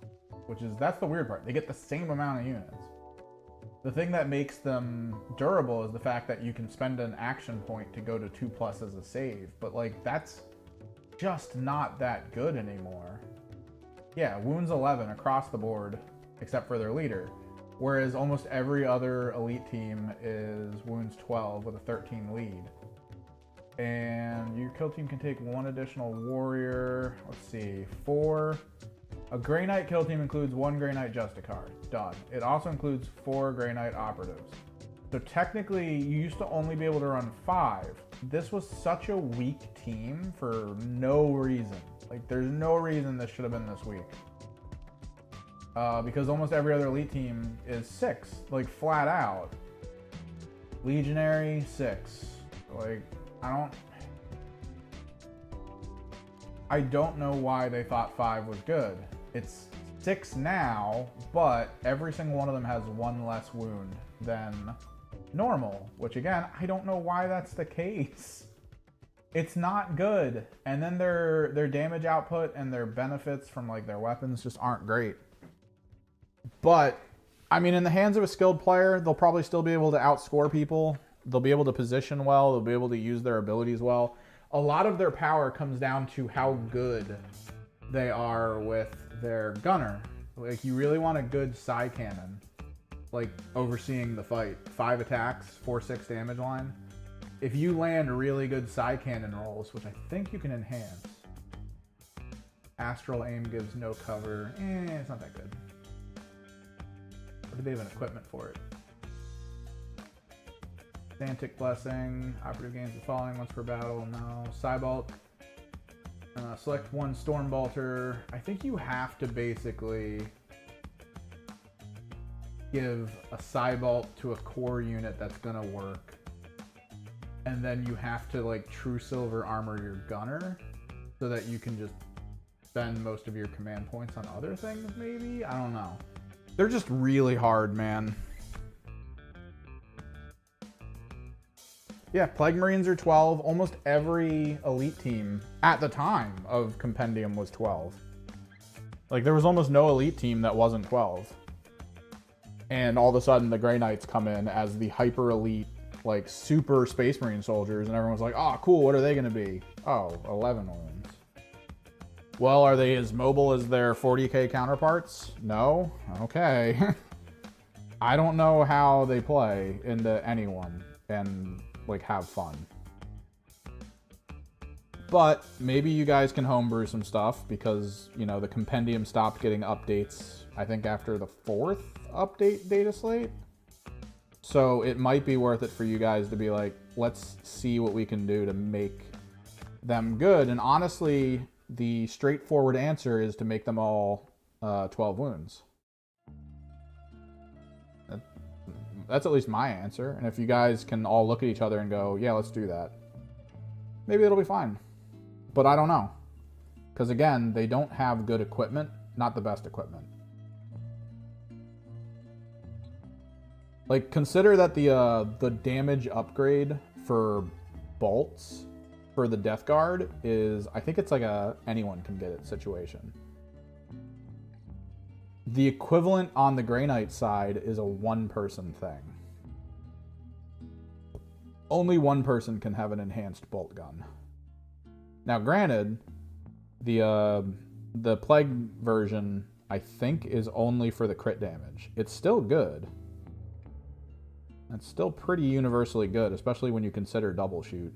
[SPEAKER 1] that's the weird part. They get the same amount of units. The thing that makes them durable is the fact that you can spend an action point to go to 2+ as a save, but like that's just not that good anymore. Yeah, wounds 11 across the board, except for their leader, whereas almost every other elite team is wounds 12 with a 13 lead. And your kill team can take 1 additional warrior. Let's see, 4. A Grey Knight kill team includes 1 Grey Knight Justicar. Done. It also includes 4 Grey Knight operatives. So technically, you used to only be able to run 5. This was such a weak team for no reason. Like, there's no reason this should have been this weak. Because almost every other elite team is 6, like flat out. Legionary, 6. Like, I don't know why they thought 5 was good. It's 6 now, but every single one of them has 1 less wound than normal, which again, I don't know why that's the case. It's not good. And then their damage output and their benefits from like their weapons just aren't great. But I mean, in the hands of a skilled player, they'll probably still be able to outscore people. They'll be able to position well. They'll be able to use their abilities well. A lot of their power comes down to how good they are with their gunner. Like, you really want a good psi cannon, like overseeing the fight. 5 attacks, 4/6 damage line. If you land really good psi cannon rolls, which I think you can enhance. Astral aim gives no cover. It's not that good. Or do they have an equipment for it? Santic Blessing, operative gains the following once per battle. No. Cybolt. Select 1 Stormbolter. I think you have to basically give a Cybolt to a core unit that's gonna work. And then you have to like true silver armor your gunner so that you can just spend most of your command points on other things, maybe? I don't know. They're just really hard, man. Yeah, Plague Marines are 12. Almost every elite team at the time of Compendium was 12. Like, there was almost no elite team that wasn't 12. And all of a sudden, the Grey Knights come in as the hyper elite, like, super Space Marine soldiers, and everyone's like, oh, cool, what are they going to be? Oh, 11 wounds. Well, are they as mobile as their 40k counterparts? No? Okay. I don't know how they play into anyone and like have fun. But maybe you guys can homebrew some stuff because, you know, the compendium stopped getting updates, I think, after the 4th update DATASLATE. So it might be worth it for you guys to be like, let's see what we can do to make them good. And honestly, the straightforward answer is to make them all 12 wounds. That's at least my answer. And if you guys can all look at each other and go, yeah, let's do that, maybe it'll be fine. But I don't know. Because again, they don't have good equipment, not the best equipment. Like, consider that the damage upgrade for bolts for the Death Guard is, I think it's like a anyone can get it situation. The equivalent on the Grey Knight side is a one-person thing. Only one person can have an enhanced bolt gun. Now, granted, the Plague version, I think, is only for the crit damage. It's still good. It's still pretty universally good, especially when you consider double shoot.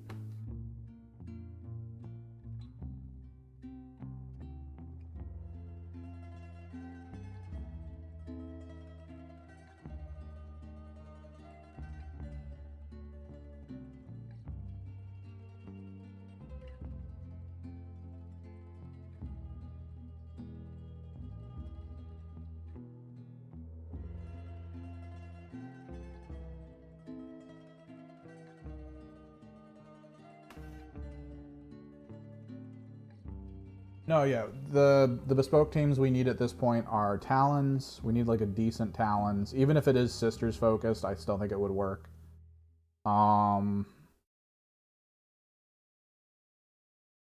[SPEAKER 1] No, yeah. The bespoke teams we need at this point are Talons. We need like a decent Talons. Even if it is Sisters focused, I still think it would work.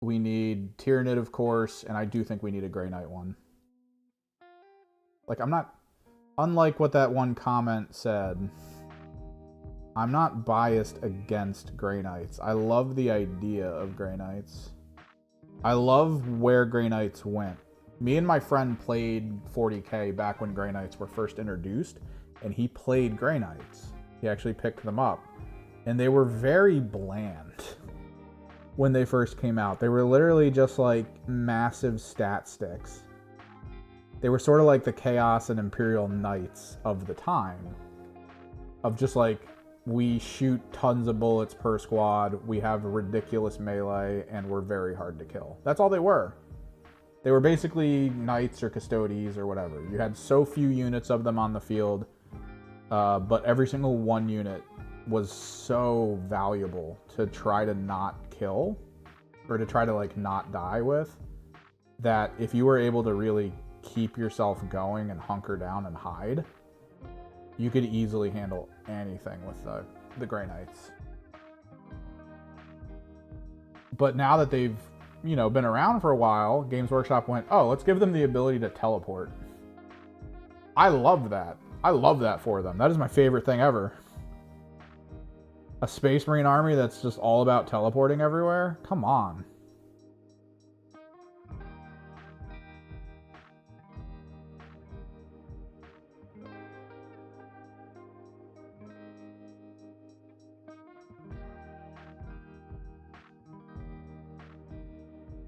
[SPEAKER 1] We need Tyranid, of course, and I do think we need a Grey Knight one. Like, I'm not... Unlike what that one comment said, I'm not biased against Grey Knights. I love the idea of Grey Knights. I love where Grey Knights went. Me and my friend played 40k back when Grey Knights were first introduced, and he played Grey Knights. He actually picked them up. And they were very bland when they first came out. They were literally just like massive stat sticks. They were sort of like the Chaos and Imperial Knights of the time. Of just like, we shoot tons of bullets per squad, we have ridiculous melee, and we're very hard to kill. That's all they were. They were basically knights or custodies or whatever. You had so few units of them on the field, but every single one unit was so valuable to try to not kill, or to try to like not die with, that if you were able to really keep yourself going and hunker down and hide, you could easily handle anything with the Grey Knights. But now that they've, you know, been around for a while, Games Workshop went, oh, let's give them the ability to teleport. I love that. I love that for them. That is my favorite thing ever. A Space Marine army that's just all about teleporting everywhere? Come on.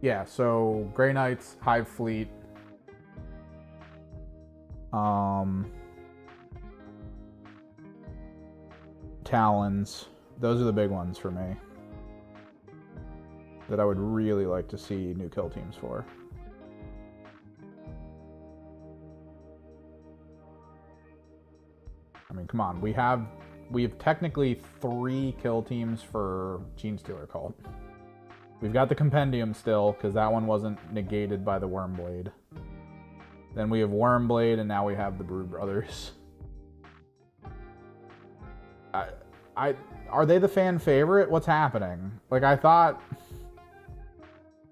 [SPEAKER 1] Yeah, so Grey Knights, Hive Fleet, Talons. Those are the big ones for me that I would really like to see new kill teams for. I mean, come on, we have technically 3 kill teams for Genestealer Cult. We've got the Compendium still, because that one wasn't negated by the Wormblade. Then we have Wormblade, and now we have the Brood Brothers. Are they the fan favorite? What's happening? Like, I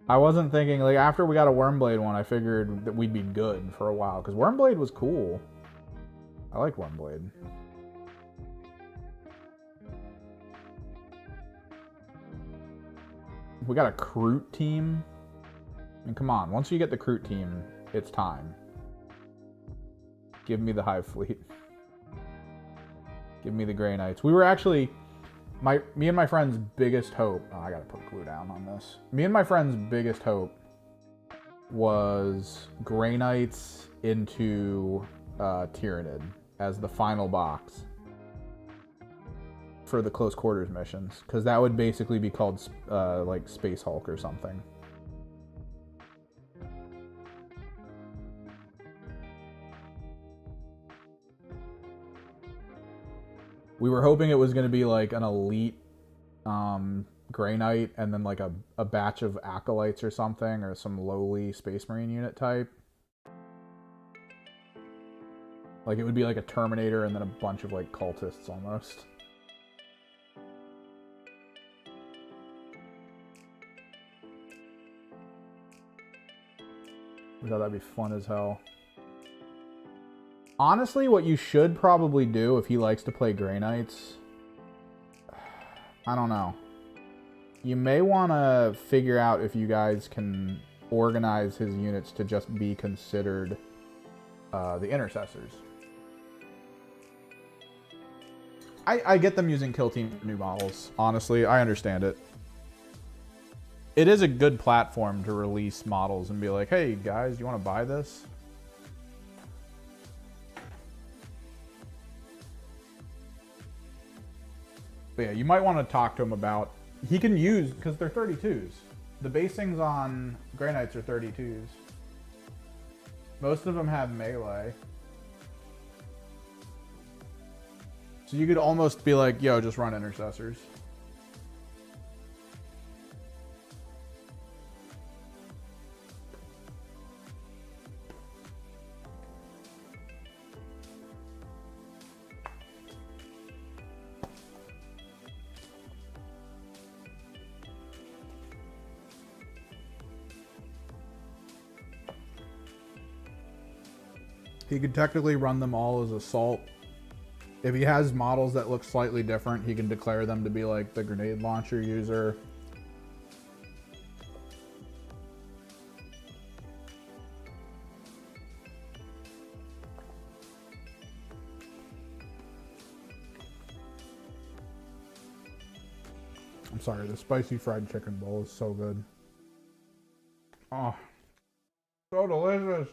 [SPEAKER 1] wasn't thinking, like, after we got a Wormblade one, I figured that we'd be good for a while, because Wormblade was cool. I like Wormblade. We got a Kroot team. I mean, come on. Once you get the Kroot team, it's time. Give me the Hive Fleet. Give me the Grey Knights. We were actually... Me and my friend's biggest hope, oh, I gotta put glue down on this. Me and my friend's biggest hope was Grey Knights into Tyranid as the final box for the close quarters missions, because that would basically be called like Space Hulk or something. We were hoping it was going to be like an elite Grey Knight and then like a batch of acolytes or something, or some lowly Space Marine unit type. Like it would be like a Terminator and then a bunch of like cultists almost. We thought that'd be fun as hell. Honestly, what you should probably do if he likes to play Grey Knights, I don't know. You may want to figure out if you guys can organize his units to just be considered the intercessors. I get them using Kill Team for new models. Honestly, I understand it. It is a good platform to release models and be like, hey guys, you want to buy this? But yeah, you might want to talk to him about, he can use, because they're 32s. The basings on Grey Knights are 32s. Most of them have melee. So you could almost be like, yo, just run intercessors. He could technically run them all as assault. If he has models that look slightly different, he can declare them to be like the grenade launcher user. I'm sorry, the spicy fried chicken bowl is so good. Oh, so delicious.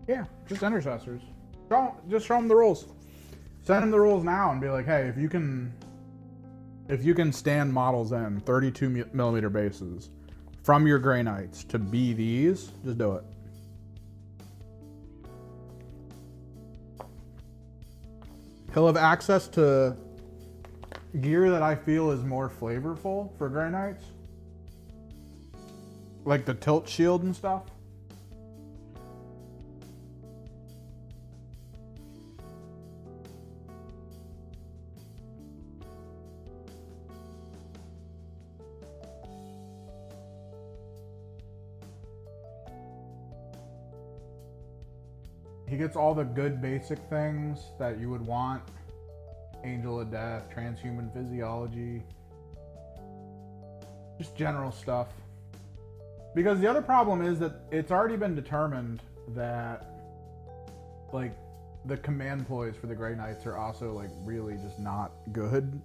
[SPEAKER 1] Yeah, just intercessors. Just show them the rules. Send them the rules now and be like, hey, if you can stand models in 32 millimeter bases from your Grey Knights to be these, just do it. He'll have access to gear that I feel is more flavorful for Grey Knights. Like the tilt shield and stuff. He gets all the good basic things that you would want. Angel of Death, transhuman physiology. Just general stuff. Because the other problem is that it's already been determined that like the command ploys for the Grey Knights are also like really just not good.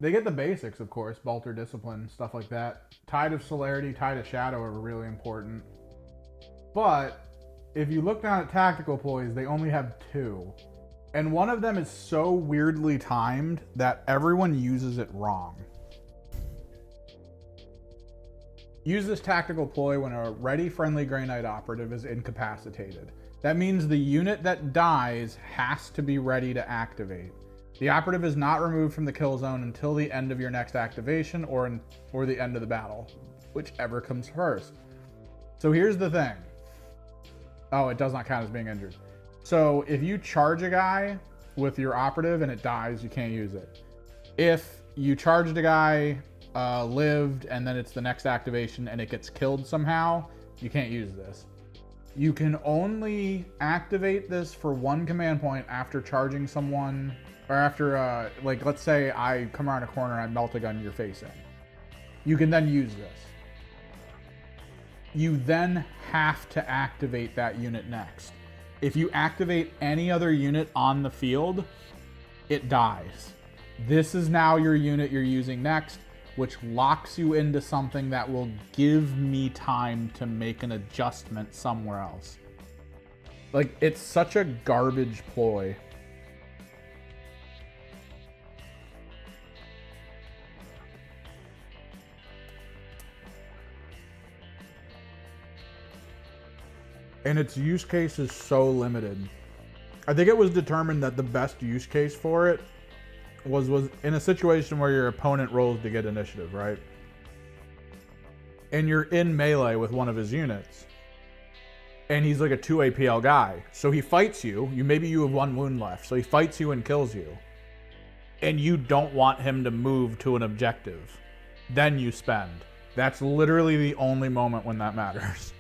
[SPEAKER 1] They get the basics, of course, Bolter Discipline, stuff like that. Tide of Celerity, Tide of Shadow are really important. But if you look down at tactical ploys, they only have 2. And one of them is so weirdly timed that everyone uses it wrong. Use this tactical ploy when a ready friendly Grey Knight operative is incapacitated. That means the unit that dies has to be ready to activate. The operative is not removed from the kill zone until the end of your next activation or the end of the battle, whichever comes first. So here's the thing. Oh, it does not count as being injured. So if you charge a guy with your operative and it dies, you can't use it. If you charged a guy, lived, and then it's the next activation and it gets killed somehow, you can't use this. You can only activate this for 1 command point after charging someone, or after, like, let's say I come around a corner and I melt a gun you're facing. You can then use this. You then have to activate that unit next. If you activate any other unit on the field, it dies. This is now your unit you're using next, which locks you into something that will give me time to make an adjustment somewhere else. Like, it's such a garbage ploy. And its use case is so limited. I think it was determined that the best use case for it was in a situation where your opponent rolls to get initiative, right? And you're in melee with one of his units. And he's like a 2 APL guy. So he fights you. Maybe you have 1 wound left. So he fights you and kills you. And you don't want him to move to an objective. Then you spend. That's literally the only moment when that matters.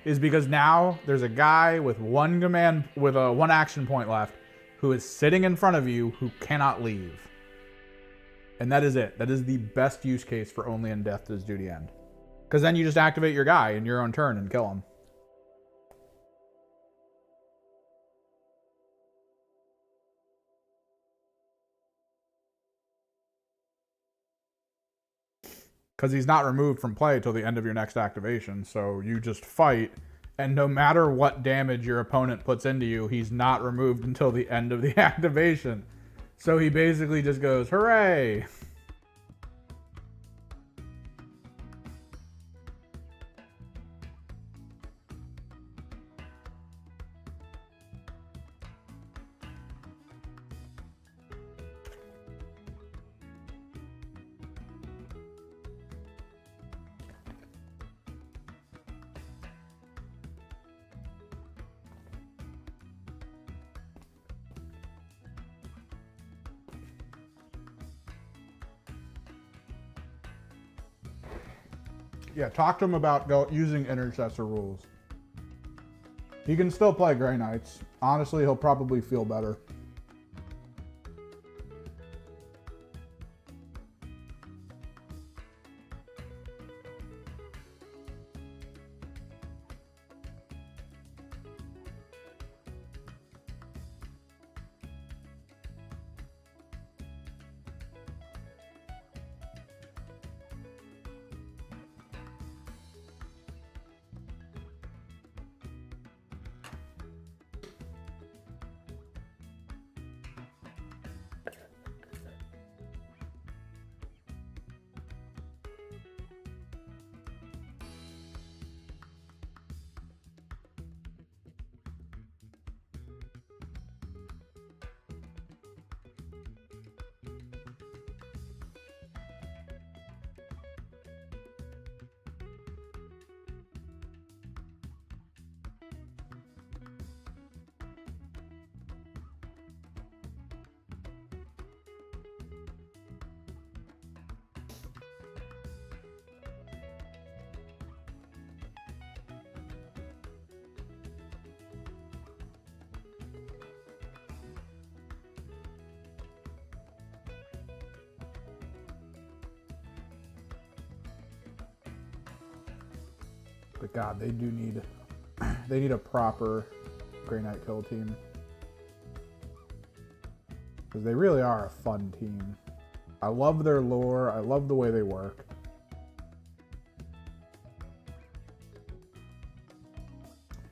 [SPEAKER 1] Is because now there's a guy with 1 action point left who is sitting in front of you who cannot leave. And that is it. That is the best use case for only in death does duty end. Because then you just activate your guy in your own turn and kill him. Because he's not removed from play till the end of your next activation. So you just fight, and no matter what damage your opponent puts into you, he's not removed until the end of the activation. So he basically just goes, hooray! Yeah, talk to him about using intercessor rules. He can still play Grey Knights. Honestly, he'll probably feel better. But God, they need a proper Grey Knight kill team. Because they really are a fun team. I love their lore. I love the way they work.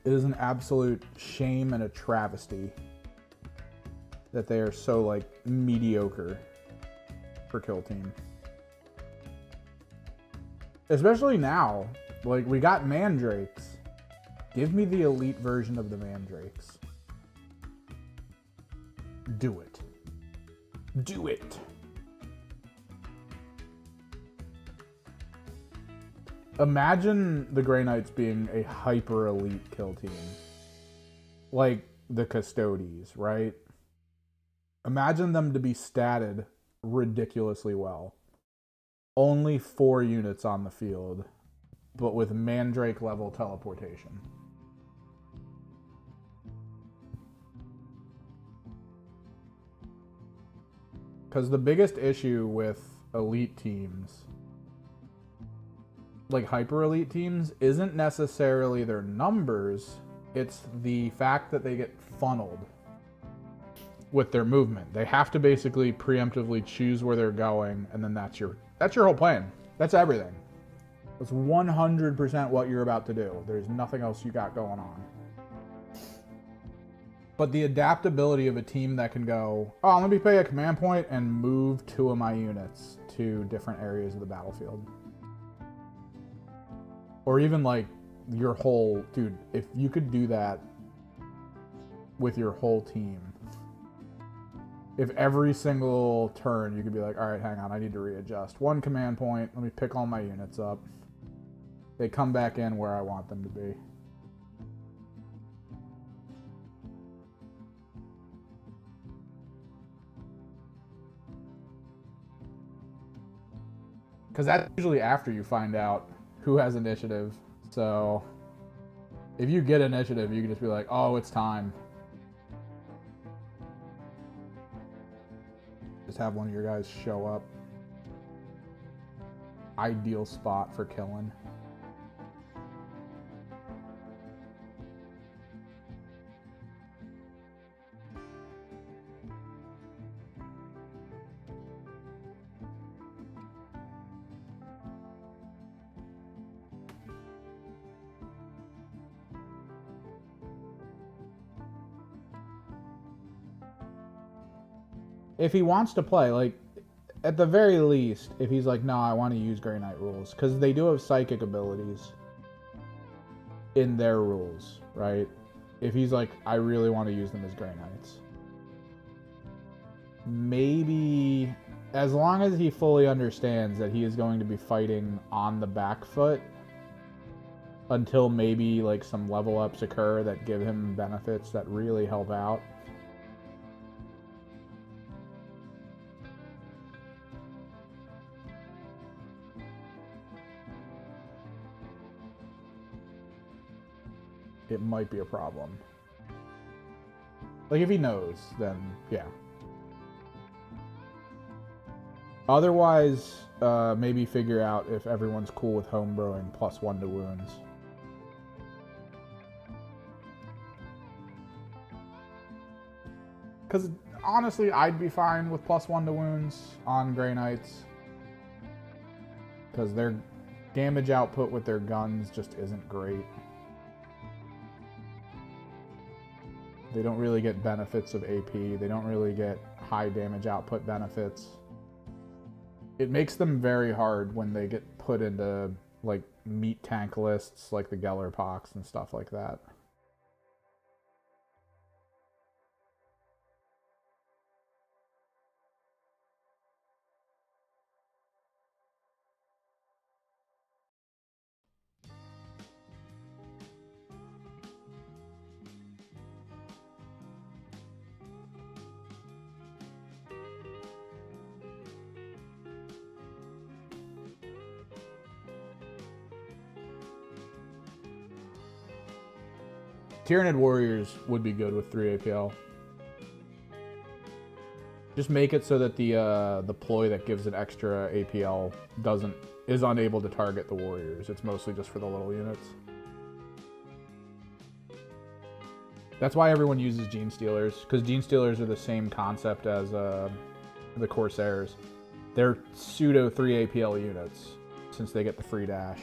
[SPEAKER 1] It is an absolute shame and a travesty that they are so, like, mediocre for Kill Team. Especially now. Like, we got Mandrakes. Give me the elite version of the Mandrakes. Do it. Do it. Imagine the Grey Knights being a hyper elite kill team. Like the Custodes, right? Imagine them to be statted ridiculously well. Only 4 units on the field, but with Mandrake level teleportation. Because the biggest issue with elite teams, like hyper elite teams, isn't necessarily their numbers, it's the fact that they get funneled with their movement. They have to basically preemptively choose where they're going, and then that's your whole plan. That's everything. That's 100% what you're about to do. There's nothing else you got going on. But the adaptability of a team that can go, oh, let me pay a command point and move 2 of my units to different areas of the battlefield. Or even like your whole, dude, if you could do that with your whole team, if every single turn you could be like, all right, hang on, I need to readjust. 1 command point, let me pick all my units up. They come back in where I want them to be. Because that's usually after you find out who has initiative. So if you get initiative, you can just be like, oh, it's time. Just have one of your guys show up. Ideal spot for killing. If he wants to play, like, at the very least, if he's like, no, I want to use Grey Knight rules, because they do have psychic abilities in their rules, right? If he's like, I really want to use them as Grey Knights. Maybe, as long as he fully understands that he is going to be fighting on the back foot until maybe, like, some level ups occur that give him benefits that really help out. It might be a problem. Like, if he knows, then yeah. Otherwise, maybe figure out if everyone's cool with homebrewing +1 to wounds. Because honestly, I'd be fine with +1 to wounds on Grey Knights. Because their damage output with their guns just isn't great. They don't really get benefits of AP. They don't really get high damage output benefits. It makes them very hard when they get put into, like, meat tank lists, like the Gellerpox and stuff like that. Tyranid Warriors would be good with 3 APL. Just make it so that the ploy that gives an extra APL is unable to target the warriors. It's mostly just for the little units. That's why everyone uses Gene Stealers, because Gene Stealers are the same concept as the Corsairs. They're pseudo 3 APL units since they get the free dash.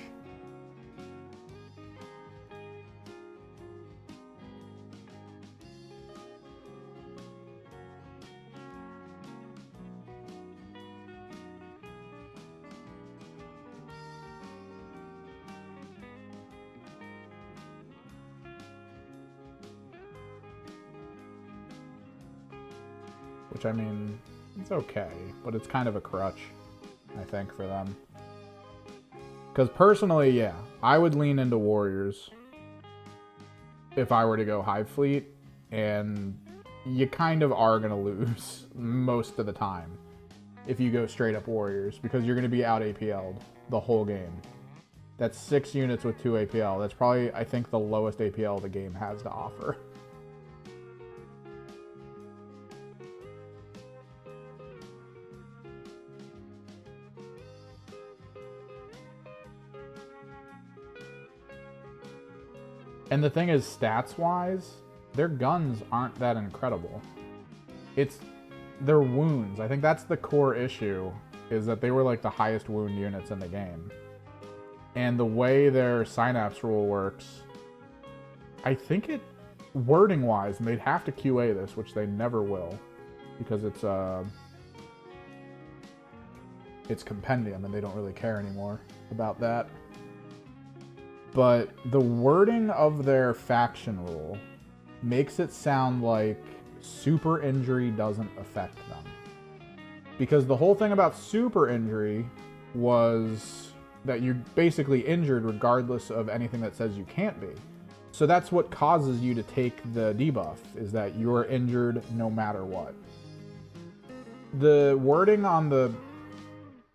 [SPEAKER 1] Which, I mean, it's okay, but it's kind of a crutch, I think, for them. Because personally, yeah, I would lean into Warriors if I were to go Hive Fleet, and you kind of are going to lose most of the time if you go straight up Warriors, because you're going to be out APL'd the whole game. That's 6 units with 2 APL. That's probably, I think, the lowest APL the game has to offer. And the thing is, stats-wise, their guns aren't that incredible. It's their wounds. I think that's the core issue, is that they were like the highest wound units in the game. And the way their synapse rule works, I think it, wording-wise, they'd have to QA this, which they never will, because it's compendium, and they don't really care anymore about that. But the wording of their faction rule makes it sound like super injury doesn't affect them. Because the whole thing about super injury was that you're basically injured regardless of anything that says you can't be. So that's what causes you to take the debuff, is that you're injured no matter what. The wording on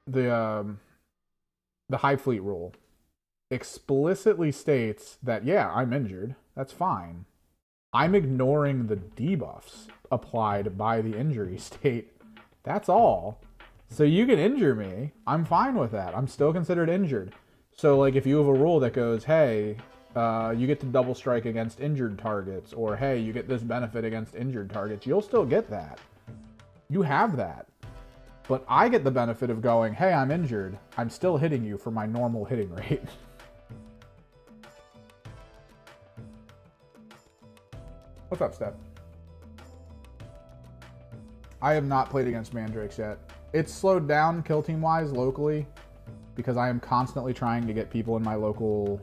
[SPEAKER 1] the Hive Fleet rule explicitly states that, yeah, I'm injured. That's fine. I'm ignoring the debuffs applied by the injury state. That's all. So you can injure me. I'm fine with that. I'm still considered injured. So, like, if you have a rule that goes, hey, you get to double strike against injured targets, or hey, you get this benefit against injured targets, you'll still get that. You have that. But I get the benefit of going, hey, I'm injured. I'm still hitting you for my normal hitting rate. What's up, Steph? I have not played against Mandrakes yet. It's slowed down kill team wise locally because I am constantly trying to get people in my local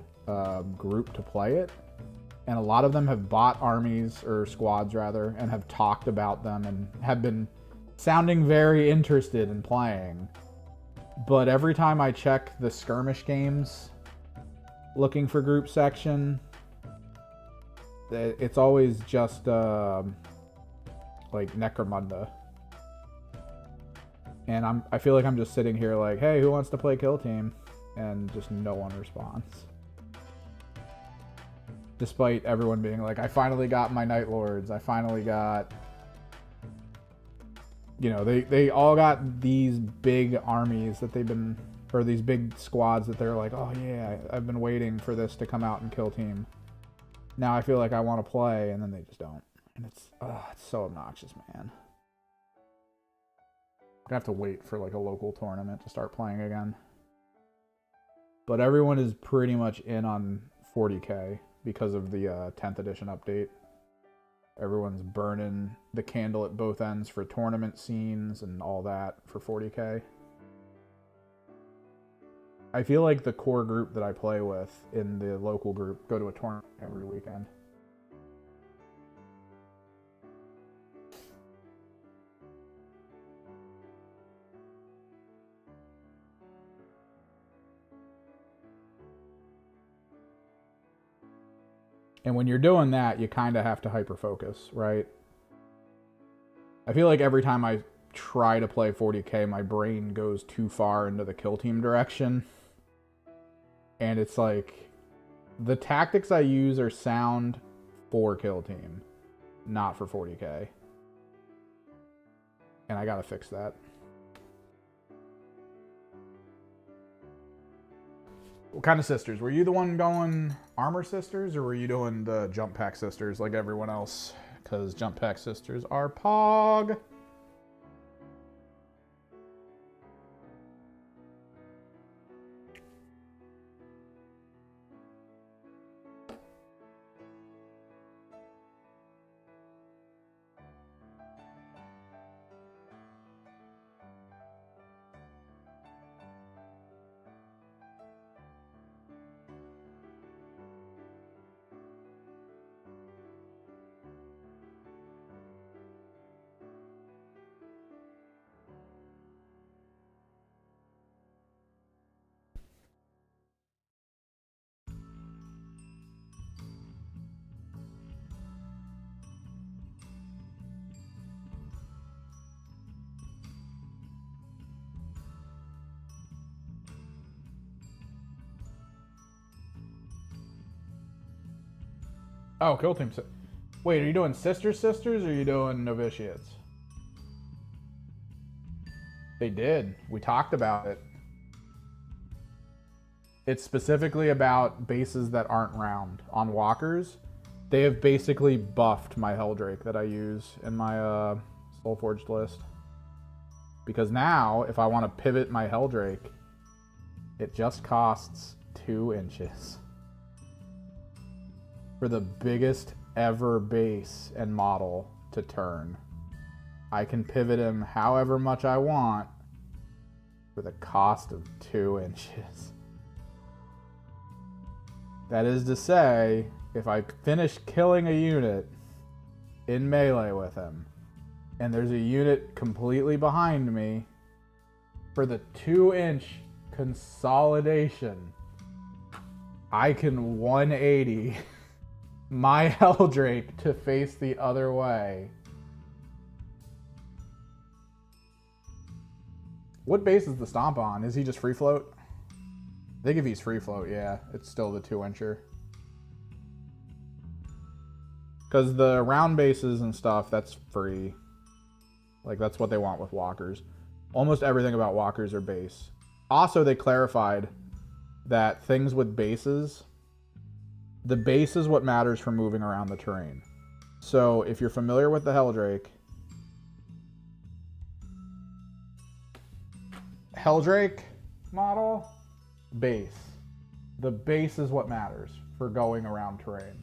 [SPEAKER 1] group to play it. And a lot of them have bought armies, or squads rather, and have talked about them and have been sounding very interested in playing. But every time I check the skirmish games looking for group section, it's always just like Necromunda. And I feel like I'm just sitting here like, hey, who wants to play kill team? And just no one responds. Despite everyone being like, I finally got my Night Lords. I finally got... You know, they all got these big armies that they've been... Or these big squads that they're like, oh yeah, I've been waiting for this to come out and kill team. Now I feel like I want to play, and then they just don't. And it's so obnoxious, man. I have to wait for like a local tournament to start playing again. But everyone is pretty much in on 40k because of the 10th edition update. Everyone's burning the candle at both ends for tournament scenes and all that for 40k. I feel like the core group that I play with in the local group go to a tournament every weekend. And when you're doing that, you kind of have to hyper-focus, right? I feel like every time I try to play 40k, my brain goes too far into the kill team direction. And it's like, the tactics I use are sound for kill team, not for 40k. And I gotta fix that. What kind of sisters? Were you the one going armor sisters, or were you doing the jump pack sisters like everyone else? Because jump pack sisters are pog. Oh, Kill Team. Wait, are you doing sisters or are you doing novitiates? They did. We talked about it. It's specifically about bases that aren't round. On walkers, they have basically buffed my Helldrake that I use in my Soulforged list. Because now, if I want to pivot my Helldrake, it just costs 2 inches. For the biggest ever base and model to turn. I can pivot him however much I want for the cost of 2 inches. That is to say, if I finish killing a unit in melee with him, and there's a unit completely behind me, for the 2-inch consolidation, I can 180 my Helldrake to face the other way. What base is the Stomp on? Is he just free float? I think if he's free float, yeah, it's still the 2-incher. Because the round bases and stuff, that's free. Like, that's what they want with walkers. Almost everything about walkers are base. Also, they clarified that things with bases, the base is what matters for moving around the terrain. So, if you're familiar with the Helldrake, model, base. The base is what matters for going around terrain.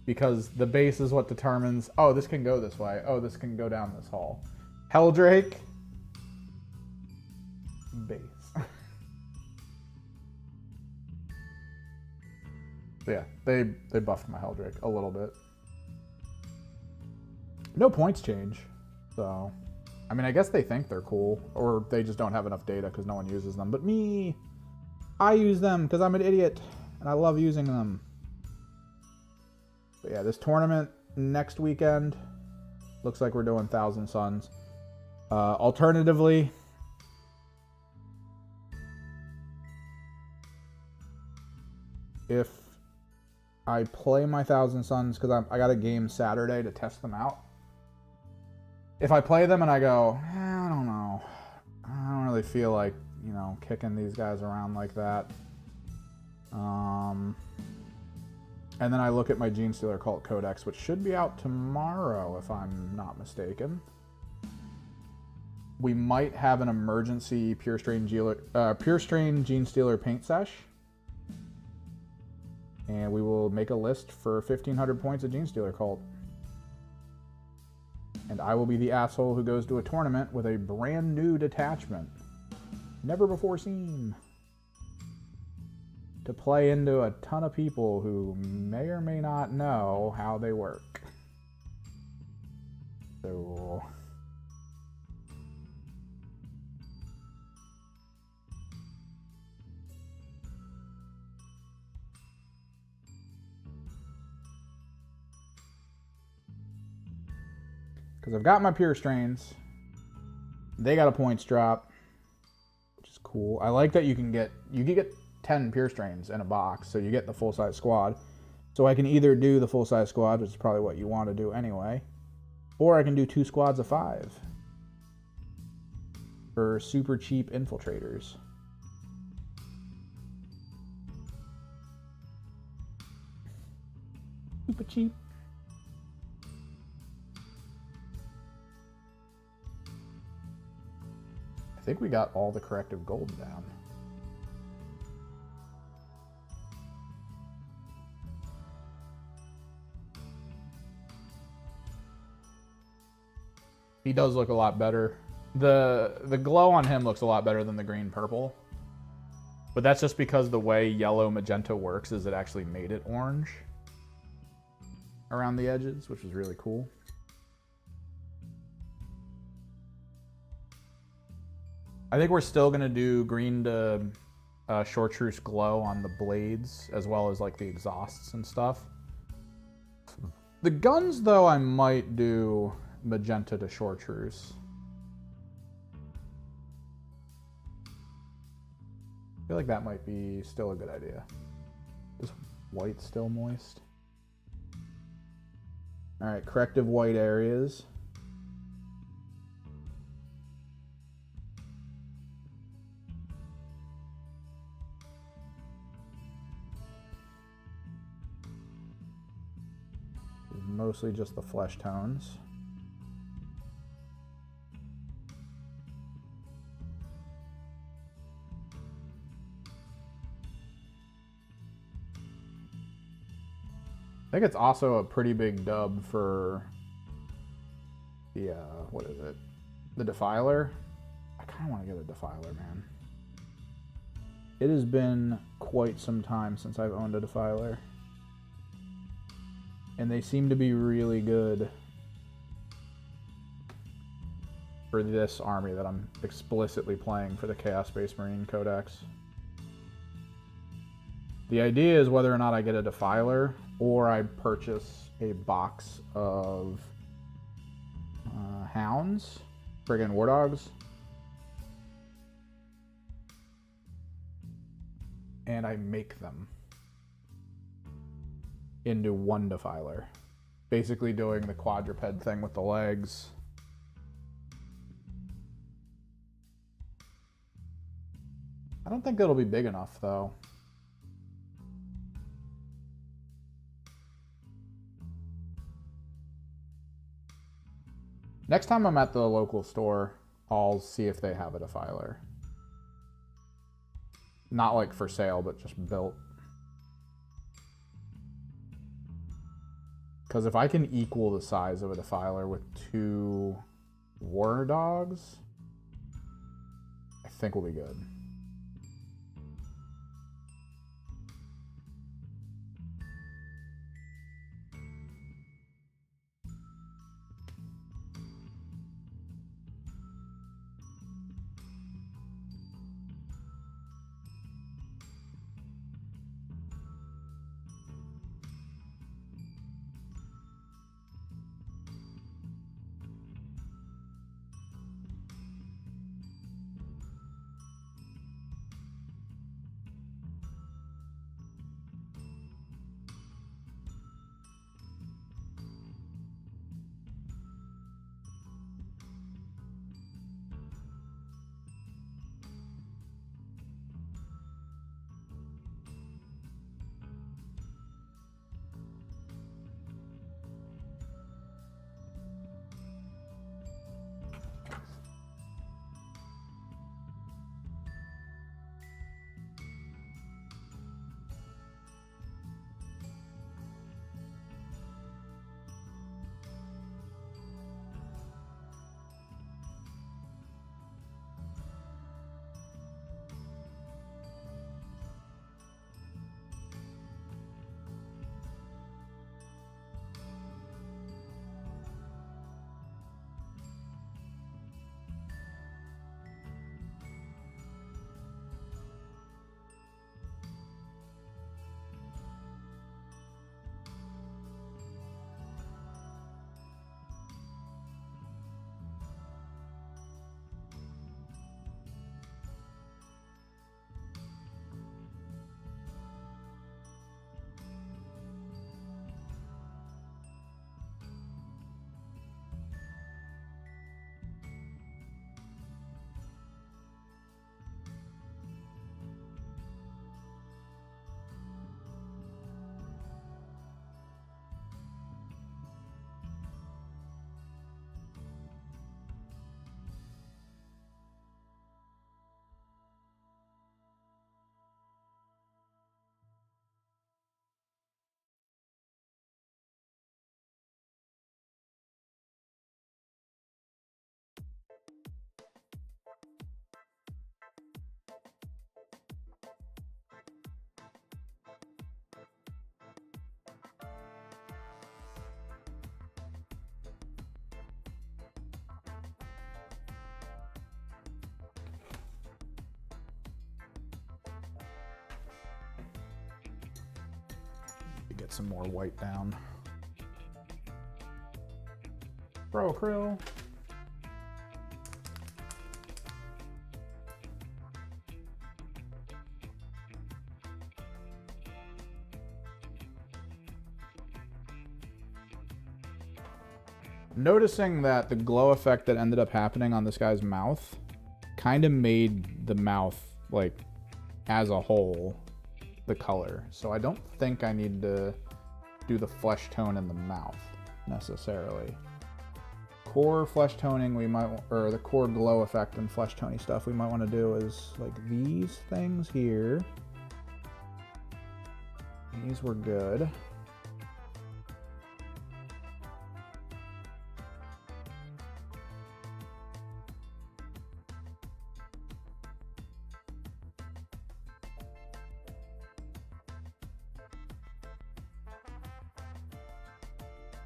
[SPEAKER 1] Because the base is what determines, oh, this can go this way. Oh, this can go down this hall. Helldrake, base. Yeah, they buffed my Helldrake a little bit. No points change, so... I mean, I guess they think they're cool, or they just don't have enough data because no one uses them. But me, I use them because I'm an idiot, and I love using them. But yeah, this tournament next weekend, looks like we're doing 1,000 Suns. Alternatively, if I play my 1,000 Suns, because I got a game Saturday to test them out. If I play them and I go, I don't know, I don't really feel like, you know, kicking these guys around like that. And then I look at my Genestealer Cult Codex, which should be out tomorrow, if I'm not mistaken. We might have an emergency Pure Strain Genestealer paint sesh. And we will make a list for 1,500 points of Genestealer Cult. And I will be the asshole who goes to a tournament with a brand new detachment. Never before seen. To play into a ton of people who may or may not know how they work. So... because I've got my Pure Strains. They got a points drop, which is cool. I like that you can get 10 Pure Strains in a box, so you get the full-size squad. So I can either do the full-size squad, which is probably what you want to do anyway, or I can do 2 squads of 5 for super cheap infiltrators. Super cheap. I think we got all the corrective gold down. He does look a lot better. The glow on him looks a lot better than the green purple. But that's just because the way yellow magenta works is it actually made it orange around the edges, which is really cool. I think we're still going to do green to chartreuse glow on the blades, as well as like the exhausts and stuff. The guns, though, I might do magenta to chartreuse. I feel like that might be still a good idea. Is white still moist? All right, corrective white areas. Mostly just the flesh tones. I think it's also a pretty big dub for the, what is it? The Defiler. I kind of want to get a Defiler, man. It has been quite some time since I've owned a Defiler. And they seem to be really good for this army that I'm explicitly playing for the Chaos Space Marine Codex. The idea is whether or not I get a Defiler or I purchase a box of Hounds, friggin' War Dogs, and I make them into one Defiler. Basically doing the quadruped thing with the legs. I don't think that'll be big enough though. Next time I'm at the local store, I'll see if they have a Defiler. Not like for sale, but just built. Because if I can equal the size of a Defiler with 2 War Dogs, I think we'll be good. Get some more white down. Bro, krill. noticing that the glow effect that ended up happening on this guy's mouth kind of made the mouth, like, as a whole, the color. So I don't think I need to do the flesh tone in the mouth necessarily. Core flesh toning we might, or the core glow effect and flesh tony stuff we might want to do is like these things here. These were good.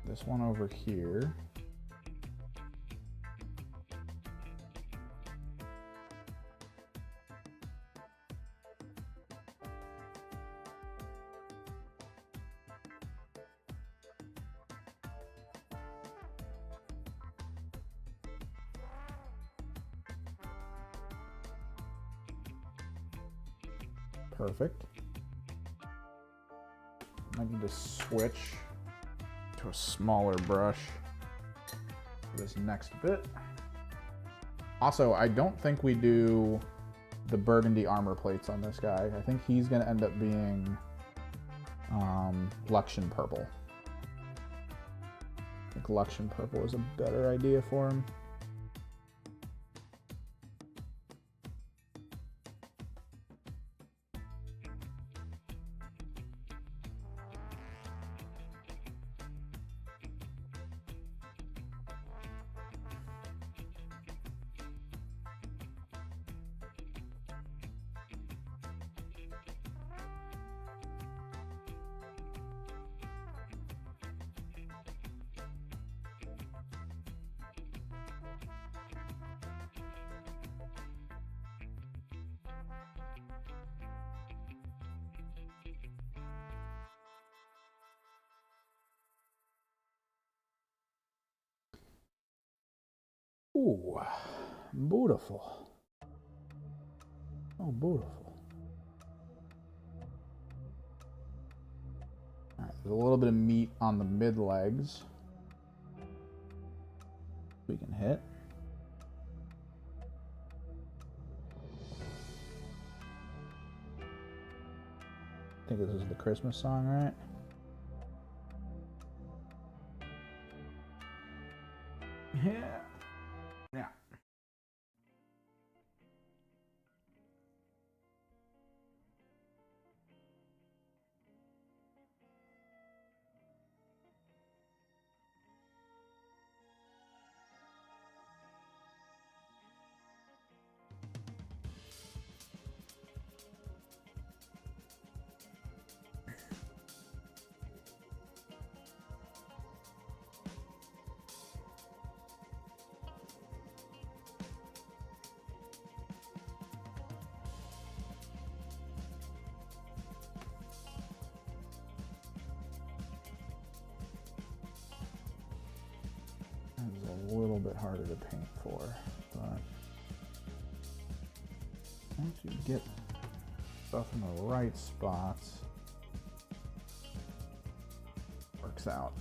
[SPEAKER 1] This one over here. Perfect. I need to switch to a smaller brush for this next bit. Also, I don't think we do the burgundy armor plates on this guy. I think he's gonna end up being Luxion purple. I think Luxion purple is a better idea for him. Ooh, beautiful. Oh, beautiful. All right, there's a little bit of meat on the mid legs. We can hit. I think this is the Christmas song, right? Yeah. Yeah. It's a little bit harder to paint for, but once you get stuff in the right spots, works out.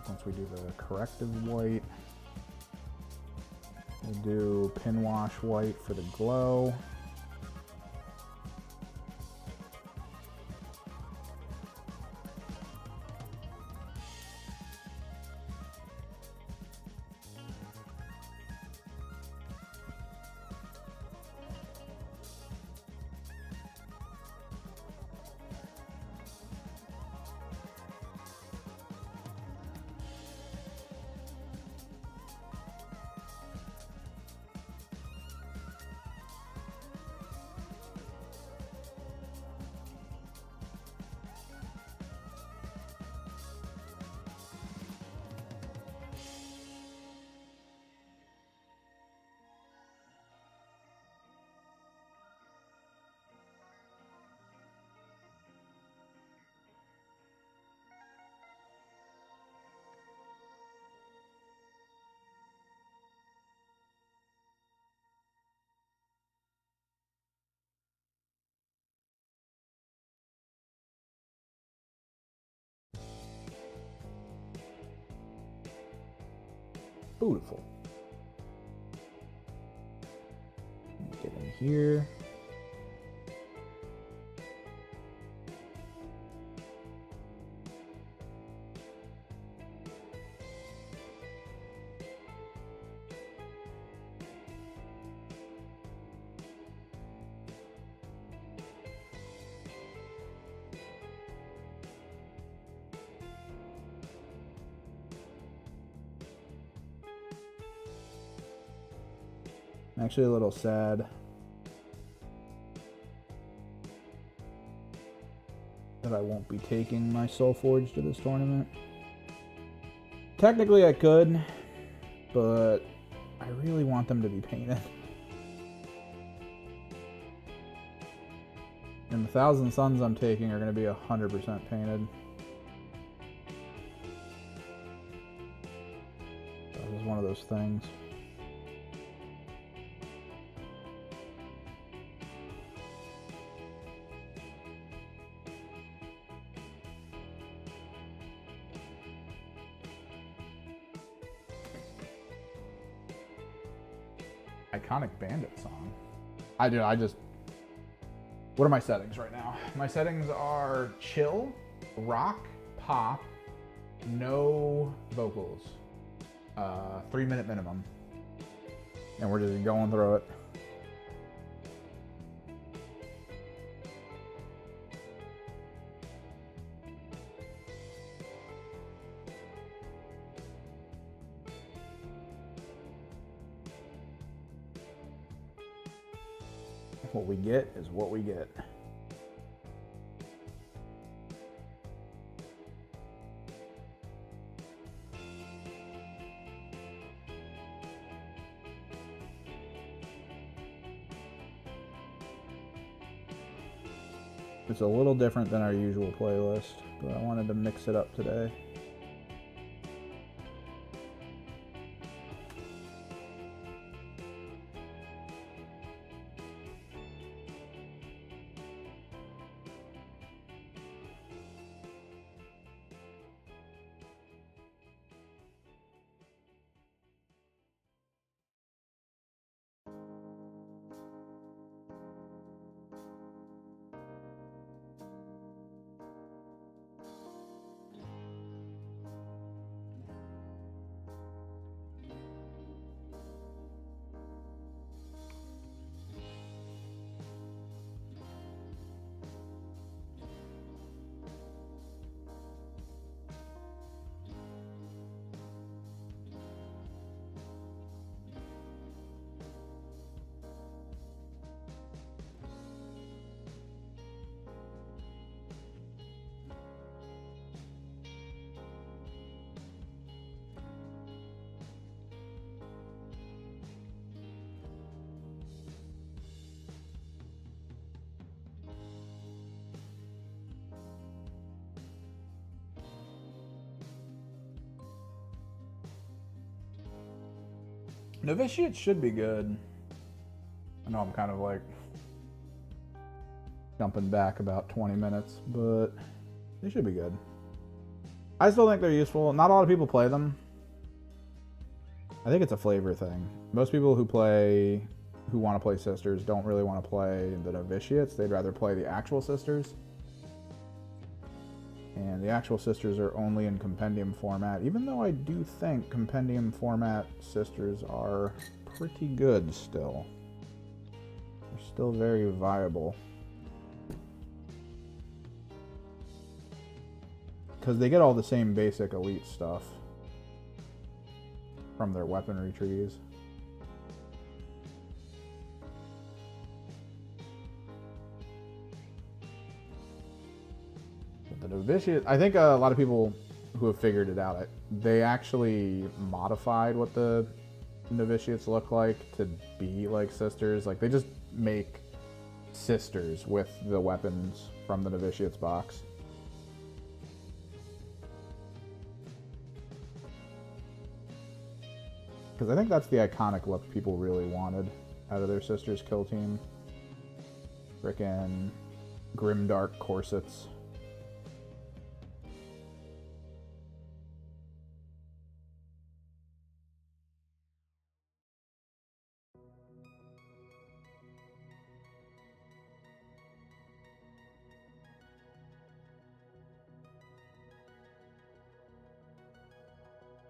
[SPEAKER 1] once we do the corrective white. We'll do pin wash white for the glow. Beautiful. Get in here. I'm actually a little sad that I won't be taking my Soul Forge to this tournament. Technically I could, but I really want them to be painted. And the 1,000 Suns I'm taking are going to be 100% painted. That is one of those things. Iconic Bandit song. I just... What are my settings right now? My settings are chill, rock, pop, no vocals. 3-minute minimum. And we're just going through it. What we get is what we get. It's a little different than our usual playlist, but I wanted to mix it up today. Novitiate should be good. I know I'm kind of like jumping back about 20 minutes, but they should be good. I still think they're useful. Not a lot of people play them. I think it's a flavor thing. Most people who want to play sisters don't really want to play the novitiates. They'd rather play the actual sisters. And the actual sisters are only in compendium format, even though I do think compendium format sisters are pretty good still. They're still very viable. Because they get all the same basic elite stuff from their weaponry trees. But the novitiate, I think a lot of people who have figured it out, they actually modified what the novitiates look like to be like sisters. Like, they just make sisters with the weapons from the novitiates box. Because I think that's the iconic look people really wanted out of their sisters kill team. Frickin' grimdark corsets.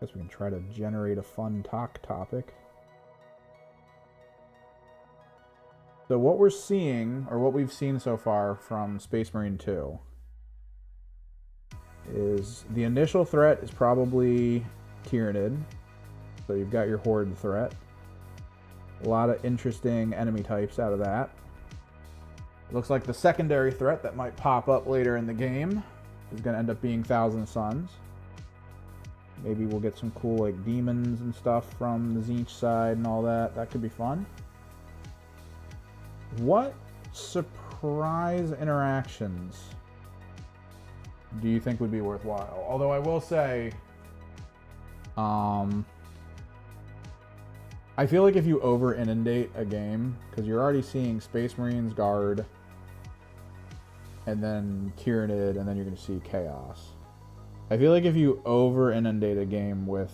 [SPEAKER 1] Guess we can try to generate a fun talk topic. So what we're seeing, or what we've seen so far from Space Marine 2, is the initial threat is probably Tyranid. So you've got your Horde threat. A lot of interesting enemy types out of that. It looks like the secondary threat that might pop up later in the game is going to end up being Thousand Suns. Maybe we'll get some cool like demons and stuff from the Tzeentch side and all that. That could be fun. What surprise interactions do you think would be worthwhile? Although I will say, I feel like if you over inundate a game, because you're already seeing Space Marines, Guard, and then Tyranid, and then you're going to see Chaos. I feel like if you over inundate a game with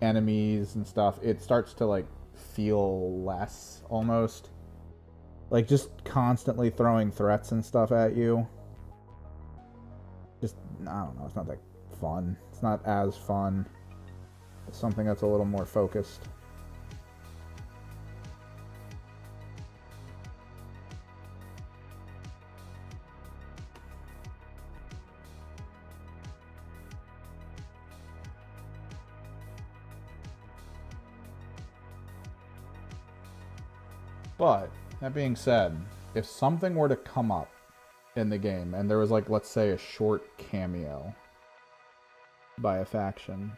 [SPEAKER 1] enemies and stuff, it starts to like feel less almost. Like just constantly throwing threats and stuff at you. Just, I don't know, it's not that fun. It's not as fun as something that's a little more focused. But, that being said, if something were to come up in the game, and there was like, let's say, a short cameo by a faction,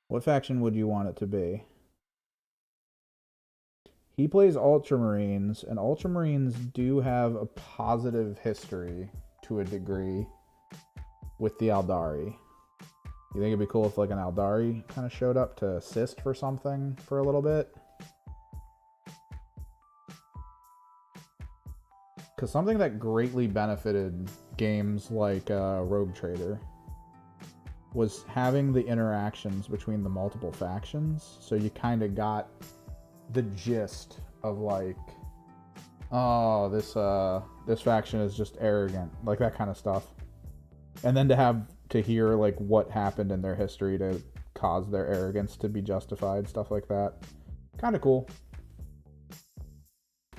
[SPEAKER 1] what faction would you want it to be? He plays Ultramarines, and Ultramarines do have a positive history, to a degree, with the Aldari. You think it'd be cool if like an Aldari kind of showed up to assist for something for a little bit? Because something that greatly benefited games like Rogue Trader was having the interactions between the multiple factions. So you kind of got the gist of like, oh, this faction is just arrogant, like that kind of stuff. And then to hear like what happened in their history to cause their arrogance to be justified, stuff like that. Kind of cool.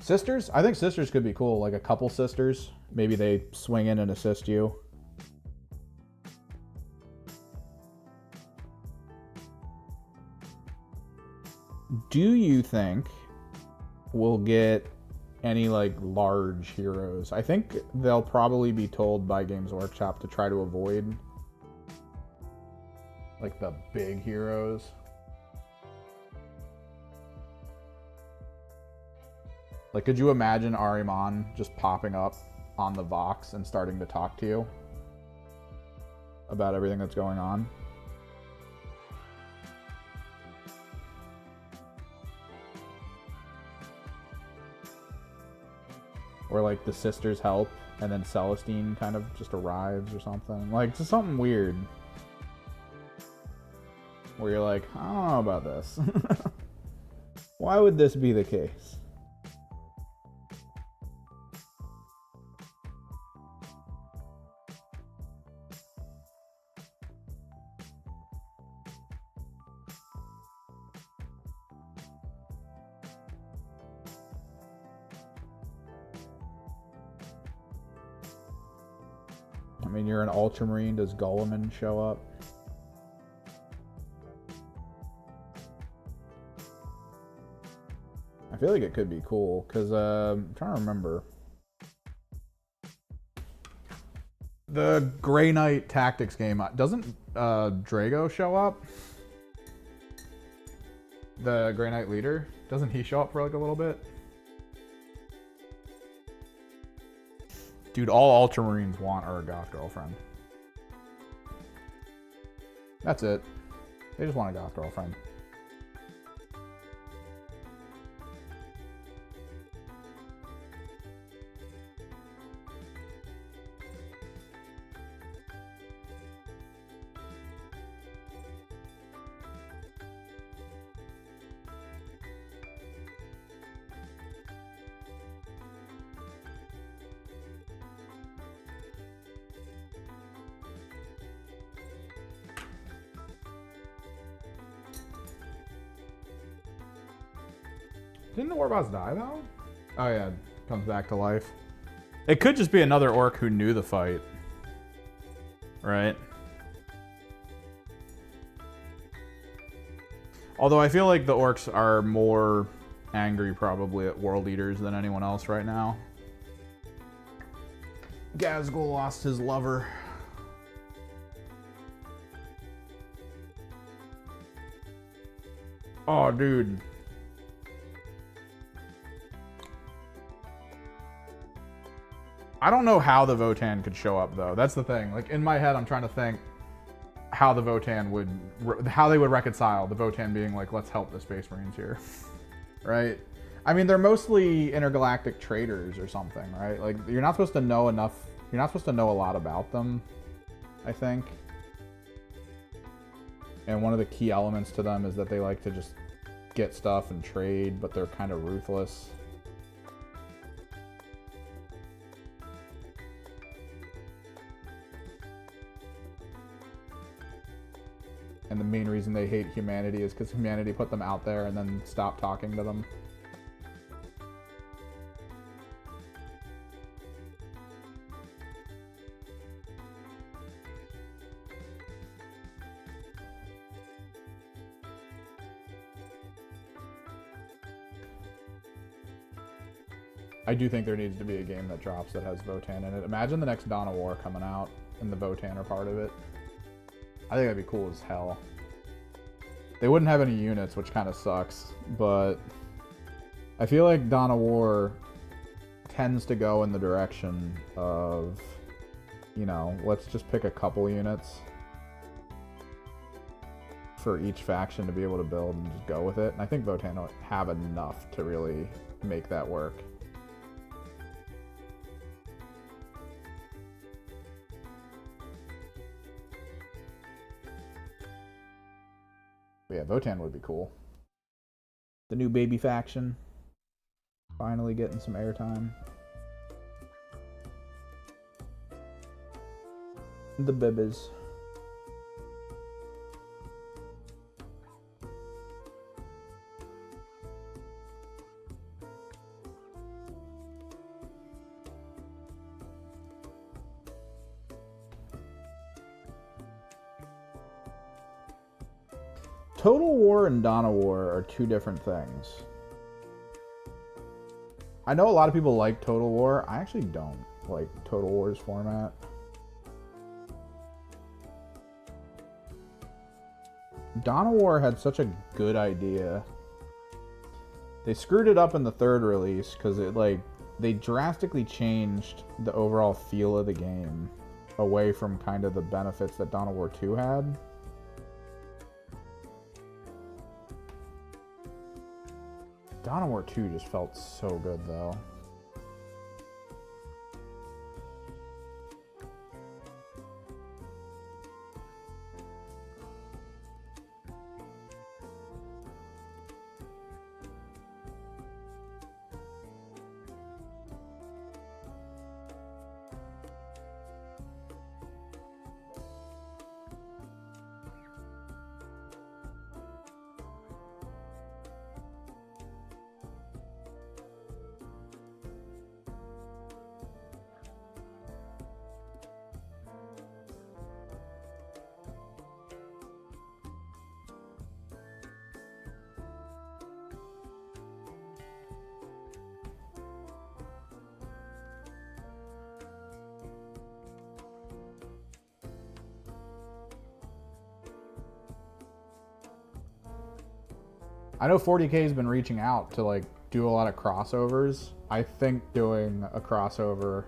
[SPEAKER 1] Sisters? I think sisters could be cool, like a couple sisters. Maybe they swing in and assist you. Do you think we'll get any like large heroes? I think they'll probably be told by Games Workshop to try to avoid like the big heroes. Like, could you imagine Ahriman just popping up on the Vox and starting to talk to you about everything that's going on? where like the sisters help and then Celestine kind of just arrives or something. Like just something weird. Where you're like, I don't know about this. Why would this be the case? I mean, you're an Ultramarine. Does Gulliman show up? I feel like it could be cool, because I'm trying to remember. The Grey Knight Tactics game, doesn't Drago show up? The Grey Knight leader? Doesn't he show up for like a little bit? Dude, all Ultramarines want are a goth girlfriend. That's it. They just want a goth girlfriend. Didn't the Warboss die, though? Oh, yeah. Comes back to life. It could just be another orc who knew the fight. Right? Although I feel like the orcs are more angry, probably, at World Eaters than anyone else right now. Gazgul lost his lover. Oh, dude. I don't know how the Votann could show up, though. That's the thing. Like, in my head, I'm trying to think how the Votann would... how they would reconcile the Votann being like, let's help the Space Marines here. Right? I mean, they're mostly intergalactic traders or something, right? Like, you're not supposed to know enough... You're not supposed to know a lot about them, I think. And one of the key elements to them is that they like to just get stuff and trade, but they're kind of ruthless. And the main reason they hate humanity is because humanity put them out there and then stopped talking to them. I do think there needs to be a game that drops that has Votann in it. Imagine the next Dawn of War coming out and the Votann are part of it. I think that'd be cool as hell. They wouldn't have any units, which kind of sucks, but I feel like Dawn of War tends to go in the direction of, you know, let's just pick a couple units for each faction to be able to build and just go with it. And I think Votann will have enough to really make that work. Yeah, Votann would be cool. The new baby faction. Finally getting some airtime. The Bibbies. Total War and Dawn of War are two different things. I know a lot of people like Total War. I actually don't like Total War's format. Dawn of War had such a good idea. They screwed it up in the third release because they drastically changed the overall feel of the game away from kind of the benefits that Dawn of War 2 had. Dawn of War 2 just felt so good, though. I know 40K's been reaching out to like do a lot of crossovers. I think doing a crossover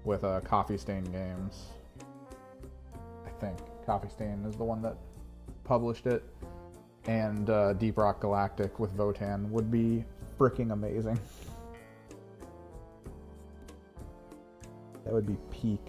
[SPEAKER 1] with Coffee Stain Games. I think Coffee Stain is the one that published it, and Deep Rock Galactic with Votan would be freaking amazing. That would be peak.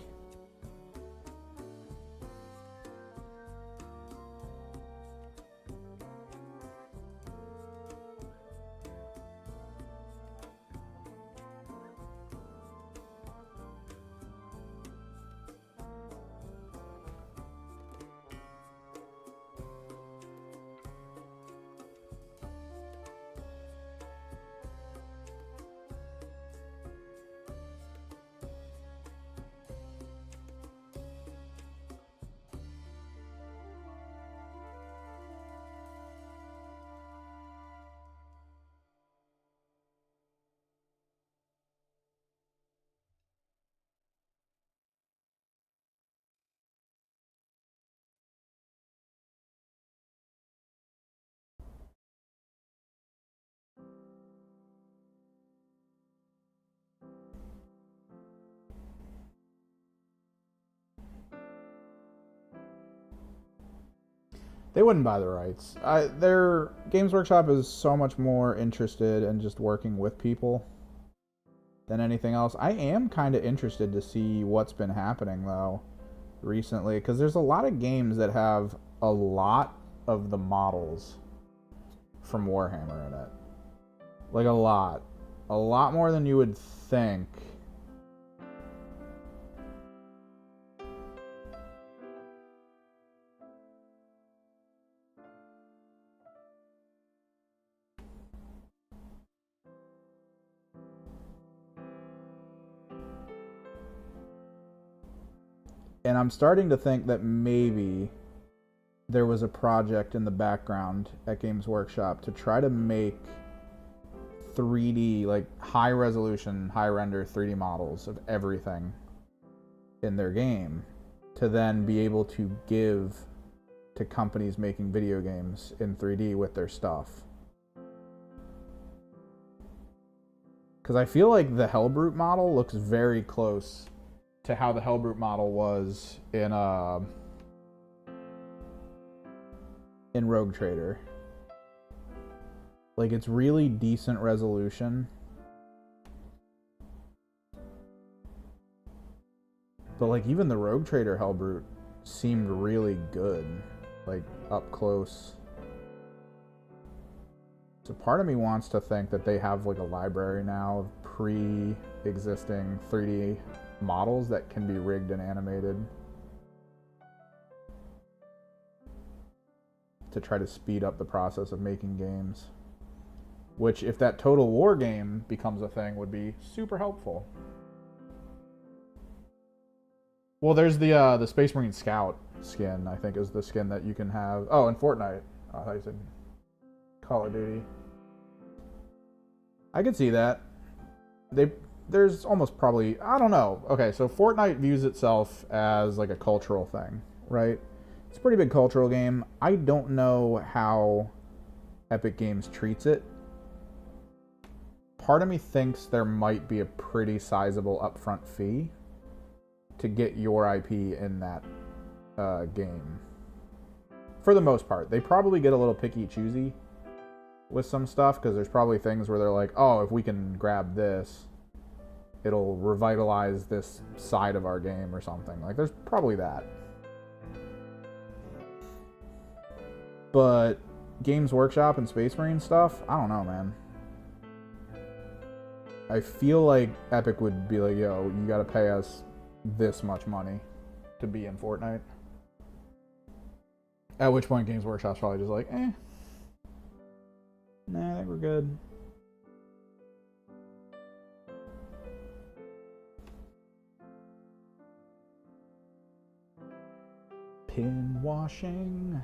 [SPEAKER 1] They wouldn't buy the rights. Their Games Workshop is so much more interested in just working with people than anything else. I am kind of interested to see what's been happening though recently, because there's a lot of games that have a lot of the models from Warhammer in it. Like a lot more than you would think. And I'm starting to think that maybe there was a project in the background at Games Workshop to try to make 3D, like high resolution, high render 3D models of everything in their game to then be able to give to companies making video games in 3D with their stuff. Because I feel like the Hellbrute model looks very close to how the Hellbrute model was in Rogue Trader. Like, it's really decent resolution. But like even the Rogue Trader Hellbrute seemed really good, like up close. So part of me wants to think that they have like a library now of pre-existing 3D models that can be rigged and animated to try to speed up the process of making games. Which, if that Total War game becomes a thing, would be super helpful. Well, there's the Space Marine Scout skin, I think, is the skin that you can have. Oh, in Fortnite. I thought you said Call of Duty. I could see that. There's almost probably, I don't know. Okay, so Fortnite views itself as like a cultural thing, right? It's a pretty big cultural game. I don't know how Epic Games treats it. Part of me thinks there might be a pretty sizable upfront fee to get your IP in that game. For the most part. They probably get a little picky-choosy with some stuff, because there's probably things where they're like, oh, if we can grab this, it'll revitalize this side of our game or something. Like, there's probably that. But Games Workshop and Space Marine stuff, I don't know, man. I feel like Epic would be like, yo, you gotta pay us this much money to be in Fortnite. At which point Games Workshop's probably just like, nah, I think we're good. Pin washing.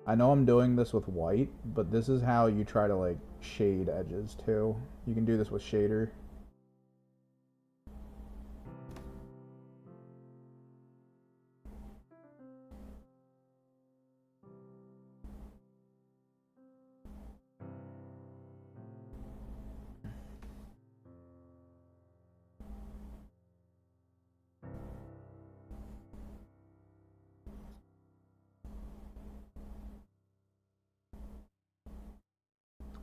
[SPEAKER 1] I know I'm doing this with white, but this is how you try to like shade edges too. You can do this with shader.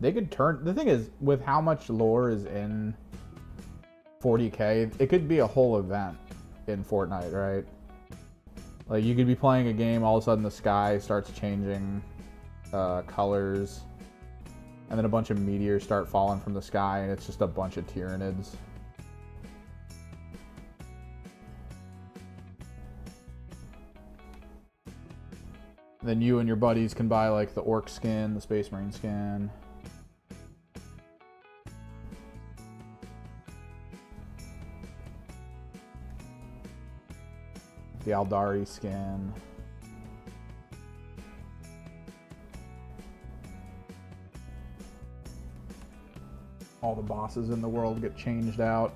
[SPEAKER 1] They could turn... The thing is, with how much lore is in 40K, it could be a whole event in Fortnite, right? Like, you could be playing a game, all of a sudden the sky starts changing colors, and then a bunch of meteors start falling from the sky, and it's just a bunch of Tyranids. Then you and your buddies can buy, like, the Orc skin, the Space Marine skin. The Aldari skin. All the bosses in the world get changed out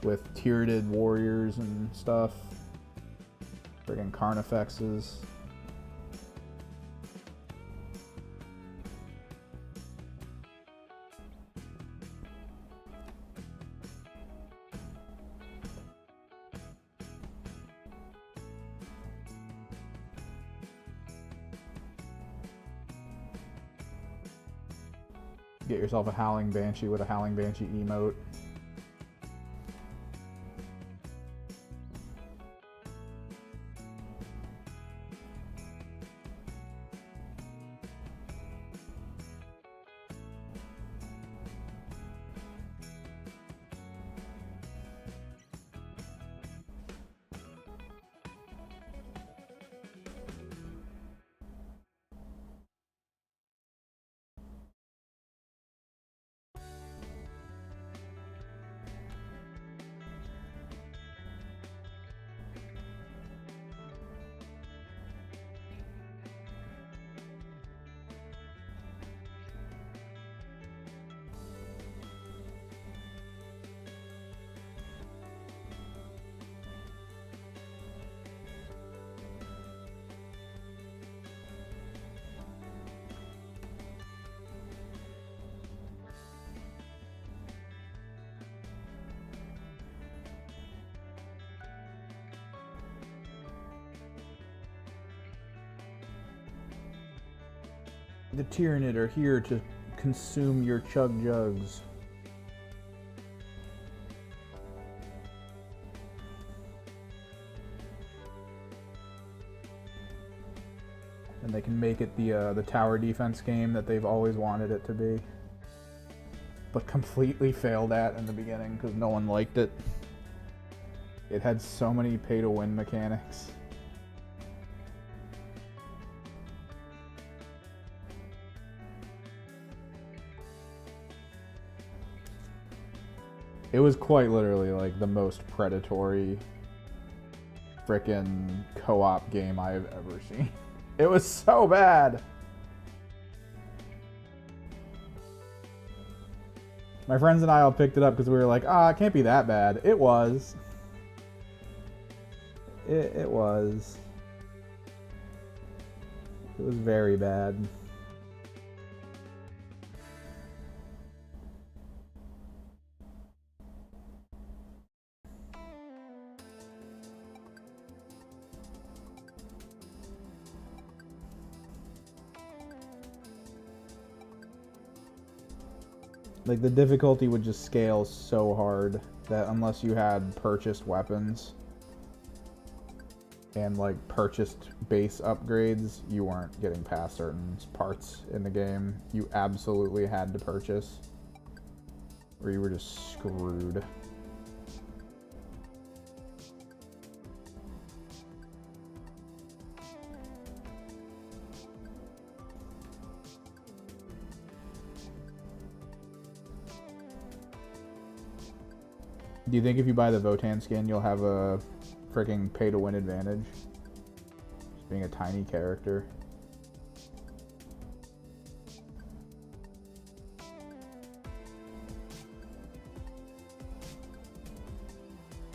[SPEAKER 1] with Tyranid warriors and stuff. Friggin' Carnifexes. Get yourself a Howling Banshee with a Howling Banshee emote. The Tyranid are here to consume your chug jugs. And they can make it the tower defense game that they've always wanted it to be, but completely failed at in the beginning because no one liked it. It had so many pay-to-win mechanics. It was quite literally like the most predatory frickin' co-op game I've ever seen. It was so bad. My friends and I all picked it up because we were like, it can't be that bad. It was. It was. It was very bad. Like, the difficulty would just scale so hard that unless you had purchased weapons and, like, purchased base upgrades, you weren't getting past certain parts in the game. You absolutely had to purchase, or you were just screwed. Do you think if you buy the Votann skin, you'll have a freaking pay-to-win advantage? Just being a tiny character.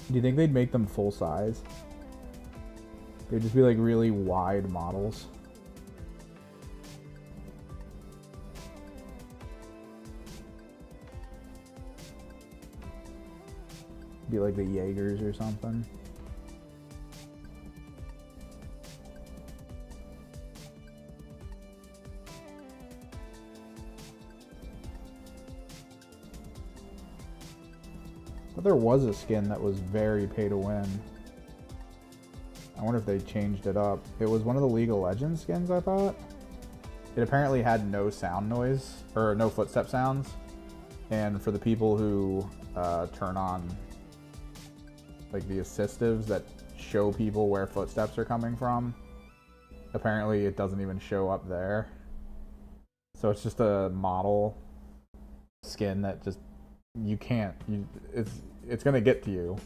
[SPEAKER 1] Do you think they'd make them full size? They'd just be like really wide models. Be like the Jaegers or something. there was a skin that was very pay to win. I wonder if they changed it up. It was one of the League of Legends skins, I thought. It apparently had no sound noise, or no footstep sounds. And for the people who turn on like the assistives that show people where footsteps are coming from, apparently it doesn't even show up there. So it's just a model skin that just, you can't, it's gonna get to you.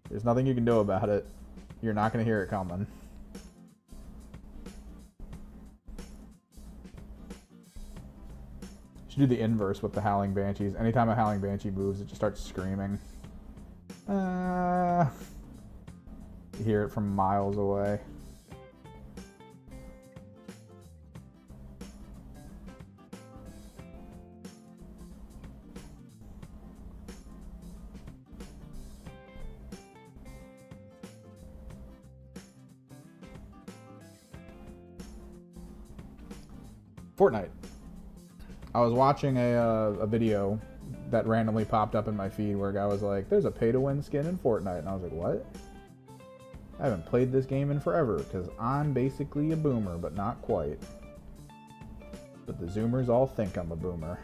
[SPEAKER 1] There's nothing you can do about it. You're not gonna hear it coming. Should do the inverse with the Howling Banshees. Anytime a Howling Banshee moves, it just starts screaming. You hear it from miles away. Fortnite. I was watching a video that randomly popped up in my feed where a guy was like, there's a pay-to-win skin in Fortnite. And I was like, what? I haven't played this game in forever because I'm basically a boomer, but not quite. But the Zoomers all think I'm a boomer.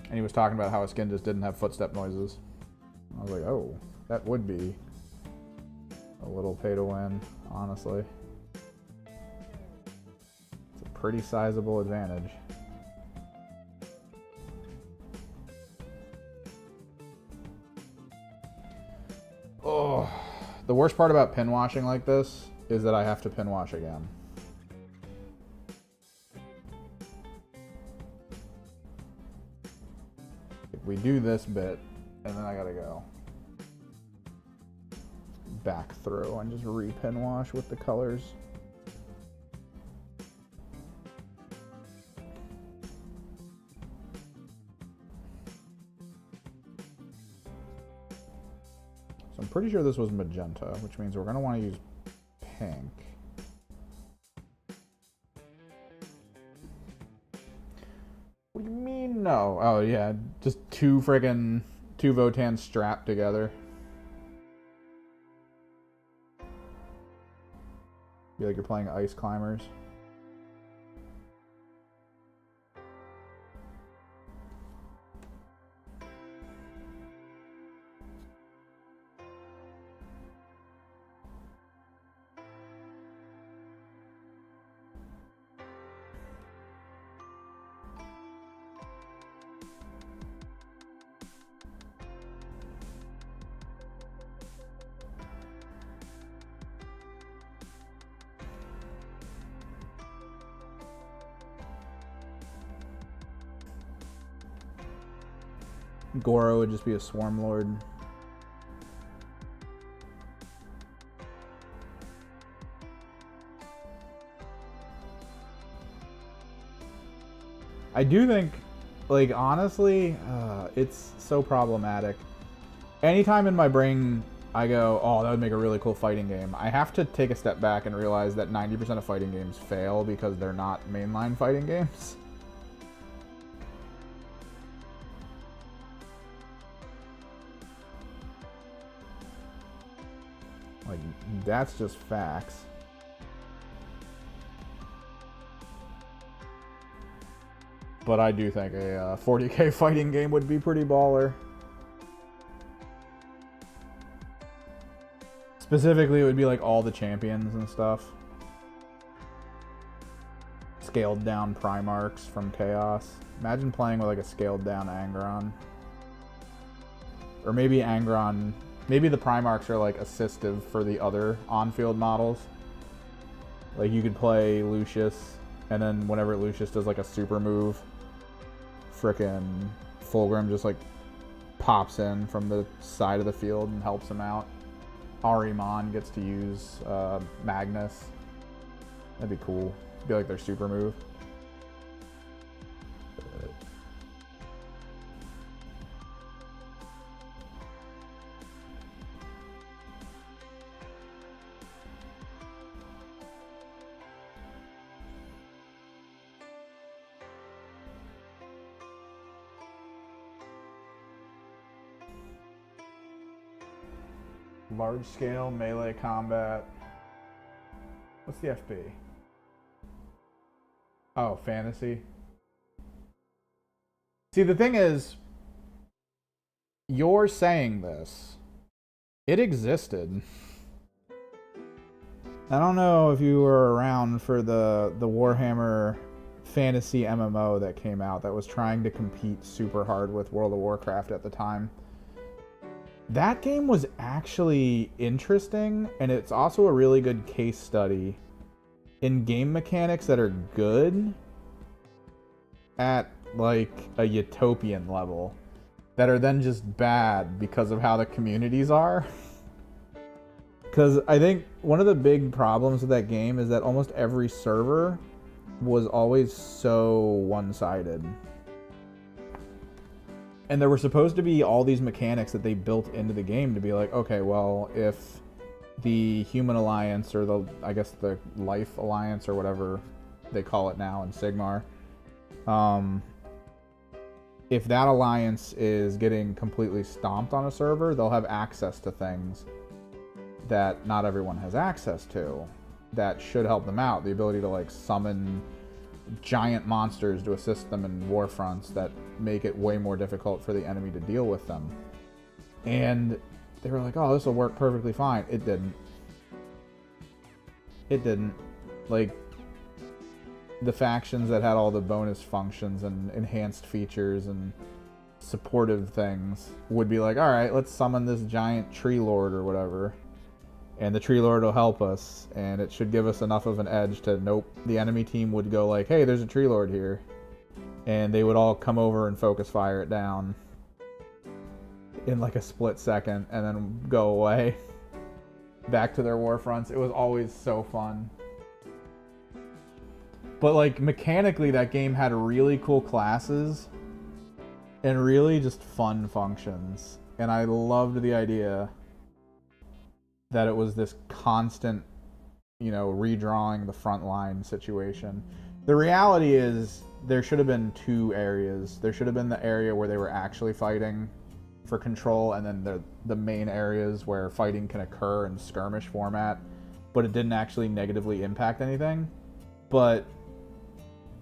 [SPEAKER 1] And he was talking about how a skin just didn't have footstep noises. I was like, oh, that would be a little pay to win, honestly. It's a pretty sizable advantage. Oh, the worst part about pin washing like this is that I have to pin wash again. We do this bit, and then I gotta go back through and just re-pin wash with the colors. So I'm pretty sure this was magenta, which means we're gonna want to use pink. What do you mean no? Oh yeah, just two Votans strapped together. Be like you're playing Ice Climbers. Goro would just be a Swarm Lord. I do think, like, honestly, it's so problematic. Anytime in my brain I go, oh, that would make a really cool fighting game, I have to take a step back and realize that 90% of fighting games fail because they're not mainline fighting games. Like, that's just facts. But I do think a 40k fighting game would be pretty baller. Specifically, it would be like all the champions and stuff. Scaled down Primarchs from Chaos. Imagine playing with like a scaled down Angron. Or maybe Angron... Maybe the Primarchs are like assistive for the other on-field models. Like you could play Lucius, and then whenever Lucius does like a super move, frickin' Fulgrim just like pops in from the side of the field and helps him out. Ahriman gets to use Magnus. That'd be cool. It'd be like their super move. Large scale melee combat. What's the FB? Oh, fantasy. See, the thing is, you're saying this. It existed. I don't know if you were around for the Warhammer fantasy MMO that came out that was trying to compete super hard with World of Warcraft at the time. That game was actually interesting, and it's also a really good case study in game mechanics that are good at like a utopian level that are then just bad because of how the communities are. Because I think one of the big problems with that game is that almost every server was always so one-sided. And there were supposed to be all these mechanics that they built into the game to be like, okay, well, if the Human Alliance, or the, I guess the Life Alliance, or whatever they call it now in Sigmar, if that alliance is getting completely stomped on a server, they'll have access to things that not everyone has access to that should help them out. The ability to like summon giant monsters to assist them in war fronts that make it way more difficult for the enemy to deal with them. And they were like, oh, this will work perfectly fine. It didn't. It didn't. Like, the factions that had all the bonus functions and enhanced features and supportive things would be like, alright, let's summon this giant tree lord or whatever. And the tree lord will help us, and it should give us enough of an edge to, nope, the enemy team would go like, hey, there's a tree lord here. And they would all come over and focus fire it down in like a split second and then go away back to their war fronts. It was always so fun. But like mechanically, that game had really cool classes and really just fun functions. And I loved the idea that it was this constant, you know, redrawing the front line situation. The reality is there should have been two areas. There should have been the area where they were actually fighting for control, and then the main areas where fighting can occur in skirmish format, but it didn't actually negatively impact anything. But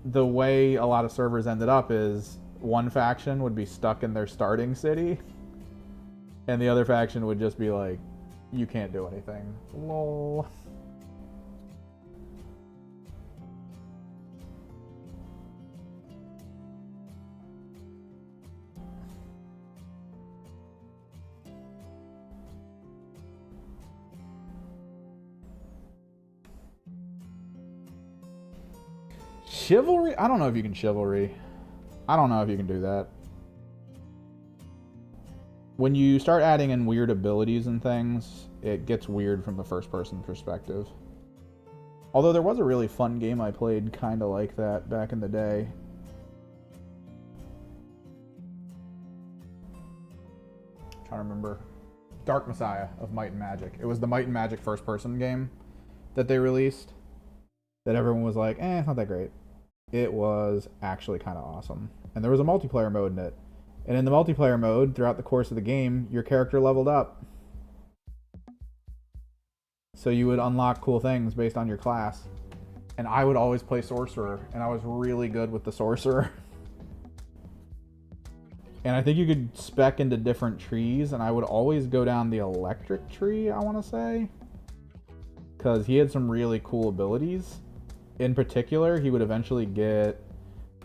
[SPEAKER 1] the way a lot of servers ended up is one faction would be stuck in their starting city, and the other faction would just be like, you can't do anything. Lol. Chivalry? I don't know if you can chivalry. I don't know if you can do that. When you start adding in weird abilities and things, it gets weird from the first-person perspective. Although there was a really fun game I played kind of like that back in the day. I'm trying to remember. Dark Messiah of Might and Magic. It was the Might and Magic first-person game that they released that everyone was like, it's not that great. It was actually kind of awesome. And there was a multiplayer mode in it. And in the multiplayer mode, throughout the course of the game, your character leveled up. So you would unlock cool things based on your class. And I would always play Sorcerer, and I was really good with the Sorcerer. And I think you could spec into different trees, and I would always go down the electric tree, I want to say. Because he had some really cool abilities. In particular, he would eventually get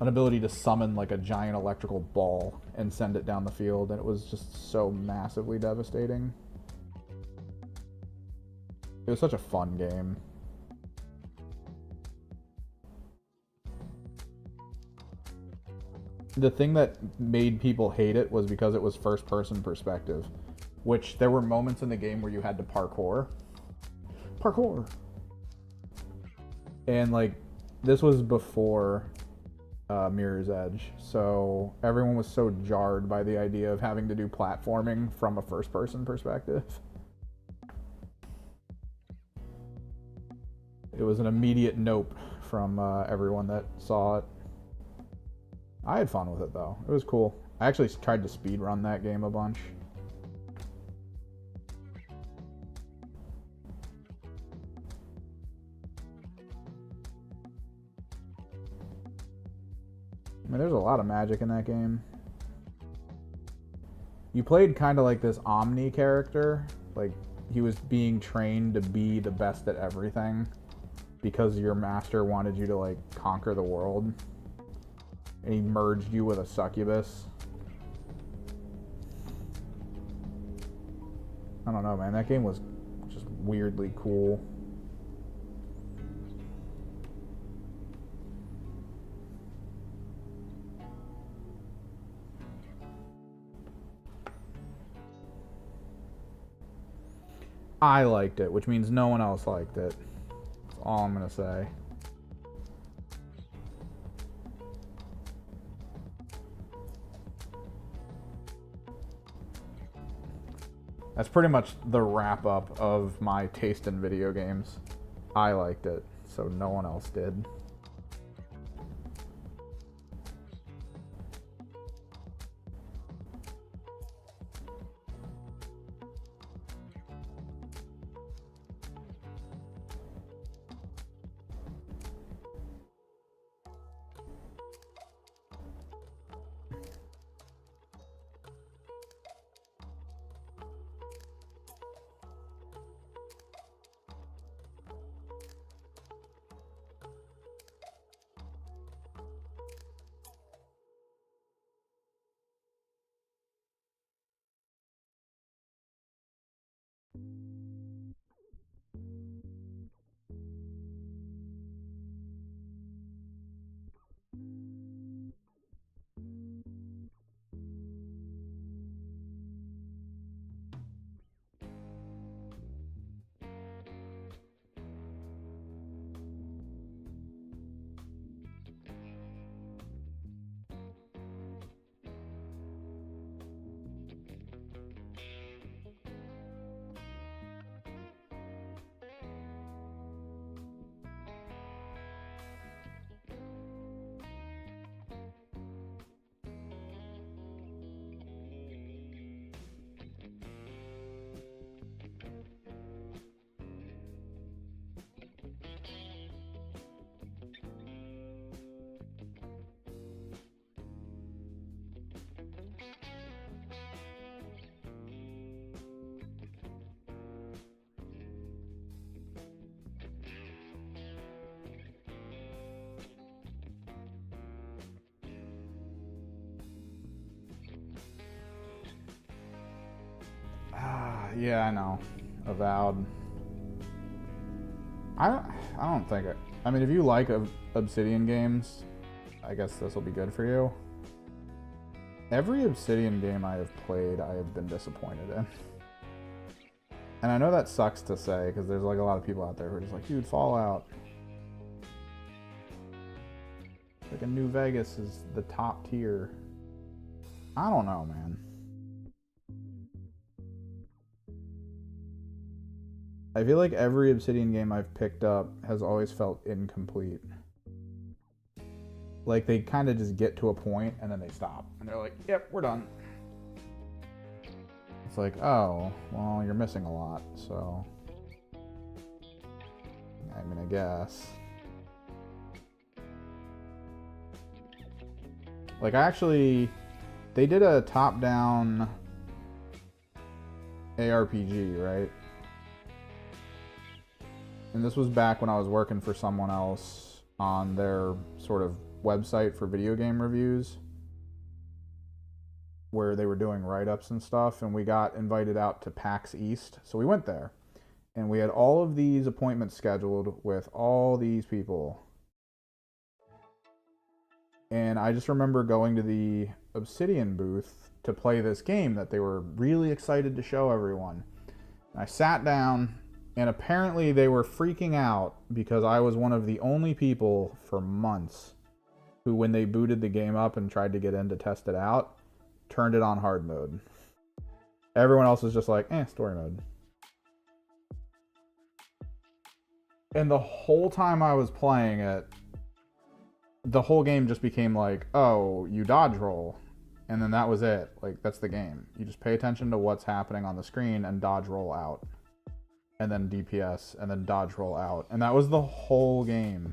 [SPEAKER 1] an ability to summon like a giant electrical ball and send it down the field, and it was just so massively devastating. It was such a fun game. The thing that made people hate it was because it was first-person perspective, which there were moments in the game where you had to parkour. Parkour! And like, this was before Mirror's Edge, so everyone was so jarred by the idea of having to do platforming from a first-person perspective. It was an immediate nope from everyone that saw it. I had fun with it though. It was cool. I actually tried to speedrun that game a bunch. mean, there's a lot of magic in that game. You played kind of like this Omni character. Like, he was being trained to be the best at everything because your master wanted you to, like, conquer the world. And he merged you with a succubus. I don't know, man. That game was just weirdly cool. I liked it, which means no one else liked it. That's all I'm gonna say. That's pretty much the wrap up of my taste in video games. I liked it, so no one else did. Yeah, I know. Avowed. I don't think it. I mean, if you like Obsidian games, I guess this will be good for you. Every Obsidian game I have played, I have been disappointed in. And I know that sucks to say, because there's like a lot of people out there who are just like, dude, Fallout. Like a New Vegas is the top tier. I don't know, man. I feel like every Obsidian game I've picked up has always felt incomplete. Like they kind of just get to a point and then they stop. And they're like, yep, we're done. It's like, oh, well, you're missing a lot, so... I mean, I guess. Like, they did a top-down ARPG, right? And this was back when I was working for someone else on their sort of website for video game reviews, where they were doing write-ups and stuff, and we got invited out to PAX East. So we went there, and we had all of these appointments scheduled with all these people. And I just remember going to the Obsidian booth to play this game that they were really excited to show everyone. And I sat down, and apparently they were freaking out because I was one of the only people for months who, when they booted the game up and tried to get in to test it out, turned it on hard mode. Everyone else was just like, story mode. And the whole time I was playing it, the whole game just became like, oh, you dodge roll. And then that was it. Like, that's the game. You just pay attention to what's happening on the screen and dodge roll out. And then DPS, and then dodge roll out. And that was the whole game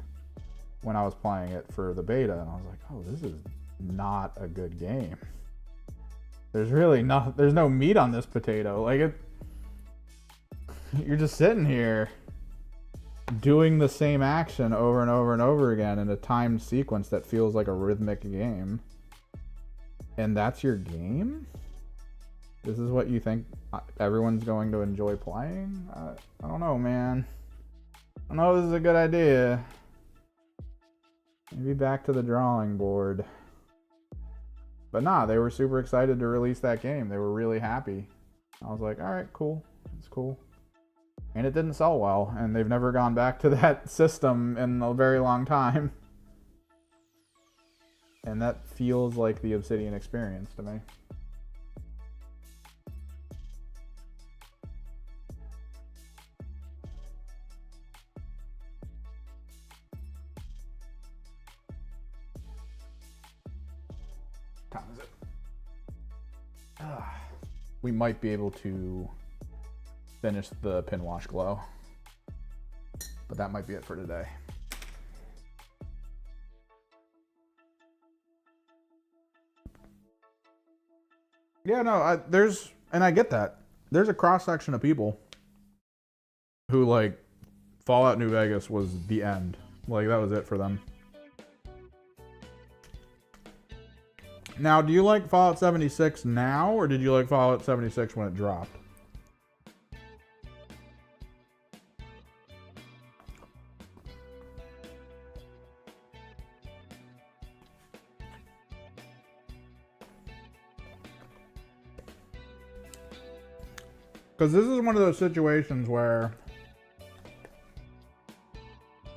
[SPEAKER 1] when I was playing it for the beta. And I was like, oh, not a good game. There's really there's no meat on this potato. Like, you're just sitting here doing the same action over and over and over again in a timed sequence that feels like a rhythmic game. And that's your game? This is what you think everyone's going to enjoy playing? I don't know, man. I don't know if this is a good idea. Maybe back to the drawing board. But nah, they were super excited to release that game. They were really happy. I was like, all right, cool. It's cool. And it didn't sell well, and they've never gone back to that system in a very long time. And that feels like the Obsidian experience to me. What time is it? We might be able to finish the pin wash glow, but that might be it for today. Yeah, no, I get that. There's a cross section of people who, like, Fallout New Vegas was the end. Like, that was it for them. Now, do you like Fallout 76 now, or did you like Fallout 76 when it dropped? Because this is one of those situations where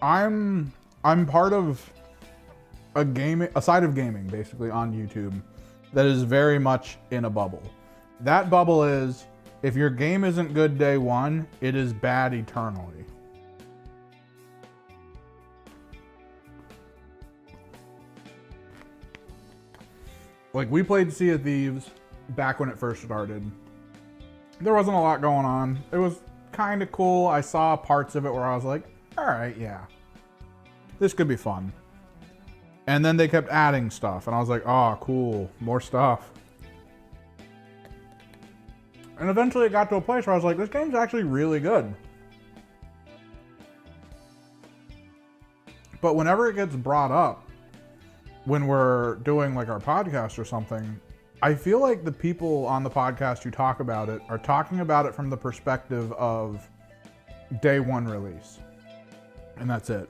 [SPEAKER 1] I'm part of a side of gaming, basically, on YouTube that is very much in a bubble. That bubble is, if your game isn't good day one, it is bad eternally. Like, we played Sea of Thieves back when it first started. There wasn't a lot going on. It was kind of cool. I saw parts of it where I was like, all right, yeah, this could be fun. And then they kept adding stuff, and I was like, oh, cool, more stuff. And eventually it got to a place where I was like, this game's actually really good. But whenever it gets brought up, when we're doing like our podcast or something, I feel like the people on the podcast who talk about it are talking about it from the perspective of day one release. And that's it.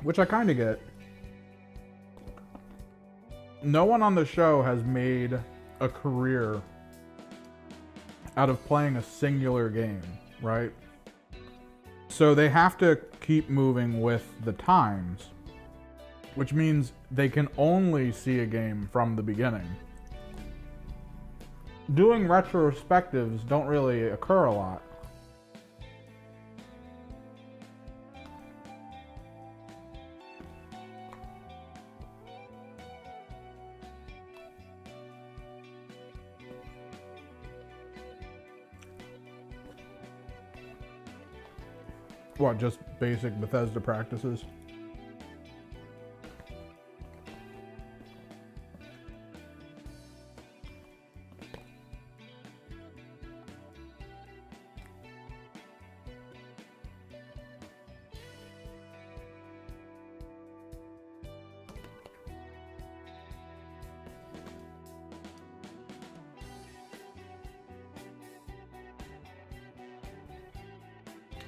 [SPEAKER 1] Which I kind of get. No one on the show has made a career out of playing a singular game, right? So they have to keep moving with the times, which means they can only see a game from the beginning. Doing retrospectives don't really occur a lot. What, just basic Bethesda practices?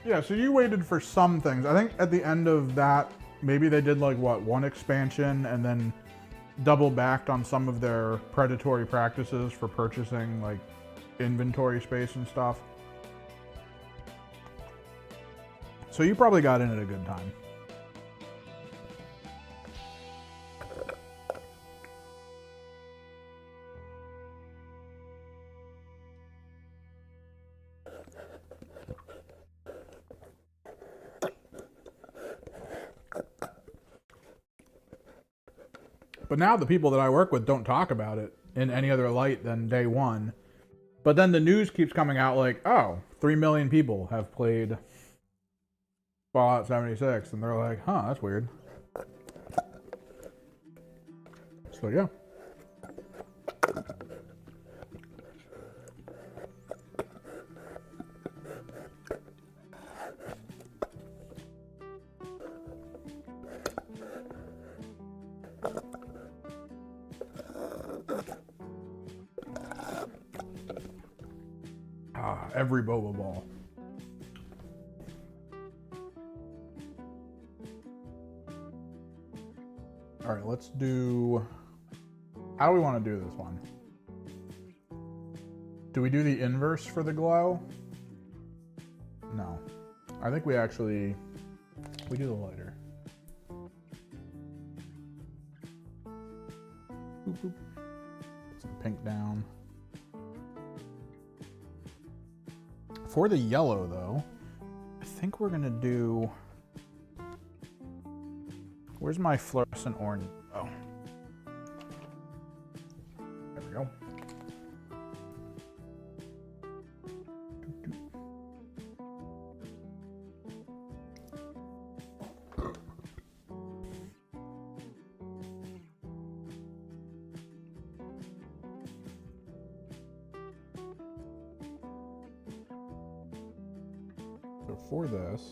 [SPEAKER 1] Yeah, so you waited for some things. I think at the end of that, maybe they did like, what, one expansion and then double backed on some of their predatory practices for purchasing like inventory space and stuff. So you probably got in at a good time. But now the people that I work with don't talk about it in any other light than day one. But then the news keeps coming out like, oh, 3 million people have played Fallout 76. And they're like, huh, that's weird. So, yeah. Every boba ball. All right, let's do... How do we want to do this one? Do we do the inverse for the glow? No. I think we actually... We do the lighter. Boop, boop. Put some pink down. For the yellow, though, I think we're gonna do... Where's my fluorescent orange? Oh. There we go. So for this,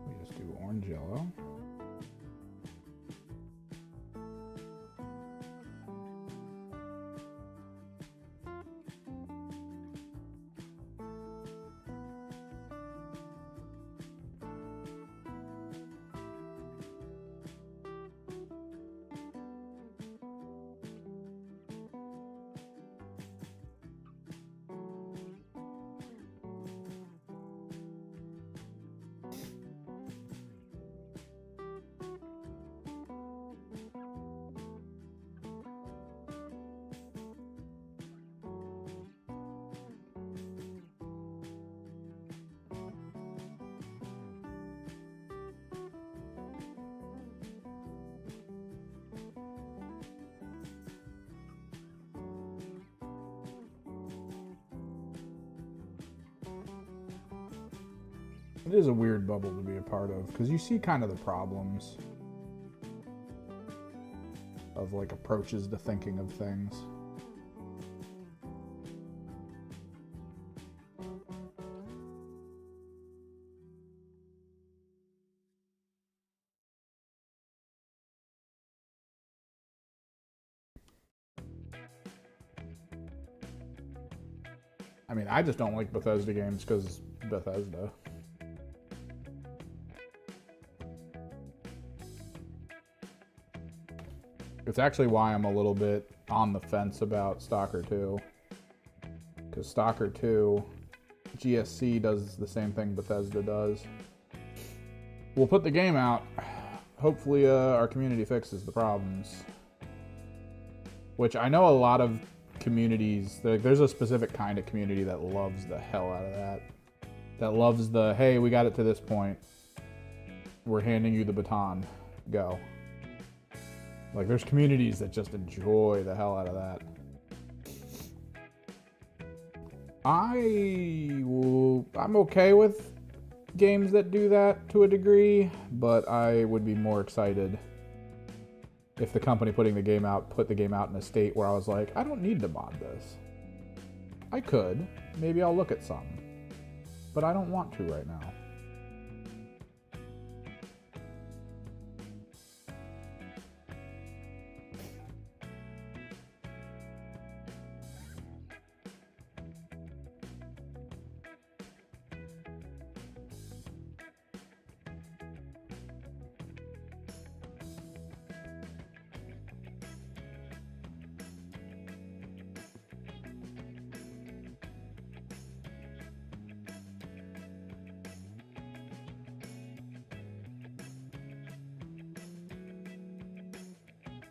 [SPEAKER 1] we just do orange yellow. It is a weird bubble to be a part of, because you see kind of the problems of like approaches to thinking of things. I mean, I just don't like Bethesda games because Bethesda. It's actually why I'm a little bit on the fence about Stalker 2. Because Stalker 2, GSC does the same thing Bethesda does. We'll put the game out. Hopefully our community fixes the problems. Which I know a lot of communities, there's a specific kind of community that loves the hell out of that. That loves the, hey, we got it to this point. We're handing you the baton. Go. Like, there's communities that just enjoy the hell out of that. I'm okay with games that do that to a degree, but I would be more excited if the company putting the game out put the game out in a state where I was like, I don't need to mod this. I could. Maybe I'll look at some. But I don't want to right now.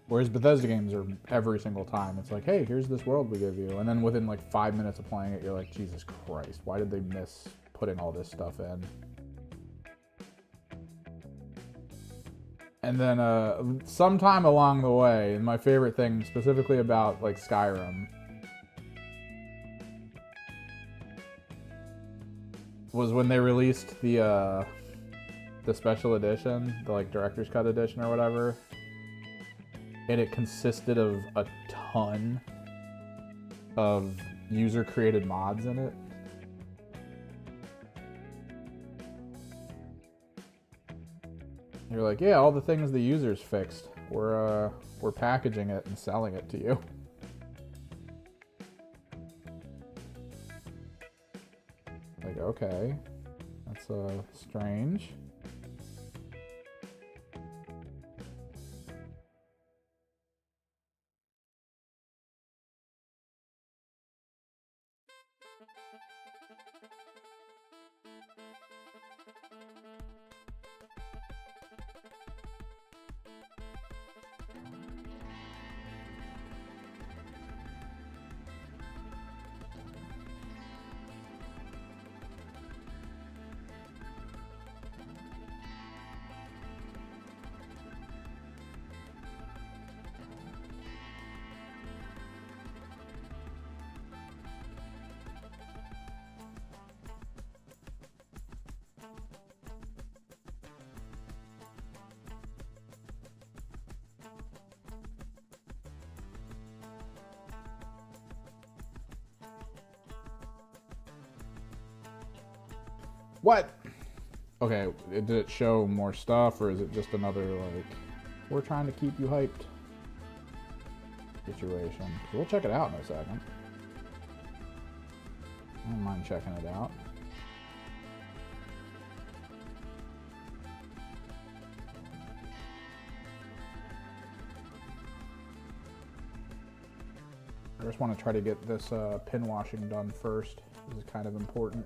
[SPEAKER 1] Whereas Bethesda games are every single time. It's like, hey, here's this world we give you. And then within like 5 minutes of playing it, you're like, Jesus Christ, why did they miss putting all this stuff in? And then sometime along the way, and my favorite thing specifically about like Skyrim was when they released the special edition, the like director's cut edition or whatever. And it consisted of a ton of user-created mods in it. You're like, yeah, all the things the users fixed. We're packaging it and selling it to you. Like, okay, that's strange. What? Okay, did it show more stuff, or is it just another, like, we're trying to keep you hyped situation? We'll check it out in a second. I don't mind checking it out. I just want to try to get this pin washing done first. This is kind of important.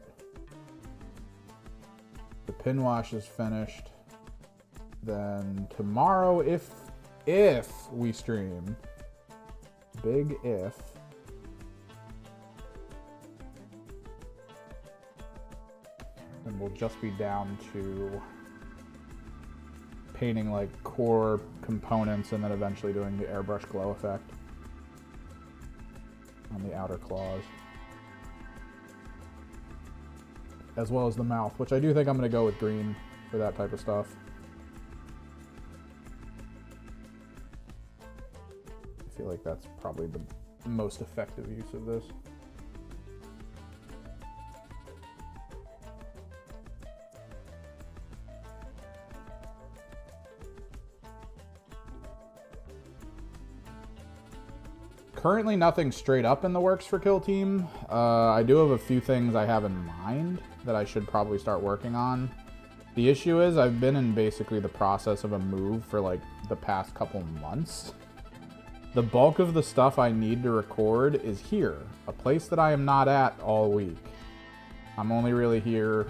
[SPEAKER 1] The pin wash is finished. Then tomorrow, if we stream, big if, then we'll just be down to painting like core components and then eventually doing the airbrush glow effect on the outer claws, as well as the mouth, which I do think I'm going to go with green for that type of stuff. I feel like that's probably the most effective use of this. Currently nothing straight up in the works for Kill Team. I do have a few things I have in mind that I should probably start working on. The issue is I've been in basically the process of a move for like the past couple months. The bulk of the stuff I need to record is here, a place that I am not at all week. I'm only really here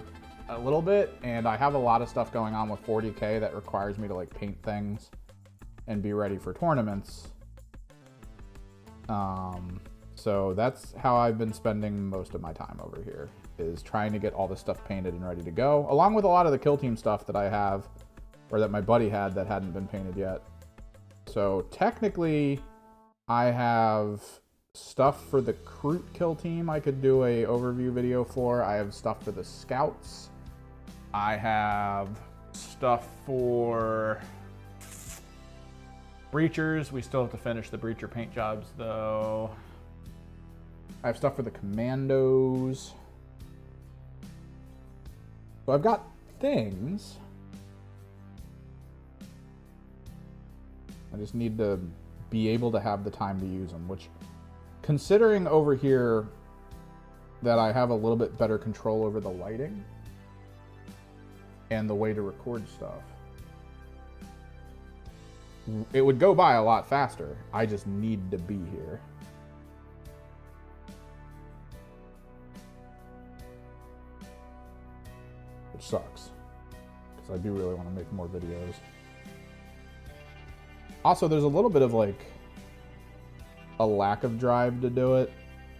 [SPEAKER 1] a little bit, and I have a lot of stuff going on with 40K that requires me to like paint things and be ready for tournaments. So that's how I've been spending most of my time over here, is trying to get all this stuff painted and ready to go, along with a lot of the Kill Team stuff that I have, or that my buddy had that hadn't been painted yet. So technically I have stuff for the Kroot Kill Team I could do a overview video for. I have stuff for the Scouts. I have stuff for Breachers. We still have to finish the Breacher paint jobs though. I have stuff for the Commandos. So I've got things. I just need to be able to have the time to use them, which, considering over here that I have a little bit better control over the lighting and the way to record stuff, it would go by a lot faster. I just need to be here. Which sucks, because I do really want to make more videos. Also, there's a little bit of like a lack of drive to do it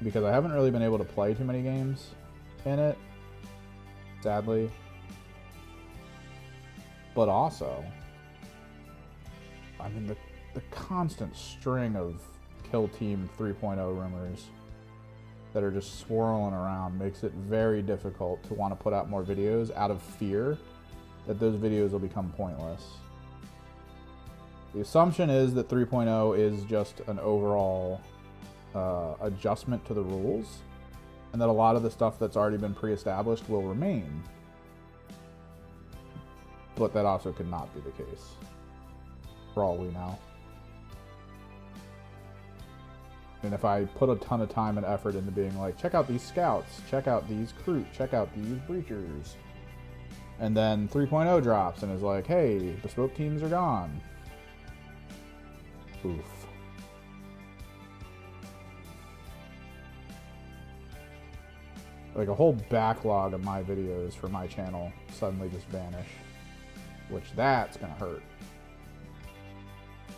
[SPEAKER 1] because I haven't really been able to play too many games in it, sadly. But also, I mean, the constant string of Kill Team 3.0 rumors that are just swirling around makes it very difficult to want to put out more videos out of fear that those videos will become pointless. The assumption is that 3.0 is just an overall adjustment to the rules, and that a lot of the stuff that's already been pre-established will remain. But that also could not be the case, for all we know. And if I put a ton of time and effort into being like, check out these scouts, check out these crew, check out these breachers, and then 3.0 drops and is like, hey, bespoke teams are gone. Oof. Like a whole backlog of my videos for my channel suddenly just vanish, which that's gonna hurt.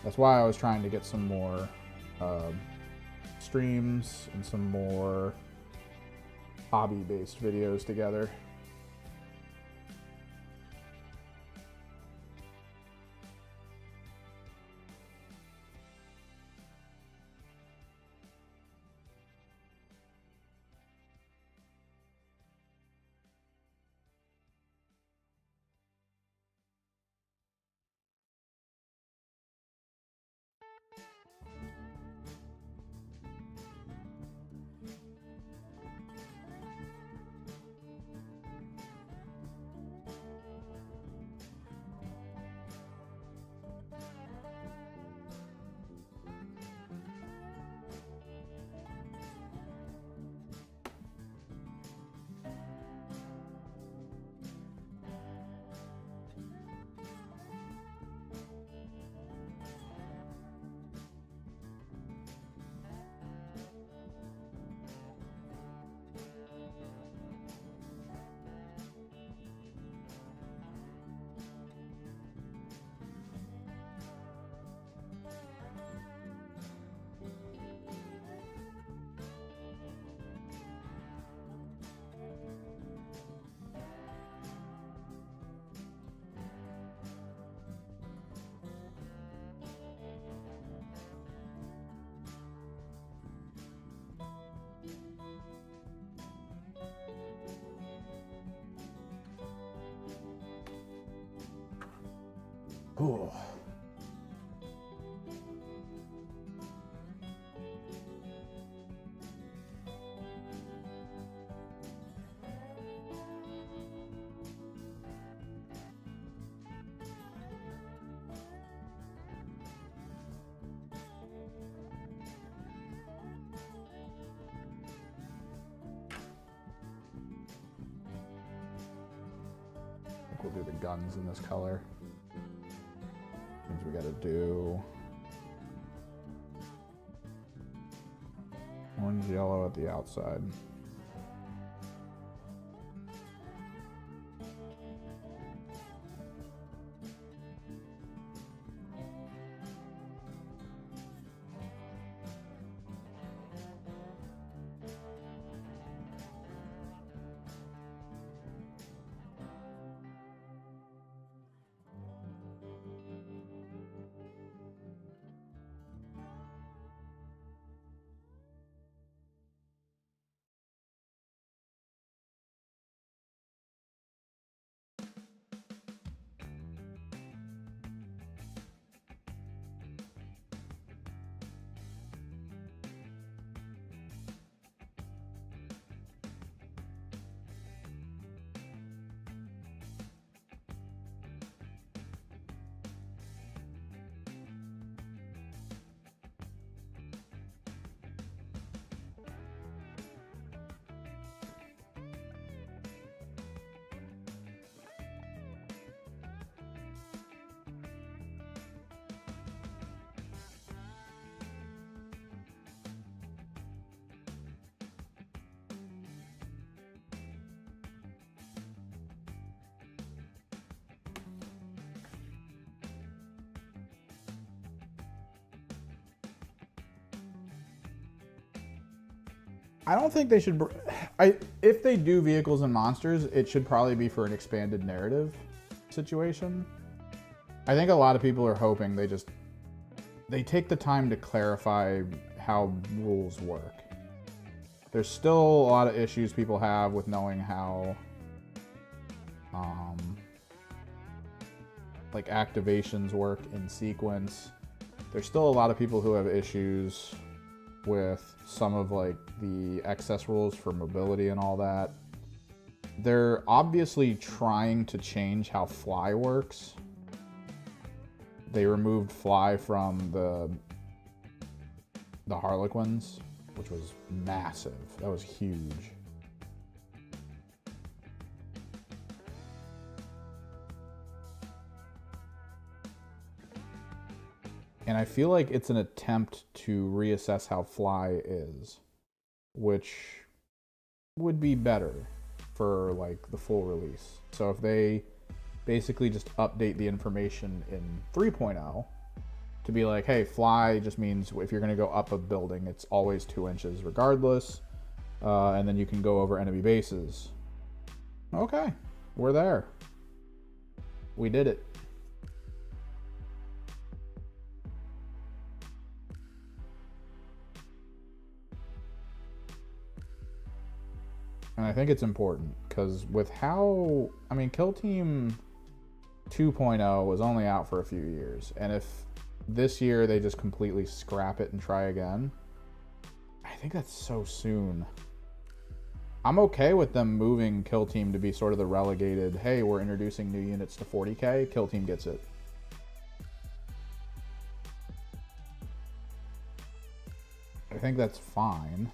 [SPEAKER 1] That's why I was trying to get some more streams and some more hobby-based videos together. Ooh. I think we'll do the guns in this color. Means we gotta do orange yellow at the outside. I don't think they should. If they do vehicles and monsters, it should probably be for an expanded narrative situation. I think a lot of people are hoping they take the time to clarify how rules work. There's still a lot of issues people have with knowing how like activations work in sequence. There's still a lot of people who have issues with some of like the excess rules for mobility and all that. They're obviously trying to change how fly works. They removed fly from the Harlequins, which was massive. That was huge. And I feel like it's an attempt to reassess how fly is, which would be better for like the full release. So if they basically just update the information in 3.0 to be like, hey, fly just means if you're going to go up a building, it's always 2 inches regardless, and then you can go over enemy bases. Okay, we're there. We did it. And I think it's important because with how, I mean, Kill Team 2.0 was only out for a few years. And if this year they just completely scrap it and try again, I think that's so soon. I'm okay with them moving Kill Team to be sort of the relegated, hey, we're introducing new units to 40k, Kill Team gets it. I think that's fine.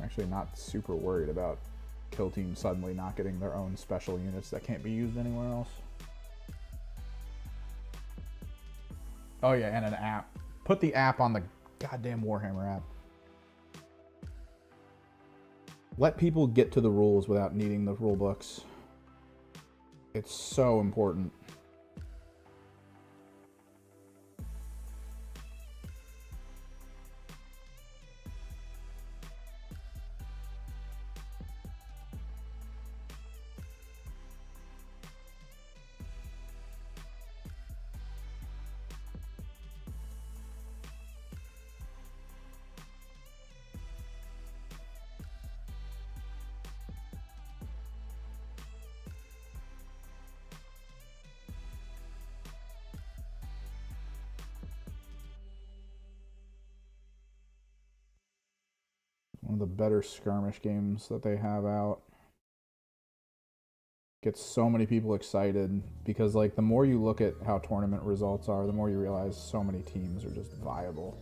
[SPEAKER 1] Actually not super worried about Kill Team suddenly not getting their own special units that can't be used anywhere else. Oh yeah, and an app. Put the app on the goddamn Warhammer app. Let people get to the rules without needing the rule books. It's so important. One of the better skirmish games that they have out. Gets so many people excited because like the more you look at how tournament results are, the more you realize so many teams are just viable.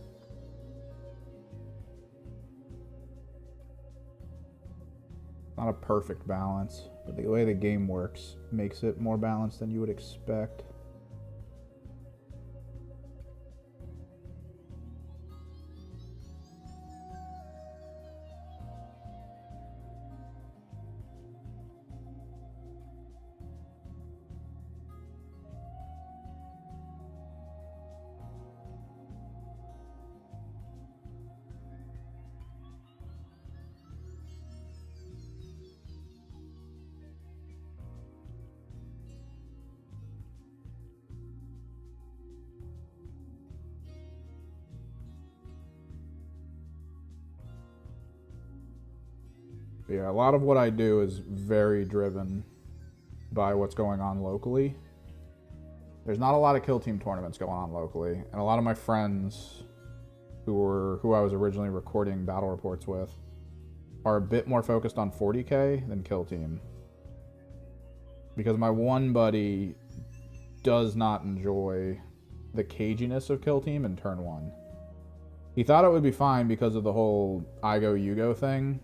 [SPEAKER 1] Not a perfect balance, but the way the game works makes it more balanced than you would expect. But yeah, a lot of what I do is very driven by what's going on locally. There's not a lot of Kill Team tournaments going on locally, and a lot of my friends who I was originally recording battle reports with are a bit more focused on 40k than Kill Team. Because my one buddy does not enjoy the caginess of Kill Team in turn 1. He thought it would be fine because of the whole I go, you go thing.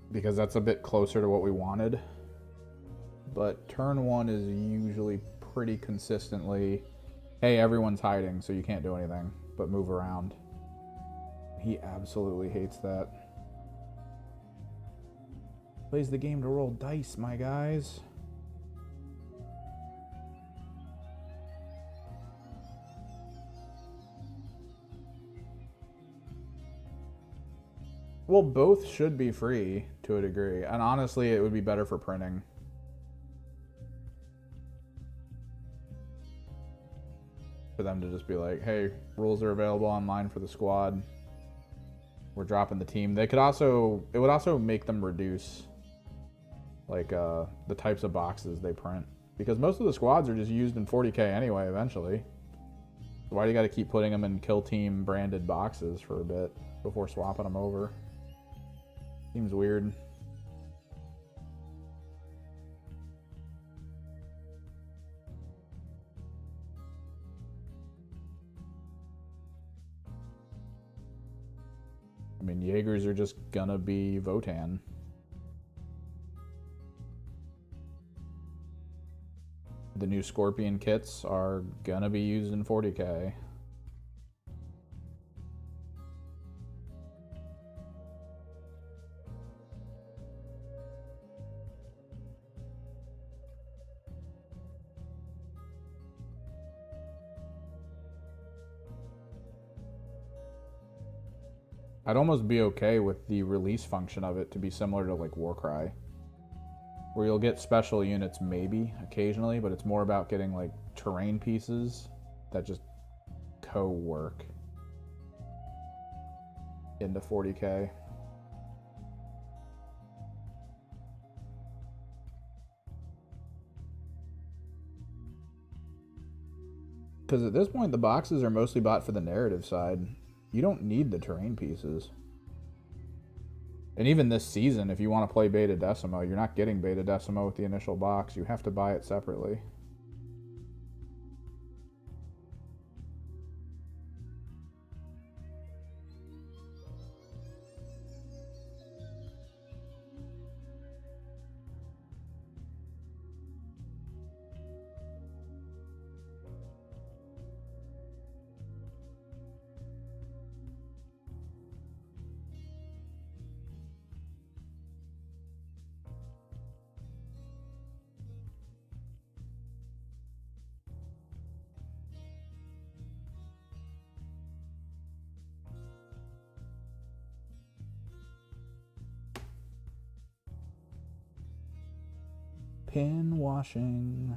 [SPEAKER 1] Because that's a bit closer to what we wanted. But turn 1 is usually pretty consistently, hey, everyone's hiding, so you can't do anything but move around. He absolutely hates that. Plays the game to roll dice, my guys. Well, both should be free to a degree. And honestly, it would be better for printing. For them to just be like, hey, rules are available online for the squad. We're dropping the team. They could also, it would also make them reduce like the types of boxes they print. Because most of the squads are just used in 40K anyway, eventually. Why do you got to keep putting them in kill team branded boxes for a bit before swapping them over? Seems weird. I mean, Jaegers are just gonna be Votan. The new Scorpion kits are gonna be used in 40K. I'd almost be okay with the release function of it to be similar to like Warcry, where you'll get special units maybe occasionally, but it's more about getting like terrain pieces that just co-work into 40K. Because at this point, the boxes are mostly bought for the narrative side. You don't need the terrain pieces. And even this season, if you want to play Beta Decimo, you're not getting Beta Decimo with the initial box. You have to buy it separately. Pin washing.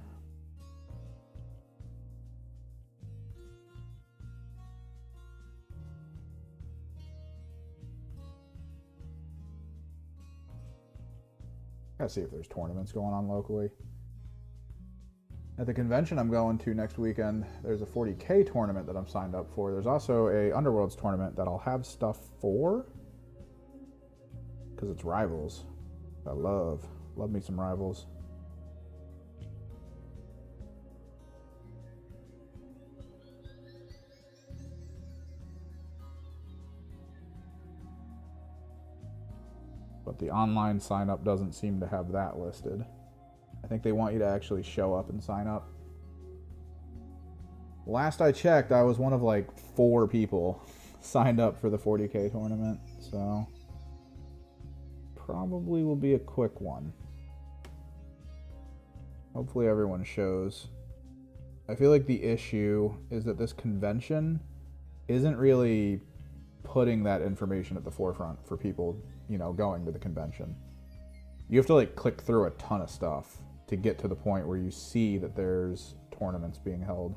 [SPEAKER 1] Gotta see if there's tournaments going on locally. At the convention I'm going to next weekend, there's a 40K tournament that I'm signed up for. There's also a Underworlds tournament that I'll have stuff for. Because it's Rivals. I love me some Rivals. But the online sign up doesn't seem to have that listed. I think they want you to actually show up and sign up. Last I checked, I was one of like 4 people signed up for the 40K tournament, so probably will be a quick one. Hopefully everyone shows. I feel like the issue is that this convention isn't really putting that information at the forefront for people, you know, going to the convention. You have to like click through a ton of stuff to get to the point where you see that there's tournaments being held.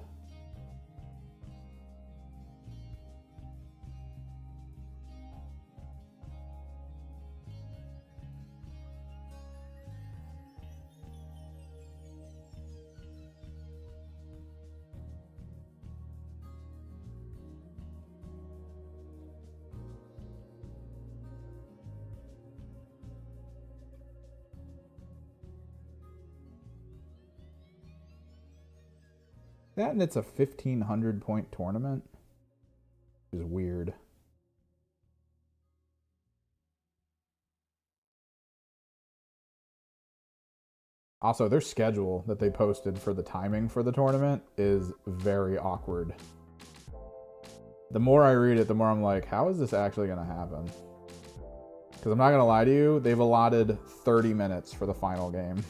[SPEAKER 1] That and it's a 1,500 point tournament is weird. Also, their schedule that they posted for the timing for the tournament is very awkward. The more I read it, the more I'm like, how is this actually going to happen? Because I'm not going to lie to you, they've allotted 30 minutes for the final game.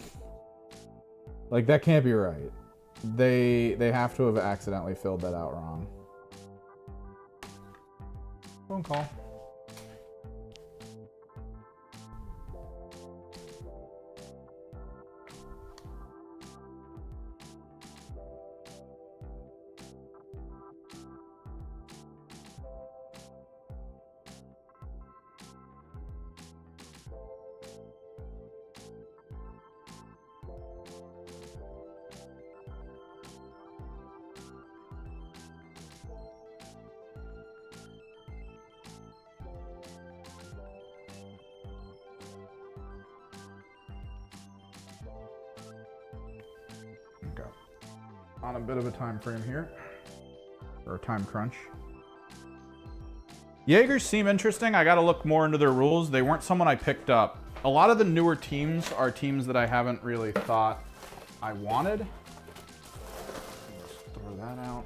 [SPEAKER 1] Like, that can't be right. They have to have accidentally filled that out wrong. Phone call. On a bit of a time frame here, or a time crunch. Jaegers seem interesting. I got to look more into their rules. They weren't someone I picked up. A lot of the newer teams are teams that I haven't really thought I wanted. Let's throw that out.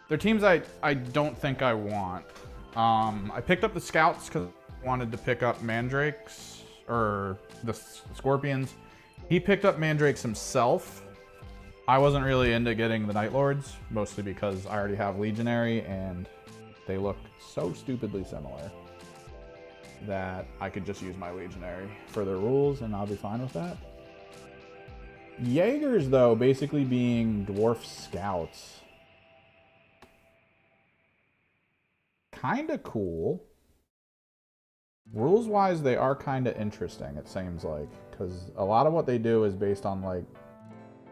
[SPEAKER 1] They're teams I don't think I want. I picked up the Scouts because I wanted to pick up Mandrakes, or the Scorpions. He picked up Mandrakes himself. I wasn't really into getting the Night Lords, mostly because I already have Legionary and they look so stupidly similar that I could just use my Legionary for their rules and I'll be fine with that. Jaegers, though, basically being Dwarf Scouts. Kinda cool. Rules-wise, they are kinda interesting, it seems like, because a lot of what they do is based on, like,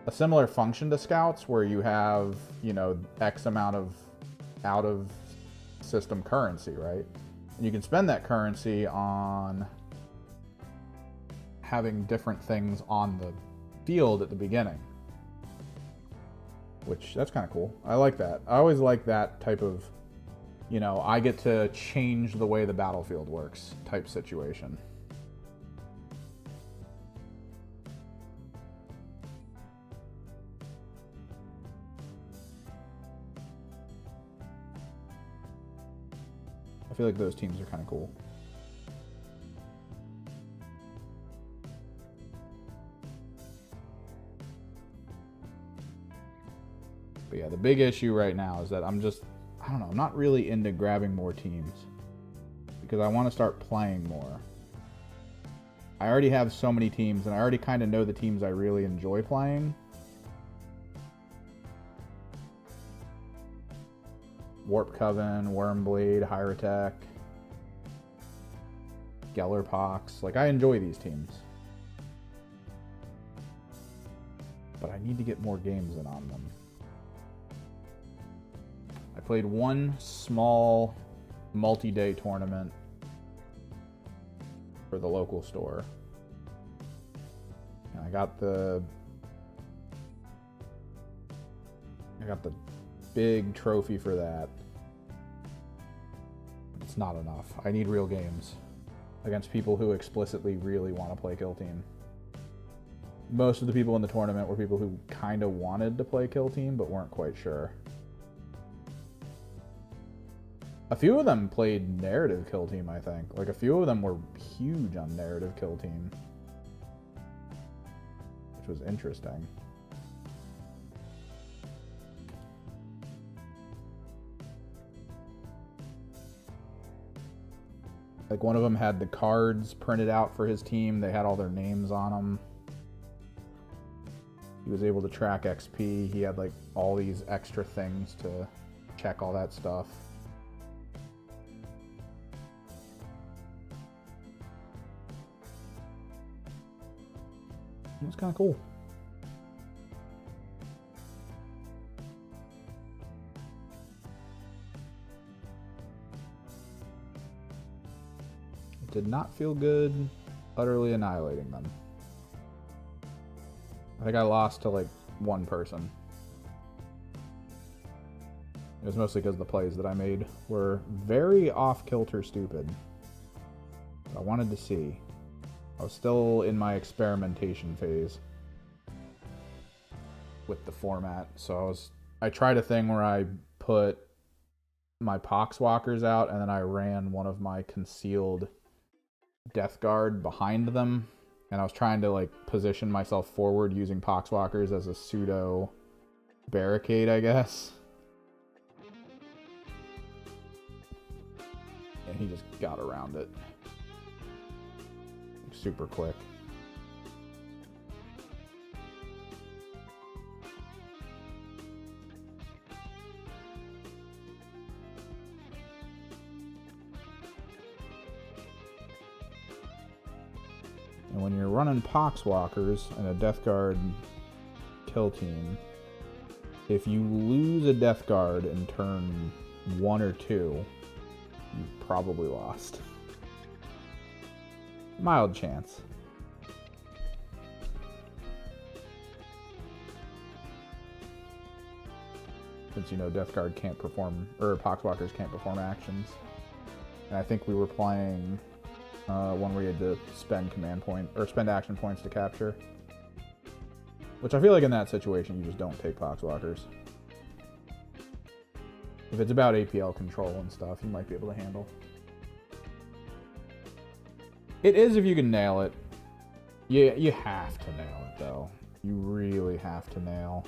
[SPEAKER 1] a similar function to Scouts where you have, you know, X amount of out of system currency, right? And you can spend that currency on having different things on the field at the beginning. Which, that's kind of cool. I like that. I always like that type of, you know, I get to change the way the battlefield works type situation. I feel like those teams are kind of cool. But yeah, the big issue right now is that I don't know, I'm not really into grabbing more teams because I want to start playing more. I already have so many teams and I already kind of know the teams I really enjoy playing. Warp Coven, Wormblade, Hyrotech, Gellerpox. Like, I enjoy these teams. But I need to get more games in on them. I played one small multi-day tournament for the local store. And I got the big trophy for that. It's not enough. I need real games against people who explicitly really want to play Kill Team. Most of the people in the tournament were people who kind of wanted to play Kill Team but weren't quite sure. A few of them played narrative Kill Team, I think. Like, a few of them were huge on narrative Kill Team, which was interesting. Like, one of them had the cards printed out for his team. They had all their names on them. He was able to track XP. He had, like, all these extra things to check all that stuff. It was kind of cool. It did not feel good utterly annihilating them. I think I lost to like one person. It was mostly because the plays that I made were very off-kilter stupid. But I wanted to see. I was still in my experimentation phase with the format. So I tried a thing where I put my Poxwalkers out and then I ran one of my concealed Death Guard behind them, and I was trying to like position myself forward using Poxwalkers as a pseudo barricade, I guess. And he just got around it super quick. And when you're running Poxwalkers and a Death Guard kill team, if you lose a Death Guard in turn 1 or 2, you've probably lost. Mild chance. Since you know Death Guard can't perform, or Poxwalkers can't perform actions. And I think we were playing one where you had to spend command point, or spend action points to capture. Which I feel like in that situation you just don't take Poxwalkers. If it's about APL control and stuff, you might be able to handle. It is if you can nail it. You have to nail it though. You really have to nail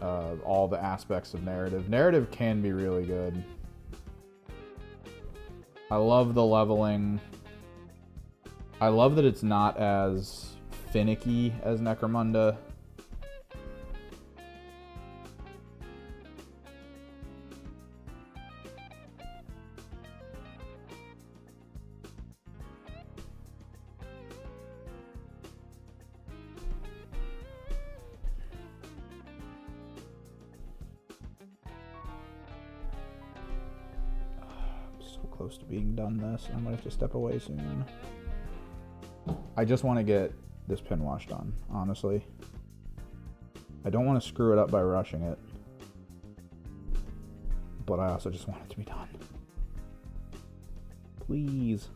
[SPEAKER 1] all the aspects of narrative. Narrative can be really good. I love the leveling. I love that it's not as finicky as Necromunda. Close to being done this. I might have to step away soon. I just want to get this pin wash done, honestly. I don't want to screw it up by rushing it, but I also just want it to be done. Please.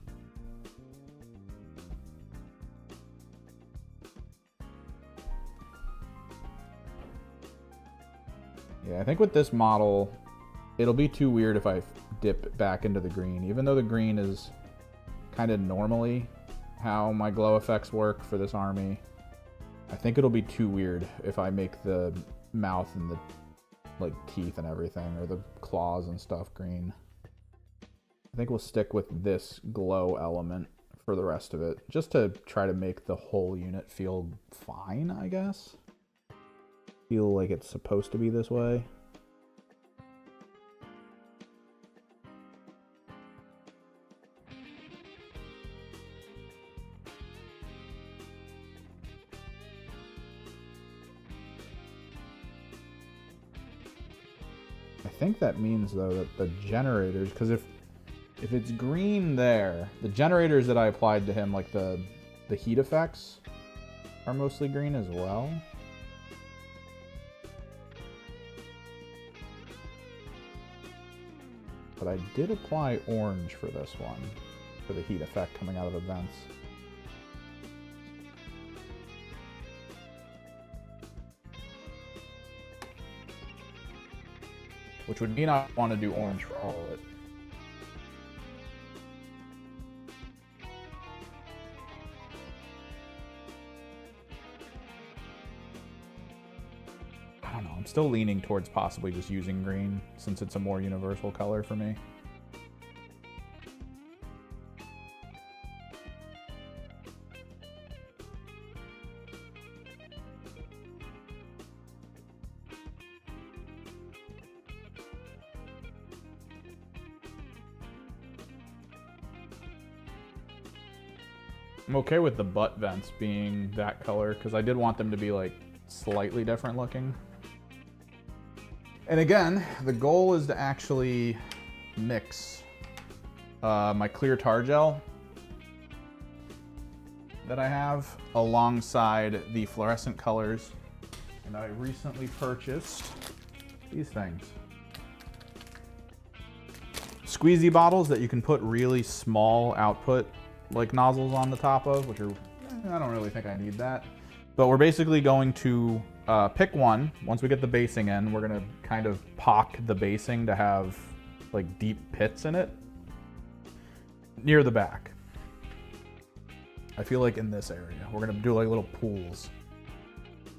[SPEAKER 1] Yeah, I think with this model, it'll be too weird if I dip back into the green, even though the green is kind of normally how my glow effects work for this army. I think it'll be too weird if I make the mouth and the like teeth and everything, or the claws and stuff green. I think we'll stick with this glow element for the rest of it, just to try to make the whole unit feel fine, I guess. Feel like it's supposed to be this way. I think that means though that the generators, because if it's green there, the generators that I applied to him, like the heat effects, are mostly green as well. But I did apply orange for this one, for the heat effect coming out of the vents. Which would mean I want to do orange for all of it. I don't know, I'm still leaning towards possibly just using green, since it's a more universal color for me. I'm okay with the butt vents being that color, because I did want them to be like slightly different looking. And again, the goal is to actually mix my clear tar gel that I have alongside the fluorescent colors. And I recently purchased these things. Squeezy bottles that you can put really small output like nozzles on the top of, which are, I don't really think I need that. But we're basically going to pick one. Once we get the basing in, we're gonna kind of pock the basing to have like deep pits in it near the back. I feel like in this area. We're gonna do like little pools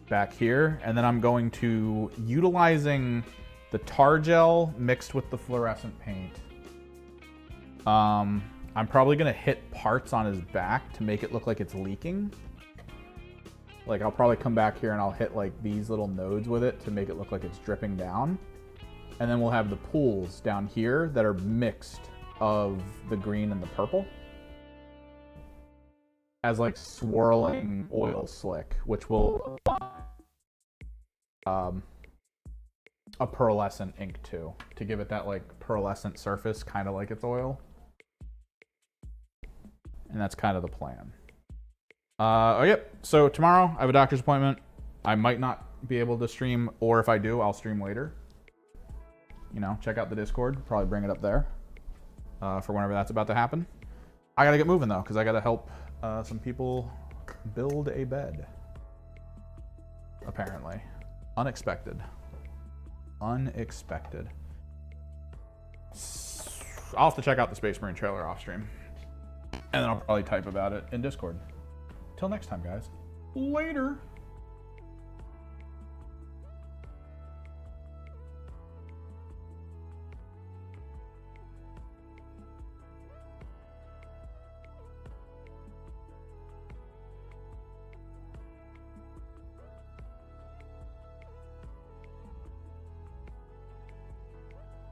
[SPEAKER 1] back here, and then I'm going to, utilizing the tar gel mixed with the fluorescent paint. I'm probably gonna hit parts on his back to make it look like it's leaking. Like I'll probably come back here and I'll hit like these little nodes with it to make it look like it's dripping down. And then we'll have the pools down here that are mixed of the green and the purple as like swirling oil slick, which will a pearlescent ink too, to give it that like pearlescent surface, kind of like it's oil. And that's kind of the plan. Oh, yep. So tomorrow I have a doctor's appointment. I might not be able to stream, or if I do, I'll stream later. You know, check out the Discord. Probably bring it up there for whenever that's about to happen. I gotta get moving though, because I gotta help some people build a bed. Apparently. Unexpected. Unexpected. I'll have to check out the Space Marine trailer off stream. And then I'll probably type about it in Discord. Till next time, guys. Later.